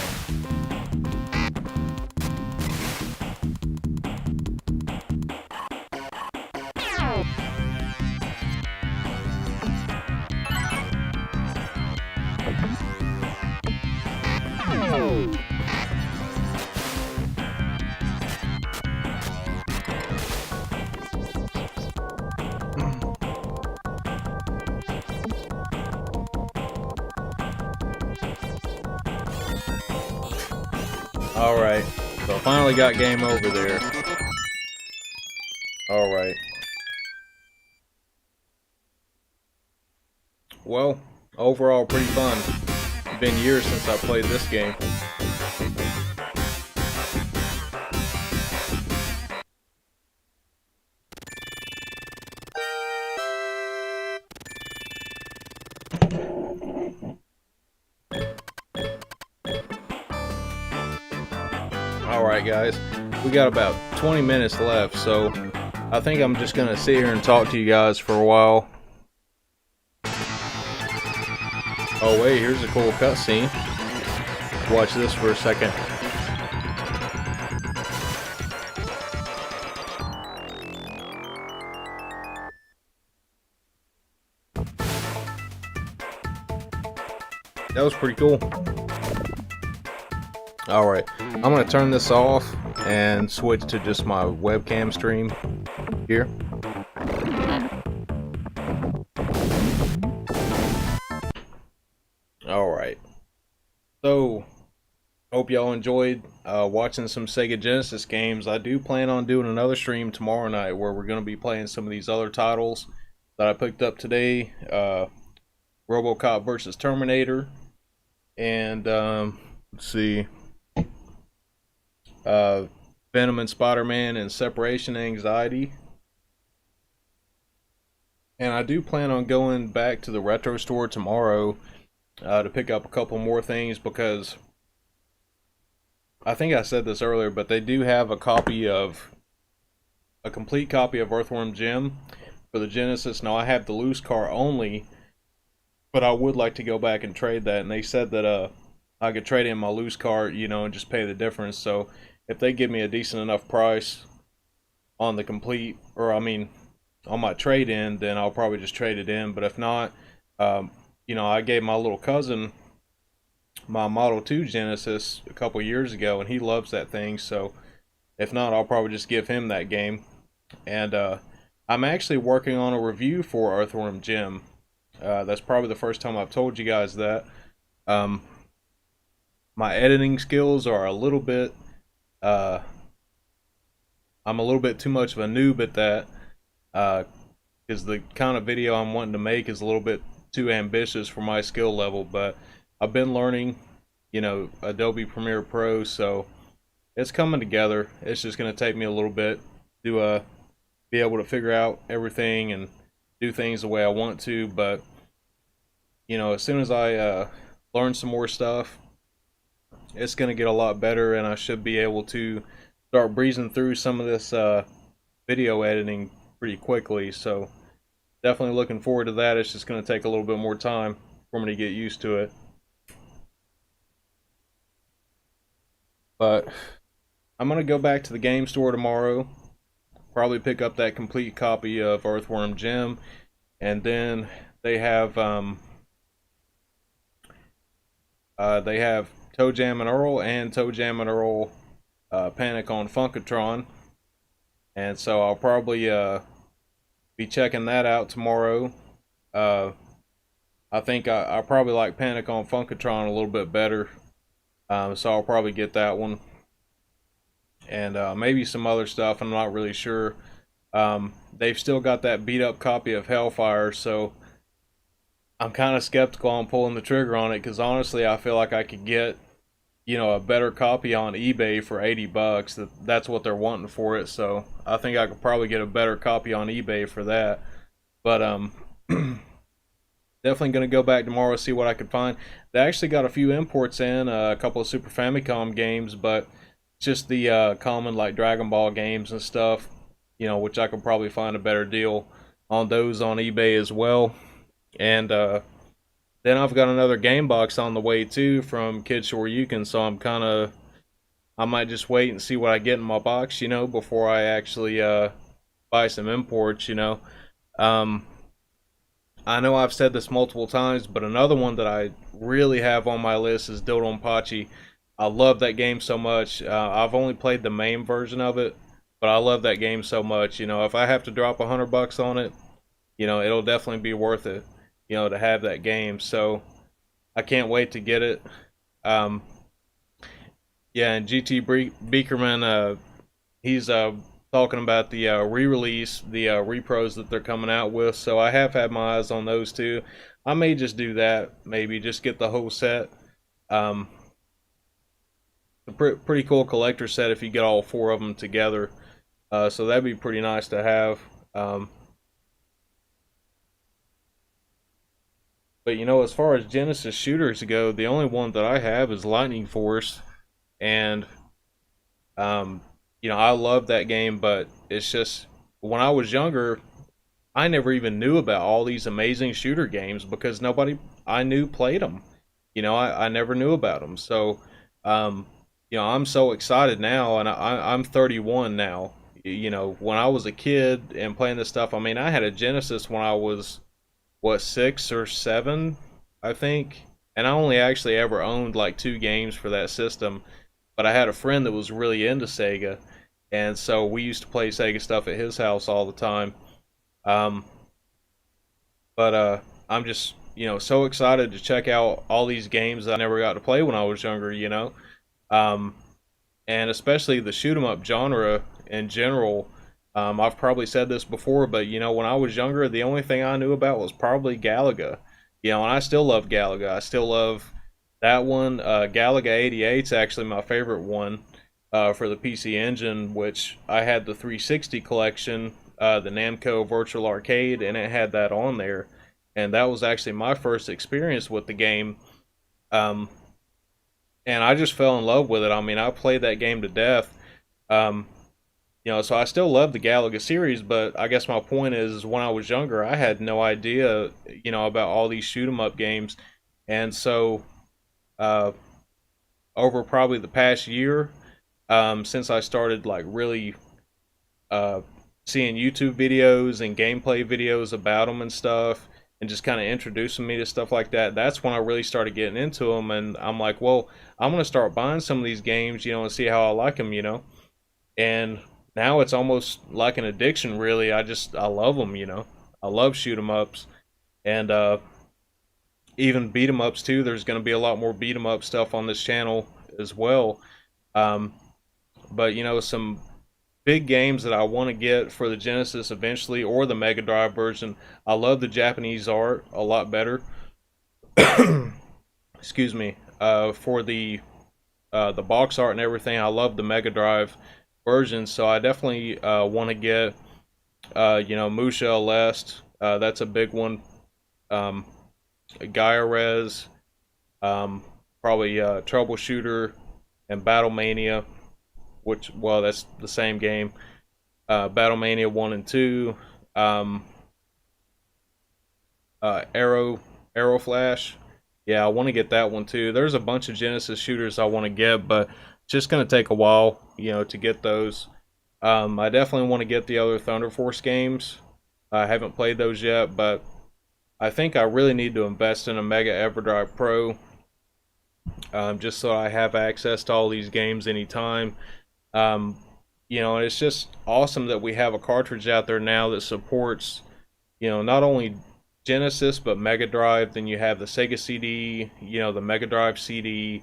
Alright, so I finally got game over there. Alright. Well, overall pretty fun. It's been years since I played this game. Alright guys, we got about 20 minutes left, so I think I'm just gonna sit here and talk to you guys for a while. Oh wait, here's a cool cutscene. Watch this for a second. That was pretty cool. Alright, I'm going to turn this off and switch to just my webcam stream here. Alright, so hope y'all enjoyed watching some Sega Genesis games. I do plan on doing another stream tomorrow night where we're going to be playing some of these other titles that I picked up today. RoboCop vs. Terminator, and let's see, Venom and Spider-Man and Separation Anxiety. And I do plan on going back to the retro store tomorrow to pick up a couple more things, because I think I said this earlier, but they do have a complete copy of Earthworm Jim for the Genesis. Now I have the loose car only, but I would like to go back and trade that, and they said that I could trade in my loose car, you know, and just pay the difference. So if they give me a decent enough price on the complete, or I mean on my trade-in, then I'll probably just trade it in. But if not, you know, I gave my little cousin my Model 2 Genesis a couple years ago, and he loves that thing. So if not, I'll probably just give him that game. And I'm actually working on a review for Earthworm Jim. That's probably the first time I've told you guys that. My editing skills are a little bit, I'm a little bit too much of a noob at that, because the kind of video I'm wanting to make is a little bit too ambitious for my skill level. But I've been learning, you know, Adobe Premiere Pro, so it's coming together. It's just going to take me a little bit to be able to figure out everything and do things the way I want to. But you know, as soon as I learn some more stuff, it's going to get a lot better, and I should be able to start breezing through some of this video editing pretty quickly. So definitely looking forward to that. It's just going to take a little bit more time for me to get used to it. But I'm going to go back to the game store tomorrow, probably pick up that complete copy of Earthworm Jim, and then they have Toe Jam and Earl and Toe Jam and Earl Panic on Funkatron, and so I'll probably be checking that out tomorrow. I think I probably like Panic on Funkatron a little bit better, so I'll probably get that one, and maybe some other stuff. I'm not really sure. They've still got that beat up copy of Hellfire, so I'm kind of skeptical on pulling the trigger on it, because honestly I feel like I could get, you know, a better copy on eBay for 80 bucks. That's what they're wanting for it, so I think I could probably get a better copy on eBay for that. But definitely going to go back tomorrow, see what I could find. They actually got a few imports in, a couple of Super Famicom games, but just the common like Dragon Ball games and stuff, you know, which I could probably find a better deal on those on eBay as well. And Then I've got another game box on the way too from Kid Yukon, so I might just wait and see what I get in my box, before I actually buy some imports, Um, I know I've said this multiple times, but another one that I really have on my list is Dodonpachi. I love that game so much. I've only played the main version of it, but I love that game so much. If I have to drop $100 on it, it'll definitely be worth it, to have that game. So I can't wait to get it. Um, yeah, and GT Beakerman, he's talking about the re-release, the repros that they're coming out with. So I have had my eyes on those too. I may just do that. Maybe just get the whole set. Um, a pretty cool collector set if you get all four of them together. So that'd be pretty nice to have. But as far as Genesis shooters go, the only one that I have is Lightning Force, and um, I love that game. But it's just when I was younger, I never even knew about all these amazing shooter games because nobody I knew played them. I never knew about them. So, um, I'm so excited now, and I'm 31 now. When I was a kid and playing this stuff, I mean, I had a Genesis when I was, what, 6 or 7, I think. And I only actually ever owned like 2 games for that system. But I had a friend that was really into Sega. And so we used to play Sega stuff at his house all the time. Um, but I'm just so excited to check out all these games that I never got to play when I was younger. Um, and especially the shoot 'em up genre in general. I've probably said this before, but when I was younger, the only thing I knew about was probably Galaga. And I still love Galaga. I still love that one. Galaga 88 is actually my favorite one for the PC Engine, which I had the 360 collection, the Namco Virtual Arcade, and it had that on there. And that was actually my first experience with the game. Um, and I just fell in love with it. I mean, I played that game to death. Um, so I still love the Galaga series, but I guess my point is when I was younger, I had no idea, about all these shoot 'em up games. And so, uh, over probably the past year, since I started like really uh, seeing YouTube videos and gameplay videos about them and stuff, and just kind of introducing me to stuff like that, that's when I really started getting into them. And I'm like, well, I'm going to start buying some of these games, and see how I like them. And now it's almost like an addiction, really. I love them. I love shoot 'em ups, and even beat 'em ups too. There's going to be a lot more beat 'em up stuff on this channel as well. Um, but some big games that I want to get for the Genesis eventually, or the Mega Drive version. I love the Japanese art a lot better. Excuse me. For the box art and everything, I love the Mega Drive version. So I definitely want to get Musha Aleste. That's a big one. Um, Gaia Res. Probably Troubleshooter and Battle Mania, which, well, that's the same game. Battle Mania 1 and 2. Arrow Flash. Yeah, I want to get that one too. There's a bunch of Genesis shooters I want to get, but it's just going to take a while, to get those. I definitely want to get the other Thunder Force games. I haven't played those yet, but I think I really need to invest in a Mega EverDrive Pro, just so I have access to all these games anytime. And it's just awesome that we have a cartridge out there now that supports, not only Genesis but Mega Drive. Then you have the Sega CD, the Mega Drive CD,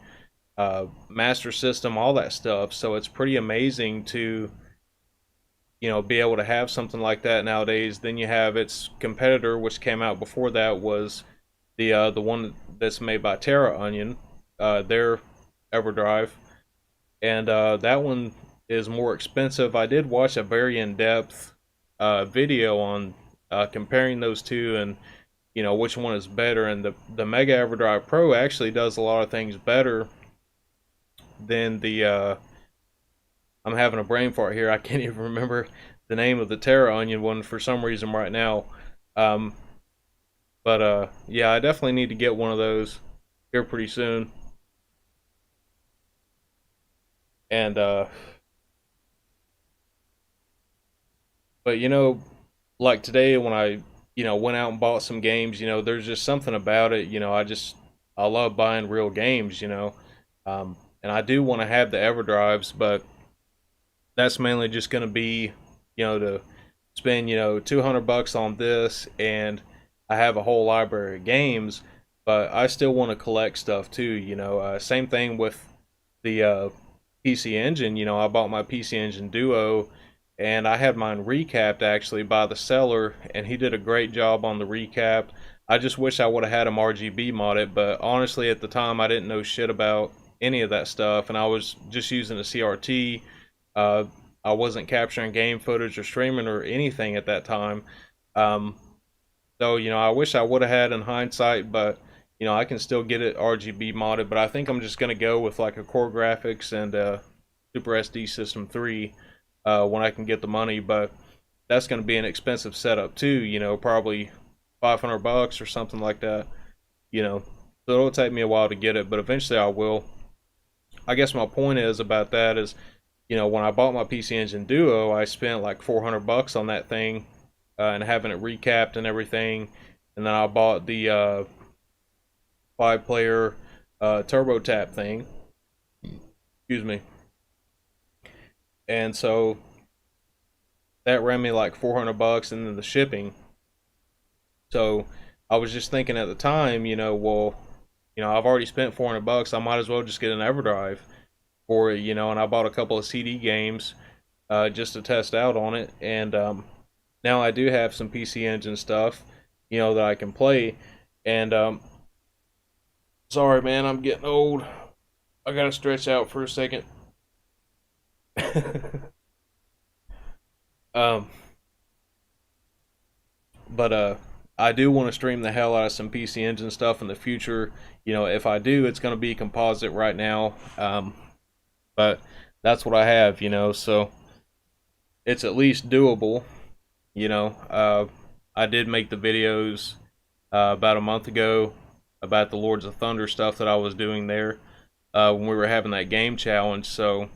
Master System, all that stuff. So it's pretty amazing to, be able to have something like that nowadays. Then you have its competitor, which came out before that, was the one that's made by Terra Onion, their EverDrive, and that one is more expensive. I did watch a very in-depth video on comparing those two, and which one is better. And the Mega EverDrive Pro actually does a lot of things better than the I'm having a brain fart here. I can't even remember the name of the Terra Onion one for some reason right now. Um, But yeah, I definitely need to get one of those here pretty soon. And but like today when I went out and bought some games, there's just something about it. I love buying real games. And I do want to have the EverDrives, but that's mainly just going to be to spend 200 bucks on this, and I have a whole library of games, but I still want to collect stuff too. Same thing with the PC Engine. I bought my PC Engine Duo, and I had mine recapped actually by the seller, and he did a great job on the recap. I just wish I would have had him RGB mod it, but honestly at the time I didn't know shit about any of that stuff, and I was just using a CRT. uh, I wasn't capturing game footage or streaming or anything at that time. um, so I wish I would have had in hindsight, but I can still get it RGB modded. But I think I'm just gonna go with like a Core Graphics and Super SD System 3 when I can get the money. But that's gonna be an expensive setup too. Probably 500 bucks or something like that. So it'll take me a while to get it, but eventually I will. I guess my point is about that is, when I bought my PC Engine Duo, I spent like 400 bucks on that thing, and having it recapped and everything. And then I bought the 5-player turbo tap thing. Excuse me. And so that ran me like 400 bucks, and then the shipping. So I was just thinking at the time, well, I've already spent 400 bucks. I might as well just get an EverDrive for it, and I bought a couple of CD games just to test out on it. And now I do have some PC Engine stuff, that I can play. And sorry, man, I'm getting old. I gotta stretch out for a second. um, but I do want to stream the hell out of some PC Engine stuff in the future. If I do, it's gonna be composite right now. But that's what I have. So it's at least doable. I did make the videos about a month ago about the Lords of Thunder stuff that I was doing there when we were having that game challenge. So,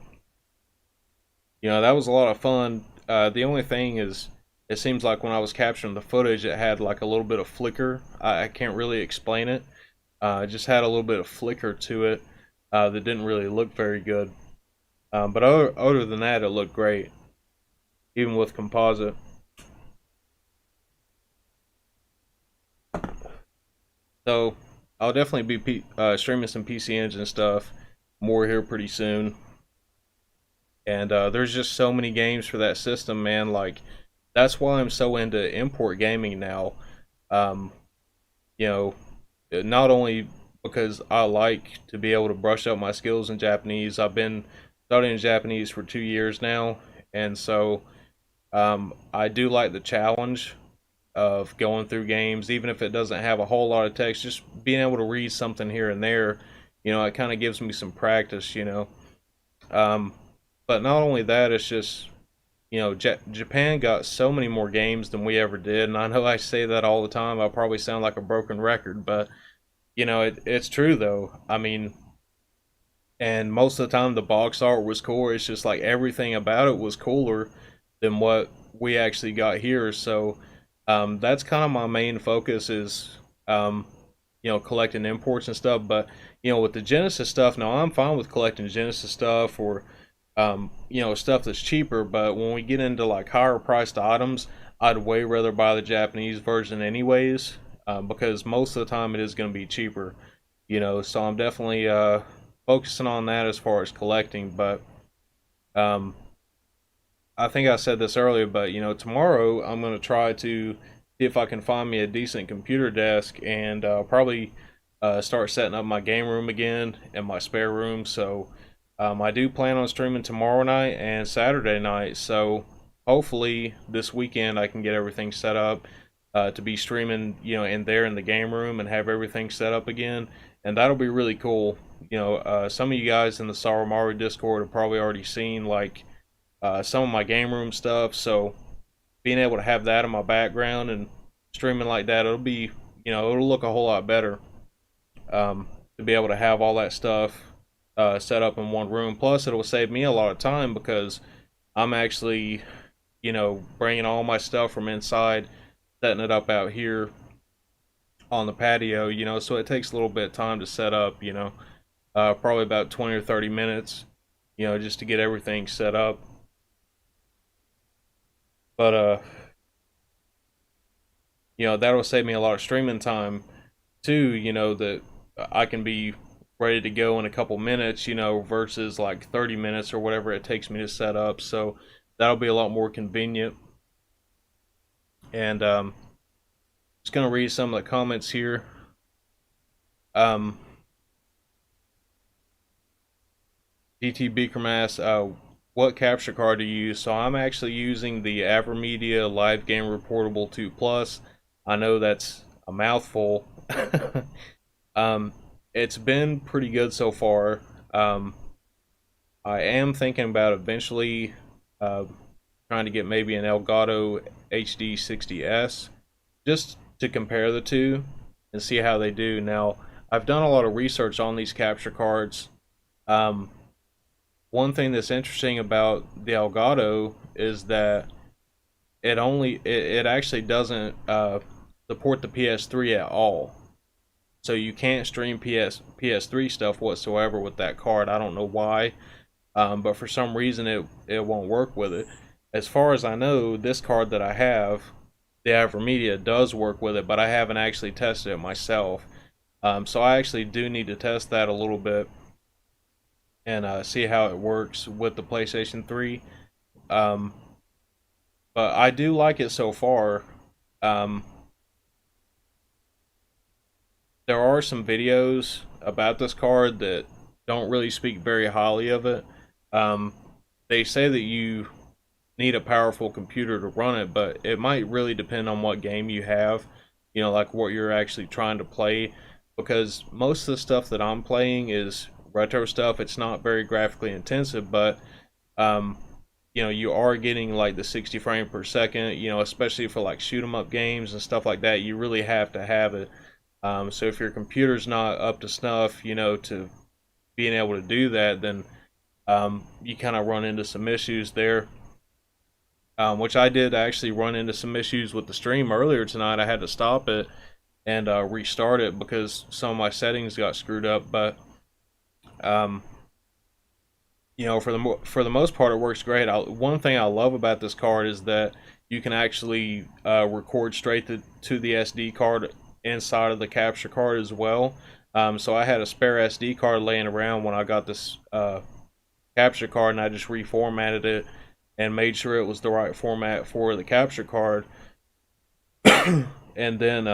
that was a lot of fun. The only thing is, it seems like when I was capturing the footage, it had like a little bit of flicker. I can't really explain it. It just had a little bit of flicker to it that didn't really look very good. But other than that, it looked great, even with composite. So I'll definitely be streaming some PC Engine stuff more here pretty soon. And there's just so many games for that system, man. Like, that's why I'm so into import gaming now. Um, you know, not only because I like to be able to brush up my skills in Japanese. I've been studying Japanese for 2 years now, and so I do like the challenge of going through games, even if it doesn't have a whole lot of text. Just being able to read something here and there, it kind of gives me some practice. Um, but not only that, it's just Japan got so many more games than we ever did, and I know I say that all the time. I probably sound like a broken record, but it's true though. I mean, and most of the time the box art was cool. It's just like everything about it was cooler than what we actually got here. So that's kind of my main focus is collecting imports and stuff. But with the Genesis stuff, now I'm fine with collecting Genesis stuff or stuff that's cheaper. But when we get into like higher priced items, I'd way rather buy the Japanese version anyways, because most of the time it is going to be cheaper. So I'm definitely focusing on that as far as collecting. But um, I think I said this earlier, but tomorrow I'm going to try to see if I can find me a decent computer desk and probably start setting up my game room again in my spare room. So I do plan on streaming tomorrow night and Saturday night. So hopefully this weekend I can get everything set up to be streaming, in there in the game room and have everything set up again. And that'll be really cool. Some of you guys in the Sawamaru Discord have probably already seen like some of my game room stuff. So being able to have that in my background and streaming like that, it'll be you know, it'll look a whole lot better to be able to have all that stuff set up in one room. Plus, it'll save me a lot of time because I'm actually, you know, bringing all my stuff from inside, setting it up out here on the patio, you know, so it takes a little bit of time to set up, you know, probably about 20 or 30 minutes, you know, just to get everything set up. But, you know, that'll save me a lot of streaming time too, you know, that I can be ready to go in a couple minutes, you know, versus like 30 minutes or whatever it takes me to set up. So that'll be a lot more convenient. And just gonna read some of the comments here. DT Beakermass, what capture card do you use? So I'm actually using the AverMedia Live Game Reportable 2 Plus. I know that's a mouthful. It's been pretty good so far. I am thinking about eventually trying to get maybe an Elgato HD60S just to compare the two and see how they do. Now, I've done a lot of research on these capture cards. One thing that's interesting about the Elgato is that it actually doesn't support the PS3 at all. So you can't stream PS3 stuff whatsoever with that card. I don't know why, but for some reason it won't work with it. As far as I know, this card that I have, the AverMedia, does work with it, but I haven't actually tested it myself. So I actually do need to test that a little bit and see how it works with the PlayStation 3. But I do like it so far. There are some videos about this card that don't really speak very highly of it. They say that you need a powerful computer to run it, but it might really depend on what game you have, you know, like what you're actually trying to play, because most of the stuff that I'm playing is retro stuff. It's not very graphically intensive, but you know, you are getting like the 60 frame per second, you know, especially for like shoot 'em up games and stuff like that. You really have to have it. So if your computer's not up to snuff, you know, to being able to do that, then you kind of run into some issues there. Which I did actually run into some issues with the stream earlier tonight. I had to stop it and restart it because some of my settings got screwed up. But you know, for the most part, it works great. One thing I love about this card is that you can actually record straight to the SD card inside of the capture card as well. So I had a spare SD card laying around when I got this capture card, and I just reformatted it and made sure it was the right format for the capture card. And then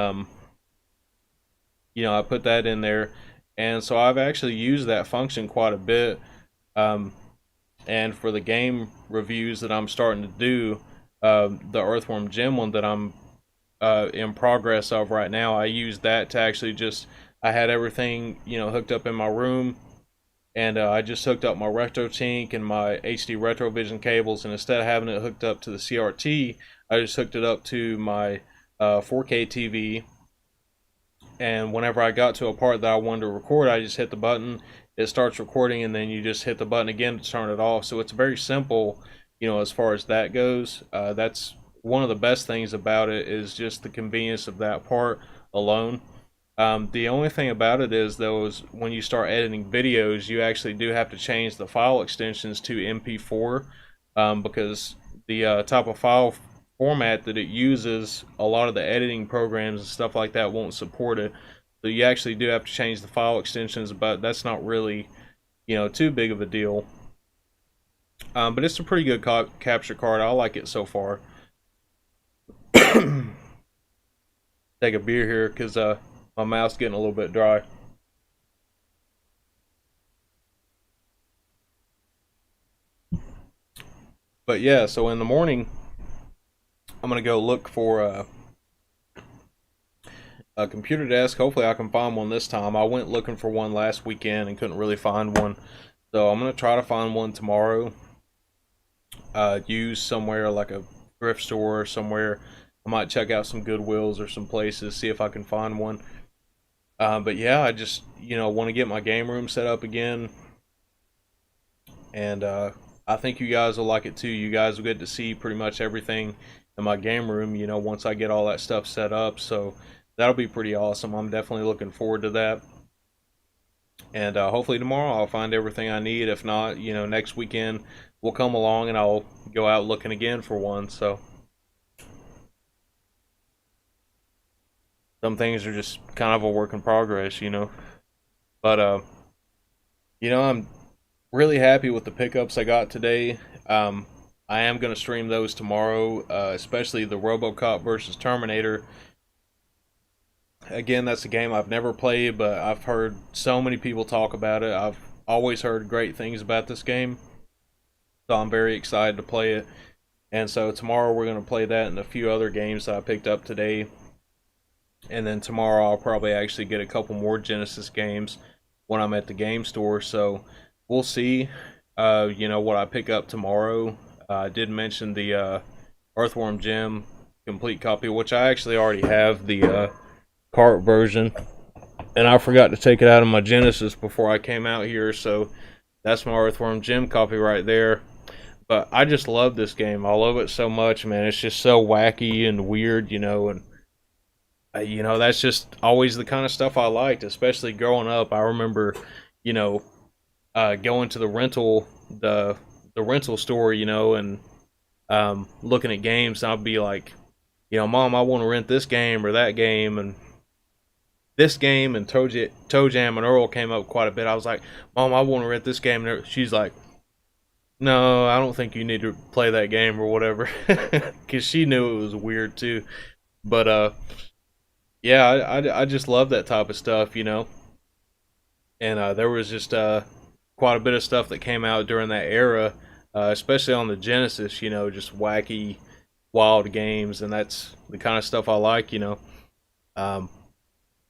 you know, I put that in there, and so I've actually used that function quite a bit. And for the game reviews that I'm starting to do, the Earthworm Jim one that I'm in progress of right now, I used that to actually I had everything, you know, hooked up in my room, and I just hooked up my RetroTink and my HD RetroVision cables, and instead of having it hooked up to the CRT, I just hooked it up to my 4K TV. And whenever I got to a part that I wanted to record, I just hit the button, it starts recording, and then you just hit the button again to turn it off. So it's very simple, you know, as far as that goes. That's one of the best things about it, is just the convenience of that part alone. The only thing about it is, though, is when you start editing videos, you actually do have to change the file extensions to MP4, because the type of file format that it uses, a lot of the editing programs and stuff like that won't support it. So you actually do have to change the file extensions, but that's not really, you know, too big of a deal. But it's a pretty good capture card. I like it so far. Take a beer here because my mouth's getting a little bit dry. But yeah, so in the morning, I'm gonna go look for a computer desk. Hopefully I can find one this time. I went looking for one last weekend and couldn't really find one, so I'm gonna try to find one tomorrow. Use somewhere like a thrift store or somewhere I might check out some Goodwills or some places, see if I can find one. But yeah, I just, want to get my game room set up again. And I think you guys will like it too. You guys will get to see pretty much everything in my game room, once I get all that stuff set up. So that'll be pretty awesome. I'm definitely looking forward to that. And hopefully tomorrow I'll find everything I need. If not, next weekend we'll come along and I'll go out looking again for one. So some things are just kind of a work in progress. But I'm really happy with the pickups I got today. I am going to stream those tomorrow, especially the RoboCop versus Terminator. Again, that's a game I've never played, but I've heard so many people talk about it. I've always heard great things about this game, so I'm very excited to play it. And so tomorrow we're going to play that and a few other games that I picked up today. And then tomorrow I'll probably actually get a couple more Genesis games when I'm at the game store. So we'll see, what I pick up tomorrow. I did mention the Earthworm Jim complete copy, which I actually already have the cart version, and I forgot to take it out of my Genesis before I came out here, so that's my Earthworm Jim copy right there. But I just love this game. I love it so much, man. It's just so wacky and weird, and that's just always the kind of stuff I liked, especially growing up. I remember, going to the rental store, and looking at games, and I'd be like, Mom, I want to rent this game or that game, and this game and Toe Jam and Earl came up quite a bit. I was like, Mom, I want to rent this game. And she's like, no, I don't think you need to play that game or whatever. Because she knew it was weird too. But, yeah, I just love that type of stuff, And there was just quite a bit of stuff that came out during that era, especially on the Genesis, just wacky, wild games. And that's the kind of stuff I like,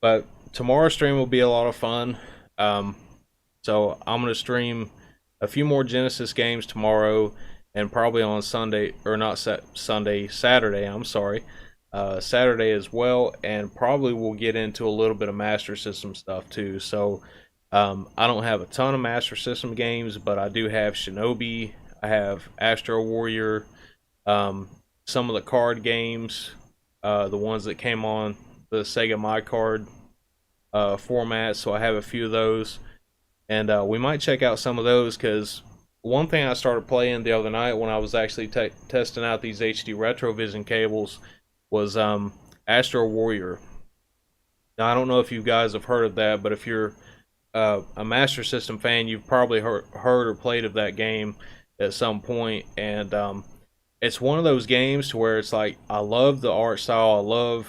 But tomorrow's stream will be a lot of fun. So I'm going to stream a few more Genesis games tomorrow, and probably on Sunday, or not Sunday, Saturday, I'm sorry. Saturday as well, and probably we'll get into a little bit of Master System stuff too. So I don't have a ton of Master System games, but I do have Shinobi, I have Astro Warrior, some of the card games, the ones that came on the Sega My Card format, so I have a few of those, and we might check out some of those, because one thing I started playing the other night when I was actually testing out these HD Retrovision cables was Astro Warrior. Now, I don't know if you guys have heard of that, but if you're a Master System fan, you've probably heard or played of that game at some point, and it's one of those games to where it's like, I love the art style, I love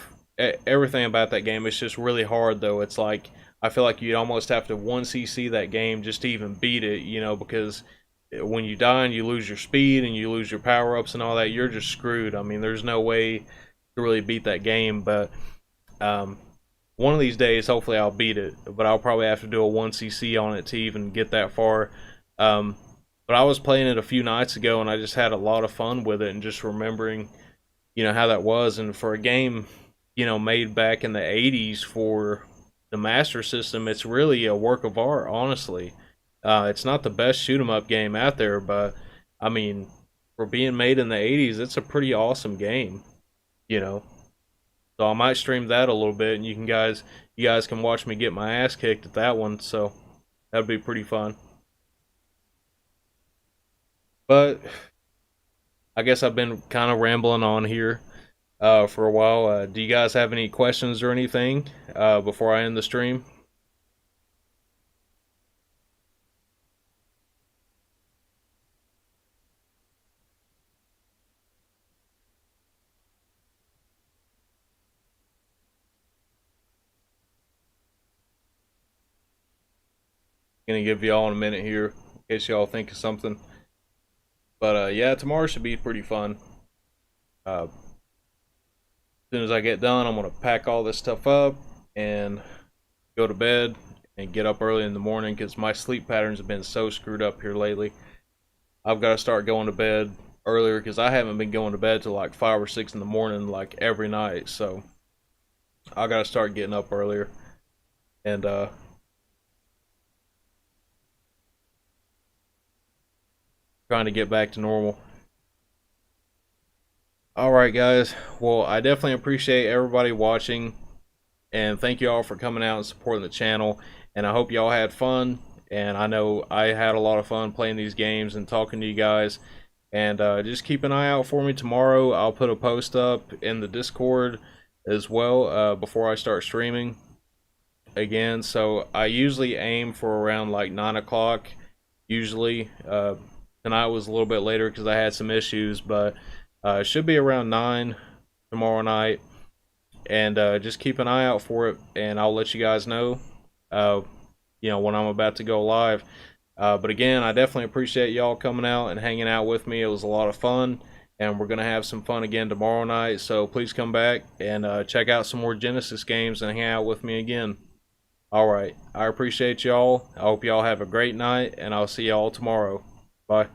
everything about that game. It's just really hard, though. It's like, I feel like you'd almost have to 1cc that game just to even beat it, because when you die and you lose your speed and you lose your power-ups and all that, you're just screwed. I mean, there's no way to really beat that game, but one of these days, hopefully I'll beat it, but I'll probably have to do a 1cc on it to even get that far. But I was playing it a few nights ago, and I just had a lot of fun with it, and just remembering, how that was. And for a game, made back in the 80s for the Master System, it's really a work of art, honestly. It's not the best shoot-'em-up game out there, but, I mean, for being made in the 80s, it's a pretty awesome game, So I might stream that a little bit, and you guys can watch me get my ass kicked at that one, so that'd be pretty fun. But I guess I've been kind of rambling on here for a while. Do you guys have any questions or anything before I end the stream? Gonna give y'all a minute here in case y'all think of something. But yeah, tomorrow should be pretty fun. As soon as I get done, I'm gonna pack all this stuff up and go to bed and get up early in the morning, because my sleep patterns have been so screwed up here lately. I've got to start going to bed earlier because I haven't been going to bed till like 5 or 6 in the morning like every night. So I gotta start getting up earlier and trying to get back to normal. Alright guys, well I definitely appreciate everybody watching, and thank you all for coming out and supporting the channel, and I hope y'all had fun, and I know I had a lot of fun playing these games and talking to you guys. And just keep an eye out for me tomorrow. I'll put a post up in the Discord as well before I start streaming again. So I usually aim for around like 9 o'clock usually. Tonight was a little bit later because I had some issues, but it should be around 9 tomorrow night. And just keep an eye out for it, and I'll let you guys know when I'm about to go live. But again, I definitely appreciate y'all coming out and hanging out with me. It was a lot of fun, and we're going to have some fun again tomorrow night. So please come back and check out some more Genesis games and hang out with me again. Alright, I appreciate y'all. I hope y'all have a great night, and I'll see y'all tomorrow. Bye.